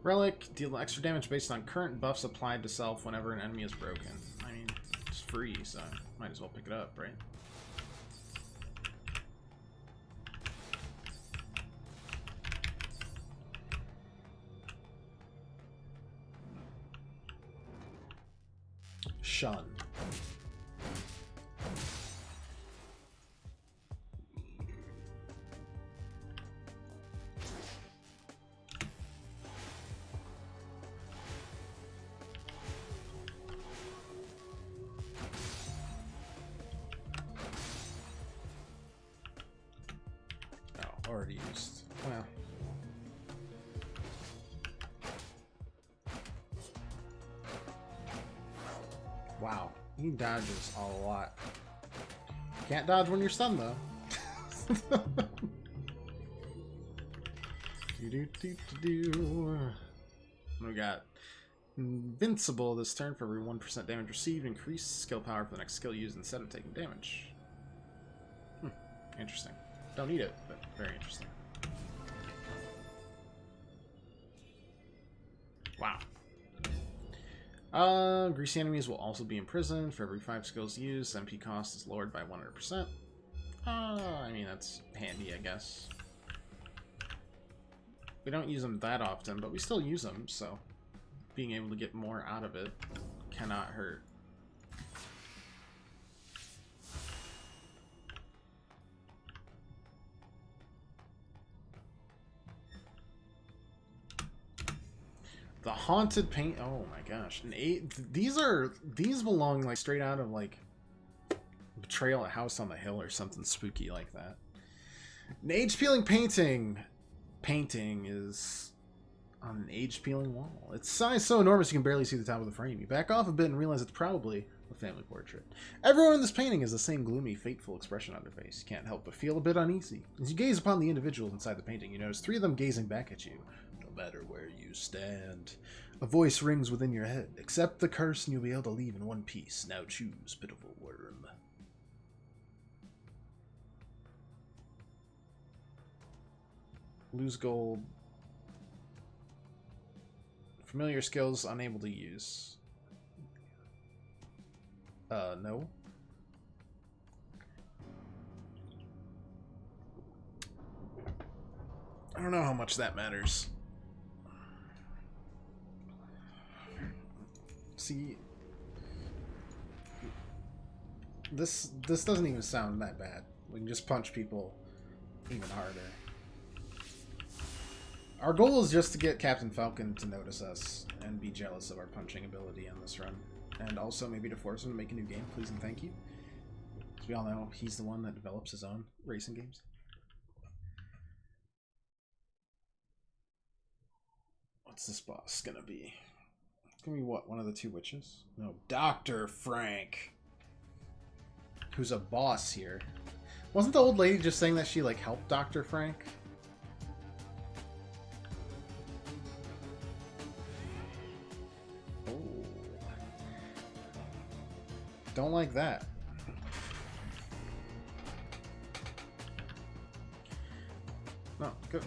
Relic, deal extra damage based on current buffs applied to self whenever an enemy is broken. I mean, it's free, so might as well pick it up, right? Shun. Already used. Well. Wow. He dodges a lot. Can't dodge when you're stunned, though. We got Invincible this turn for every 1% damage received. Increase skill power for the next skill used instead of taking damage. Interesting. Don't need it, but very interesting. Wow. Greasy enemies will also be imprisoned. For every 5 skills used, MP cost is lowered by 100%. I mean, that's handy, I guess. We don't use them that often, but we still use them, so being able to get more out of it cannot hurt. The Haunted Paint. Oh my gosh. These belong like straight out of like Betrayal at House on the Hill or something spooky like that. An age peeling painting. Painting is on an age peeling wall. Its size so enormous you can barely see the top of the frame. You back off a bit and realize it's probably a family portrait. Everyone in this painting has the same gloomy, fateful expression on their face. You can't help but feel a bit uneasy. As you gaze upon the individuals inside the painting, you notice 3 of them gazing back at you. No matter where you stand. A voice rings within your head. Accept the curse and you'll be able to leave in one piece. Now choose, pitiful worm. Lose gold. Familiar skills unable to use. No. I don't know how much that matters. See, This doesn't even sound that bad. We can just punch people even harder. Our goal is just to get Captain Falcon to notice us and be jealous of our punching ability on this run. And also maybe to force him to make a new game, please and thank you. As we all know, he's the one that develops his own racing games. What's this boss gonna be? It's gonna be what? One of the two witches? No, Dr. Frank. Who's a boss here. Wasn't the old lady just saying that she, like, helped Dr. Frank? Oh. Don't like that. No, go.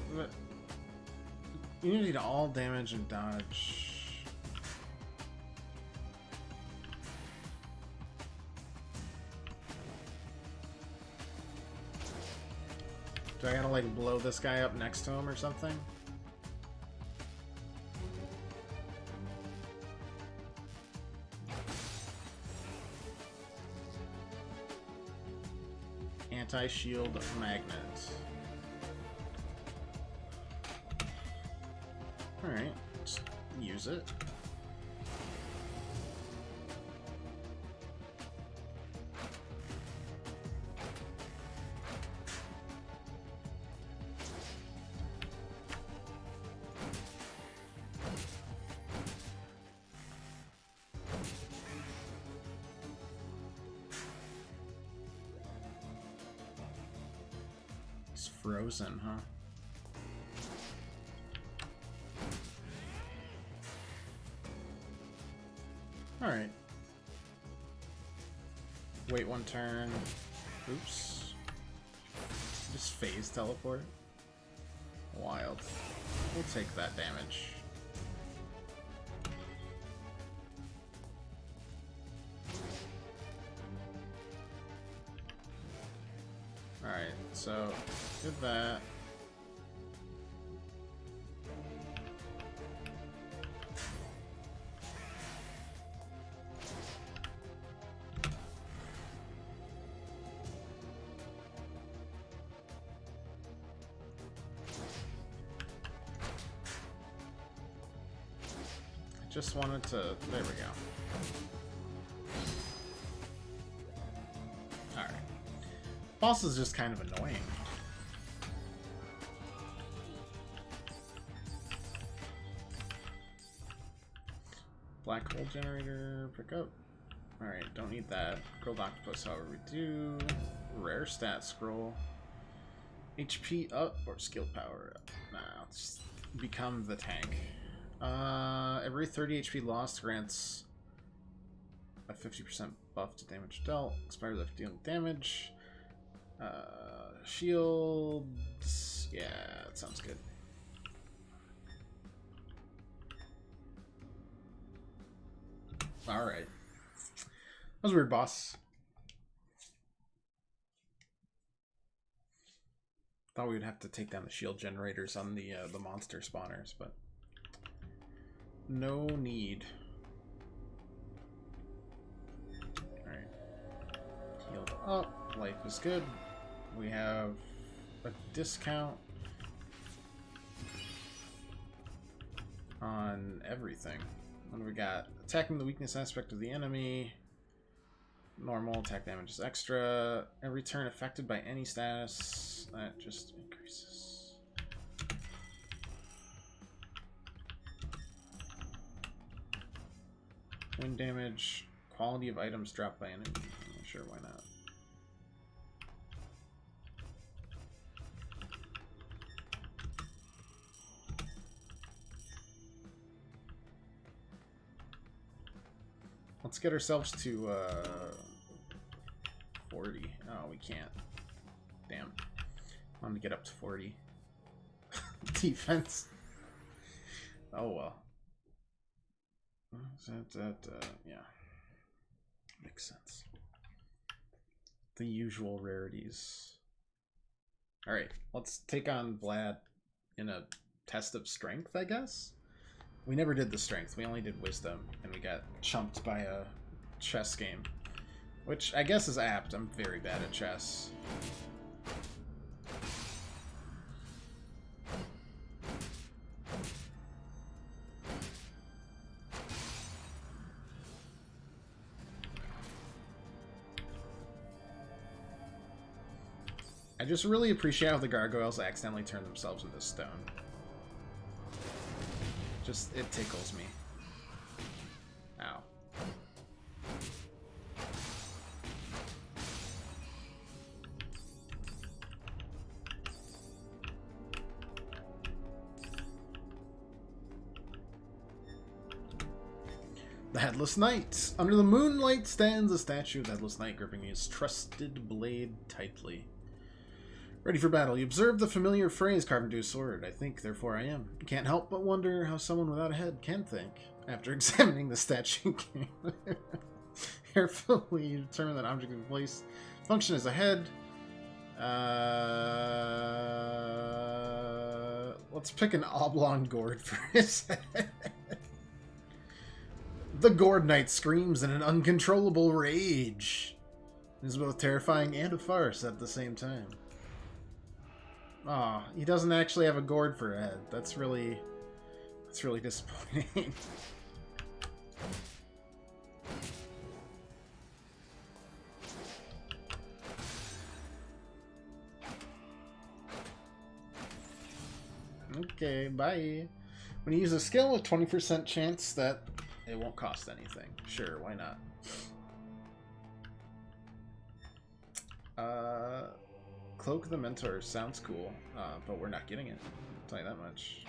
You need to all damage and dodge. Do I gotta, like, blow this guy up next to him or something? Anti-shield magnet. Alright, just use it. It's frozen, huh? Alright. Wait one turn. Oops. Just phase teleport. Wild. We'll take that damage. Alright, so did that. Just wanted to... There we go. Alright. Boss is just kind of annoying. Black hole generator, pick up. Alright, don't need that. Gold octopus, however we do. Rare stat scroll. HP up or skill power up. Nah, let's become the tank. Every 30 HP lost grants a 50% buff to damage dealt. Expires after dealing damage. Shields. Yeah, that sounds good. Alright. That was weird, boss. Thought we would have to take down the shield generators on the monster spawners, but no need. Alright. Healed up. Life is good. We have a discount on everything. What do we got? Attacking the weakness aspect of the enemy. Normal attack damage is extra. Every turn affected by any status. That just increases. Wind damage. Quality of items dropped by enemy. Sure, why not? Let's get ourselves to 40. Oh, we can't. Damn. I want to get up to 40. Defense. Oh well. Yeah. Makes sense. The usual rarities. Alright, let's take on Vlad in a test of strength, I guess? We never did the strength, we only did wisdom, and we got chumped by a chess game. Which I guess is apt. I'm very bad at chess. I just really appreciate how the gargoyles accidentally turn themselves into stone. Just, it tickles me. Ow. The Headless Knight. Under the moonlight stands a statue of the Headless Knight, gripping his trusted blade tightly. Ready for battle. You observe the familiar phrase carved into his sword. I think, therefore I am. You can't help but wonder how someone without a head can think. After examining the statue carefully, you determine that object in place function as a head. Let's pick an oblong gourd for his head. The Gourd Knight screams in an uncontrollable rage. It is both terrifying and a farce at the same time. Aw, he doesn't actually have a gourd for a head. That's really disappointing. Okay, bye. When you use a skill with 20% chance that it won't cost anything. Sure, why not? Cloak of the Mentor sounds cool, but we're not getting it. I'll tell you that much.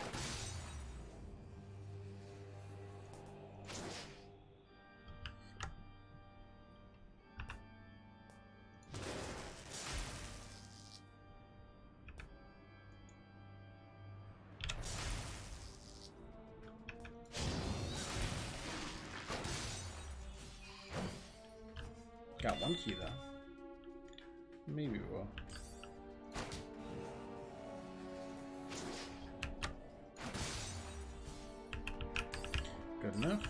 Got one key though. Maybe we will. Good enough.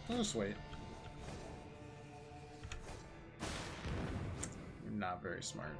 I'll just wait. You're not very smart.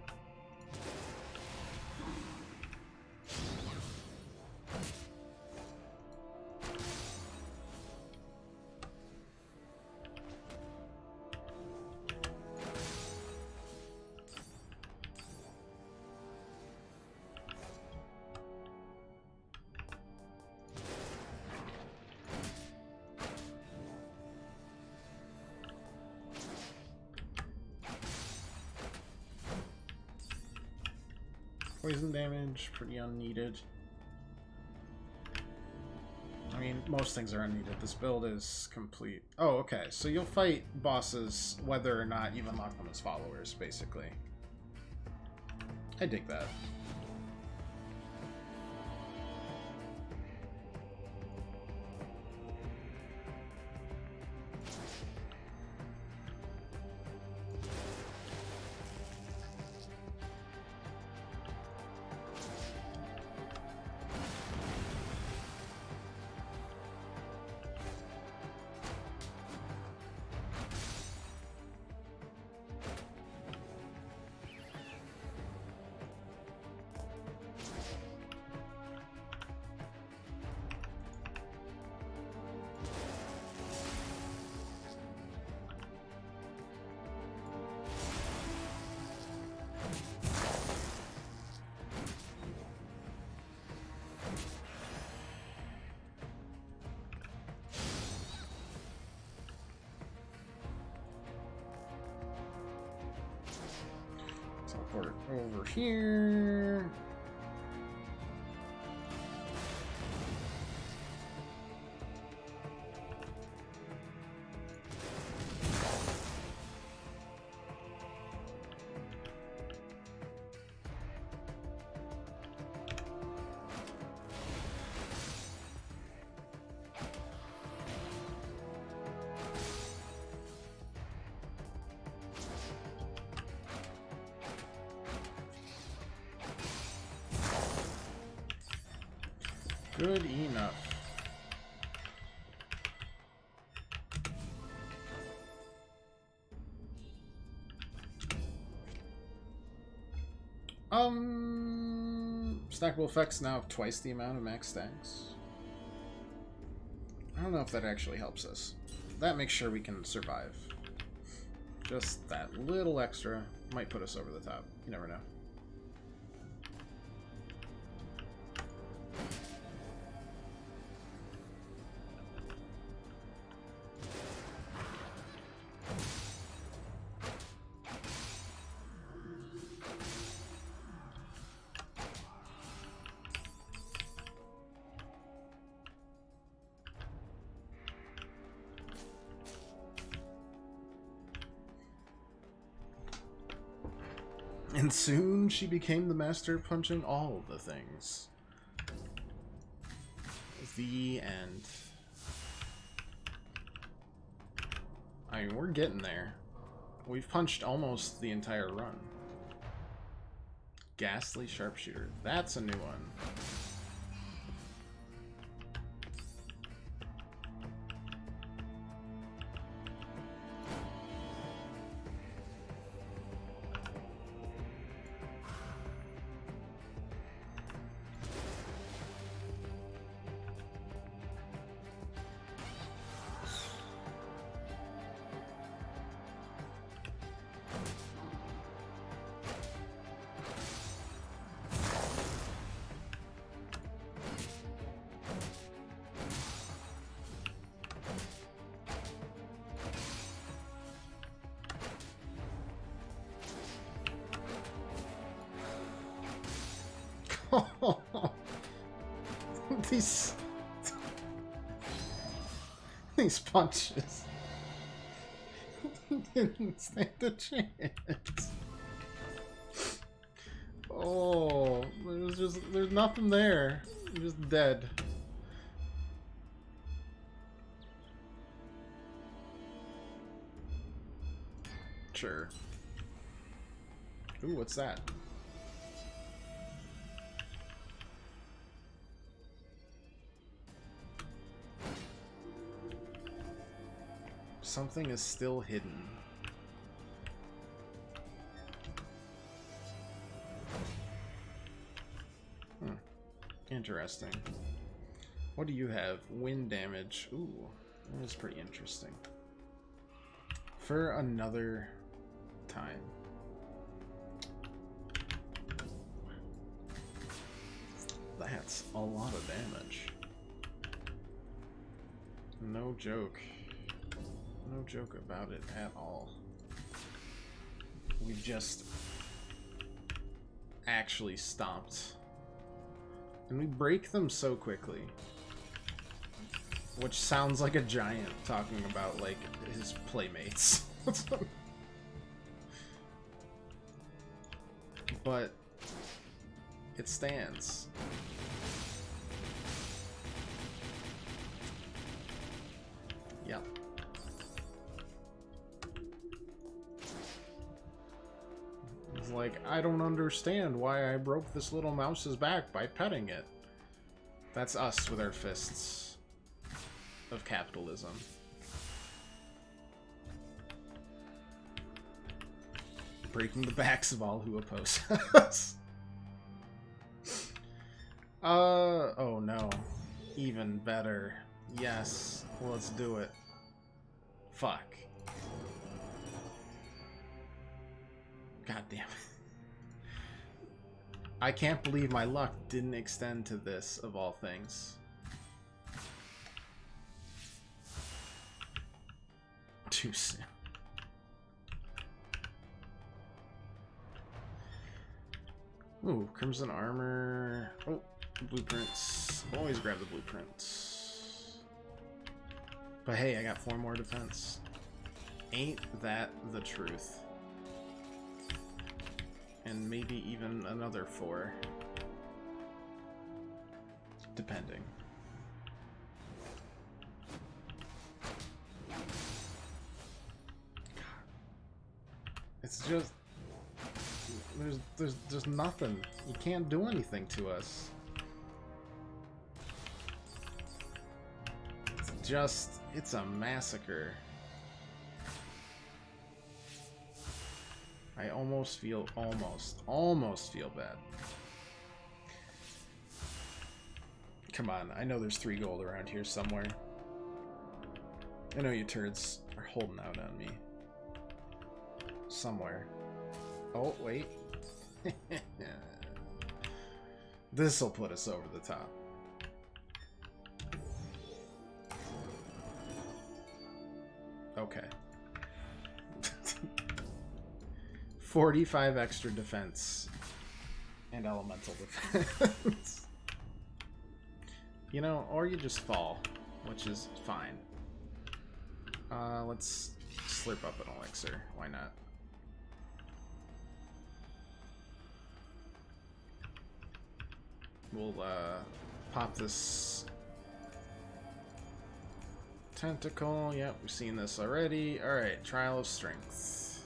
Poison damage, pretty unneeded. I mean, most things are unneeded. This build is complete. Oh, okay. So you'll fight bosses whether or not you've unlocked them as followers, basically. I dig that. Teleport over here. Good enough. Stackable effects now have twice the amount of max stacks. I don't know if that actually helps us. That makes sure we can survive. Just that little extra might put us over the top. You never know. And soon she became the master of punching all the things. The end. I mean, we're getting there. We've punched almost the entire run. Ghastly Sharpshooter. That's a new one. These punches didn't stand a chance. Oh, there's nothing there. I'm just dead. Sure. Ooh, what's that? Something is still hidden. Interesting. What do you have? Wind damage. Ooh, that is pretty interesting. For another time. That's a lot of damage. No joke. No joke about it at all. We just actually stopped. And we break them so quickly. Which sounds like a giant talking about, like, his playmates. But it stands. Yep. It's like, I don't understand why I broke this little mouse's back by petting it. That's us with our fists of capitalism. Breaking the backs of all who oppose us. Oh no. Even better. Yes, let's do it. Fuck. God damn it. I can't believe my luck didn't extend to this, of all things. Too soon. Ooh, Crimson Armor. Oh, blueprints. Always grab the blueprints. But hey, I got 4 more defense. Ain't that the truth? And maybe even another 4. Depending. It's just... There's nothing. You can't do anything to us. it's a massacre. I almost feel bad. Come on, I know there's 3 gold around here somewhere. I know you turds are holding out on me. Somewhere. Oh, wait. This'll put us over the top. Okay. 45 extra defense. And elemental defense. You know, or you just fall, which is fine. Let's slurp up an elixir. Why not? We'll, pop this tentacle. Yep, we've seen this already. Alright, Trial of Strength.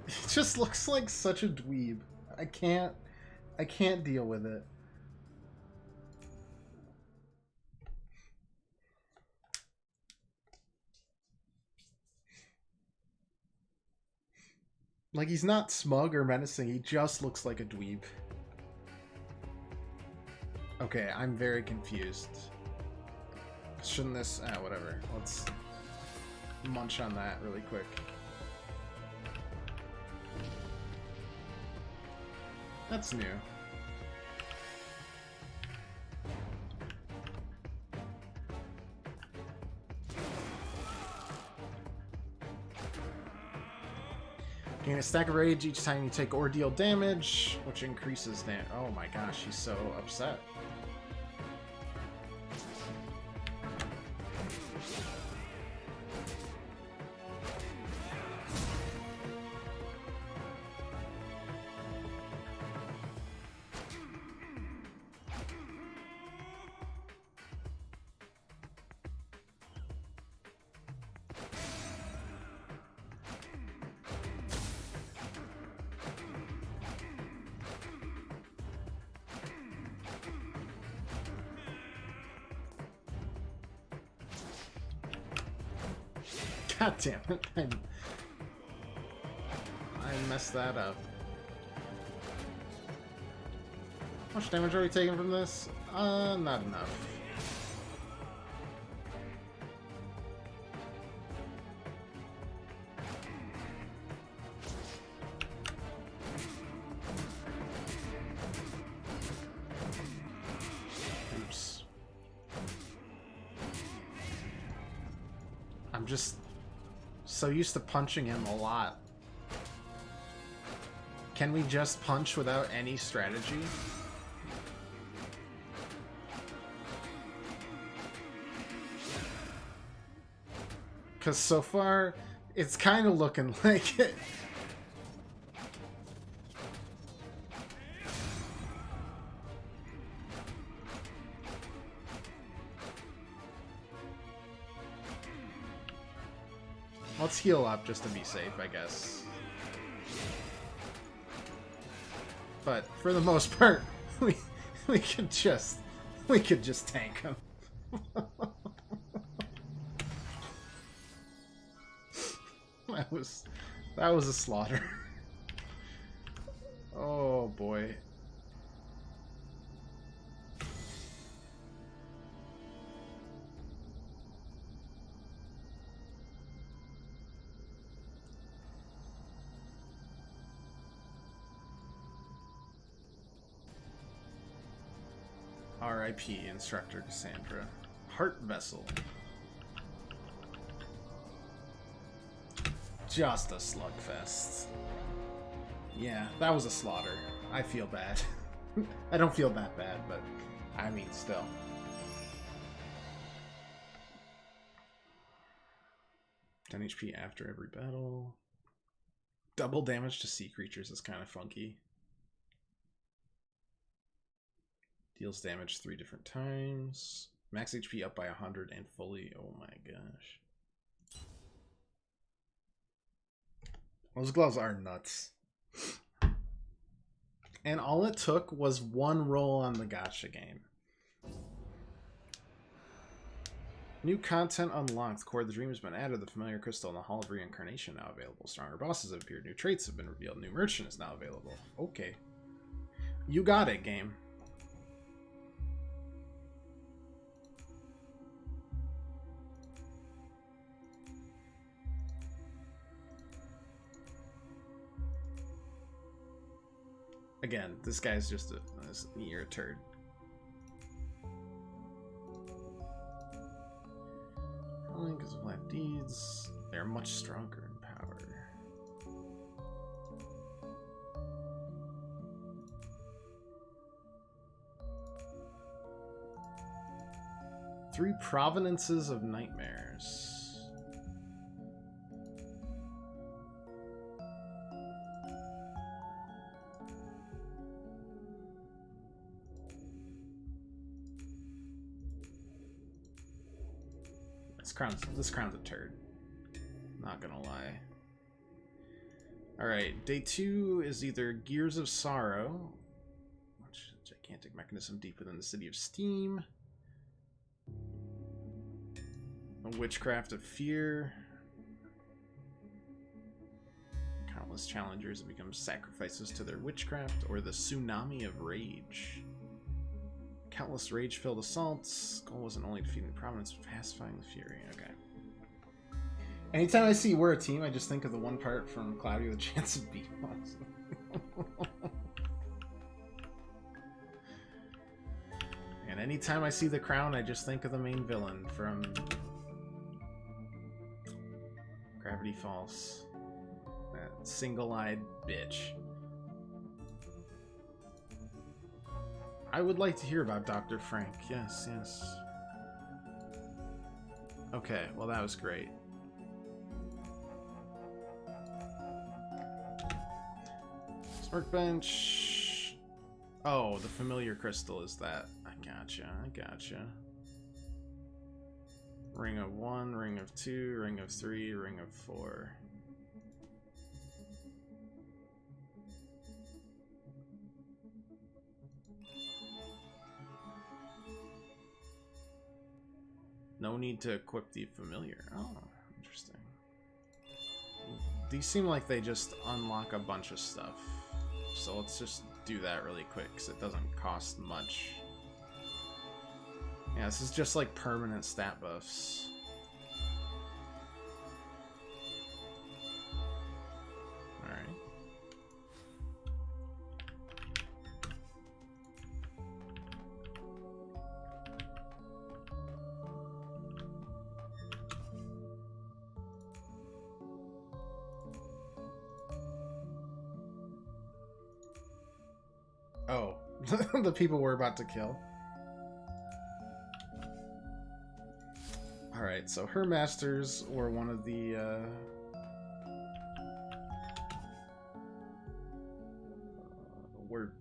It just looks like such a dweeb. I can't deal with it. Like, he's not smug or menacing, he just looks like a dweeb. Okay, I'm very confused. Shouldn't this... ah, whatever. Let's munch on that really quick. That's new. Gain a stack of rage each time you take or deal damage, which increases damage. Oh my gosh, she's so upset. God damn it. I messed that up. How much damage are we taking from this? Not enough. Oops. I'm just so used to punching him a lot. Can we just punch without any strategy? Because so far, it's kind of looking like it. Let's heal up just to be safe, I guess. But for the most part, we could just tank him. that was a slaughter. Oh boy. R.I.P. Instructor Cassandra. Heart Vessel. Just a slugfest. Yeah, that was a slaughter. I feel bad. I don't feel that bad, but I mean, still. $10 HP after every battle. Double damage to sea creatures is kind of funky. Deals damage 3 different times. Max HP up by 100 and fully. Oh my gosh. Those gloves are nuts. And all it took was one roll on the gacha game. New content unlocked. Core of the Dream has been added. The familiar crystal and the Hall of Reincarnation now available. Stronger bosses have appeared. New traits have been revealed. New merchant is now available. Okay. You got it, game. Again, this guy's just you're a turd. Only because of black deeds, they're much stronger in power. Three provenances of nightmares. This crown's a turd. Not gonna lie. Alright, day 2 is either Gears of Sorrow, which is a gigantic mechanism deep within the city of Steam. A Witchcraft of Fear. Countless challengers have become sacrifices to their witchcraft, or the Tsunami of Rage. Countless rage-filled assaults. Goal wasn't only defeating the Providence, but pacifying the Fury. Okay. Anytime I see we're a team, I just think of the one part from Cloudy with a Chance of Being Awesome. And anytime I see the crown, I just think of the main villain from Gravity Falls. That single-eyed bitch. I would like to hear about Dr. Frank. Yes, yes. Okay, well that was great. Workbench. Oh, the familiar crystal is that. I gotcha, I gotcha. Ring of 1, ring of 2, ring of 3, ring of 4. No need to equip the familiar. Oh, interesting. These seem like they just unlock a bunch of stuff. So let's just do that really quick, because it doesn't cost much. Yeah, this is just like permanent stat buffs. Alright. Oh, the people we're about to kill. Alright, so her masters were one of the, were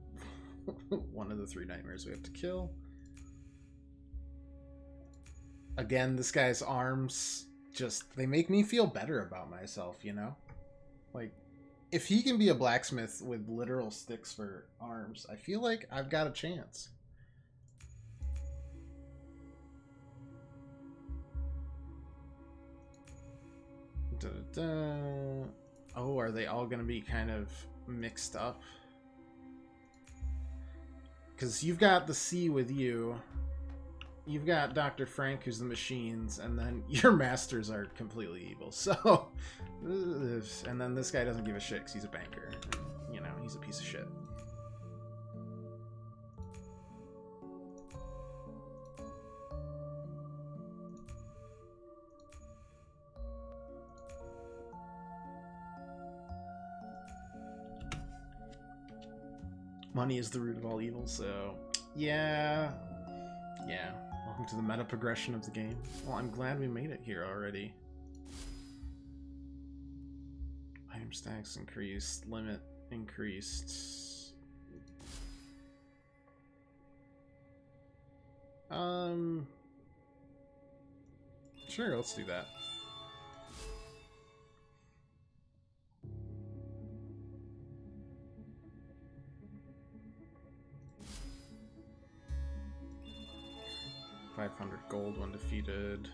one of the 3 nightmares we have to kill. Again, this guy's arms just, they make me feel better about myself, you know? Like, if he can be a blacksmith with literal sticks for arms, I feel like I've got a chance. Da-da-da. Oh, are they all going to be kind of mixed up? Because you've got the C with you. You've got Dr. Frank, who's the machines, and then your masters are completely evil. So, and then this guy doesn't give a shit because he's a banker. And, you know, he's a piece of shit. Money is the root of all evil, so yeah. Yeah. Welcome to the meta progression of the game. Well, I'm glad we made it here already. Item stacks increased, limit increased. Sure, let's do that. $500 gold when defeated.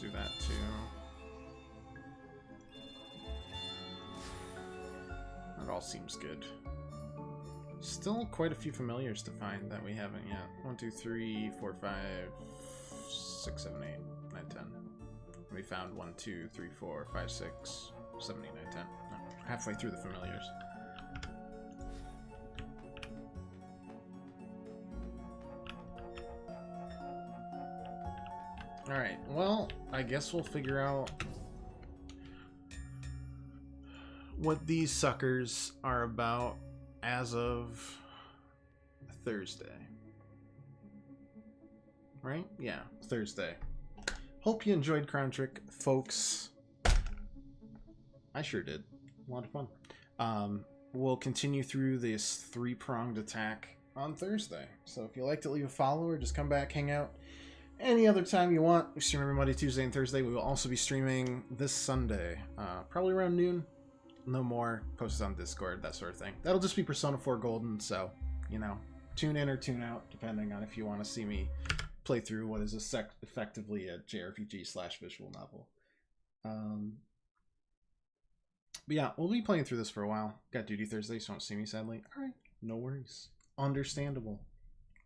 do that too. That all seems good. Still quite a few familiars to find that we haven't yet. 1, 2, 3, 4, 5, 6, 7, 8, 9, 10. We found 1, 2, 3, 4, 5, 6, 7, 8, 9, 10. No, halfway through the familiars. Alright, well, I guess we'll figure out what these suckers are about as of Thursday. Right? Yeah, Thursday. Hope you enjoyed Crown Trick, folks. I sure did. A lot of fun. We'll continue through this 3-pronged attack on Thursday. So if you like to leave a follow or just come back, hang out any other time you want. We stream every Monday, Tuesday, and Thursday. We will also be streaming this Sunday, probably around noon. No more. Posted on Discord, that sort of thing. That'll just be Persona 4 Golden, so, you know, tune in or tune out, depending on if you want to see me play through what is effectively a JRPG/visual novel. But yeah, we'll be playing through this for a while. Got duty Thursday, so don't see me, sadly. Alright, no worries. Understandable.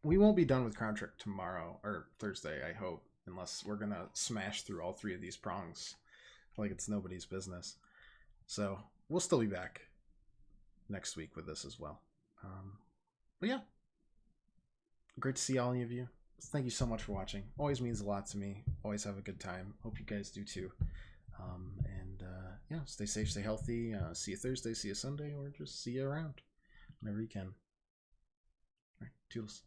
We won't be done with Crown Trick tomorrow, or Thursday, I hope, unless we're gonna smash through all 3 of these prongs like it's nobody's business. So, we'll still be back next week with this as well. But yeah, great to see all of you. Thank you so much for watching. Always means a lot to me. Always have a good time. Hope you guys do too. Yeah, stay safe, stay healthy. See you Thursday, see you Sunday, or just see you around whenever you can. All right, toodles.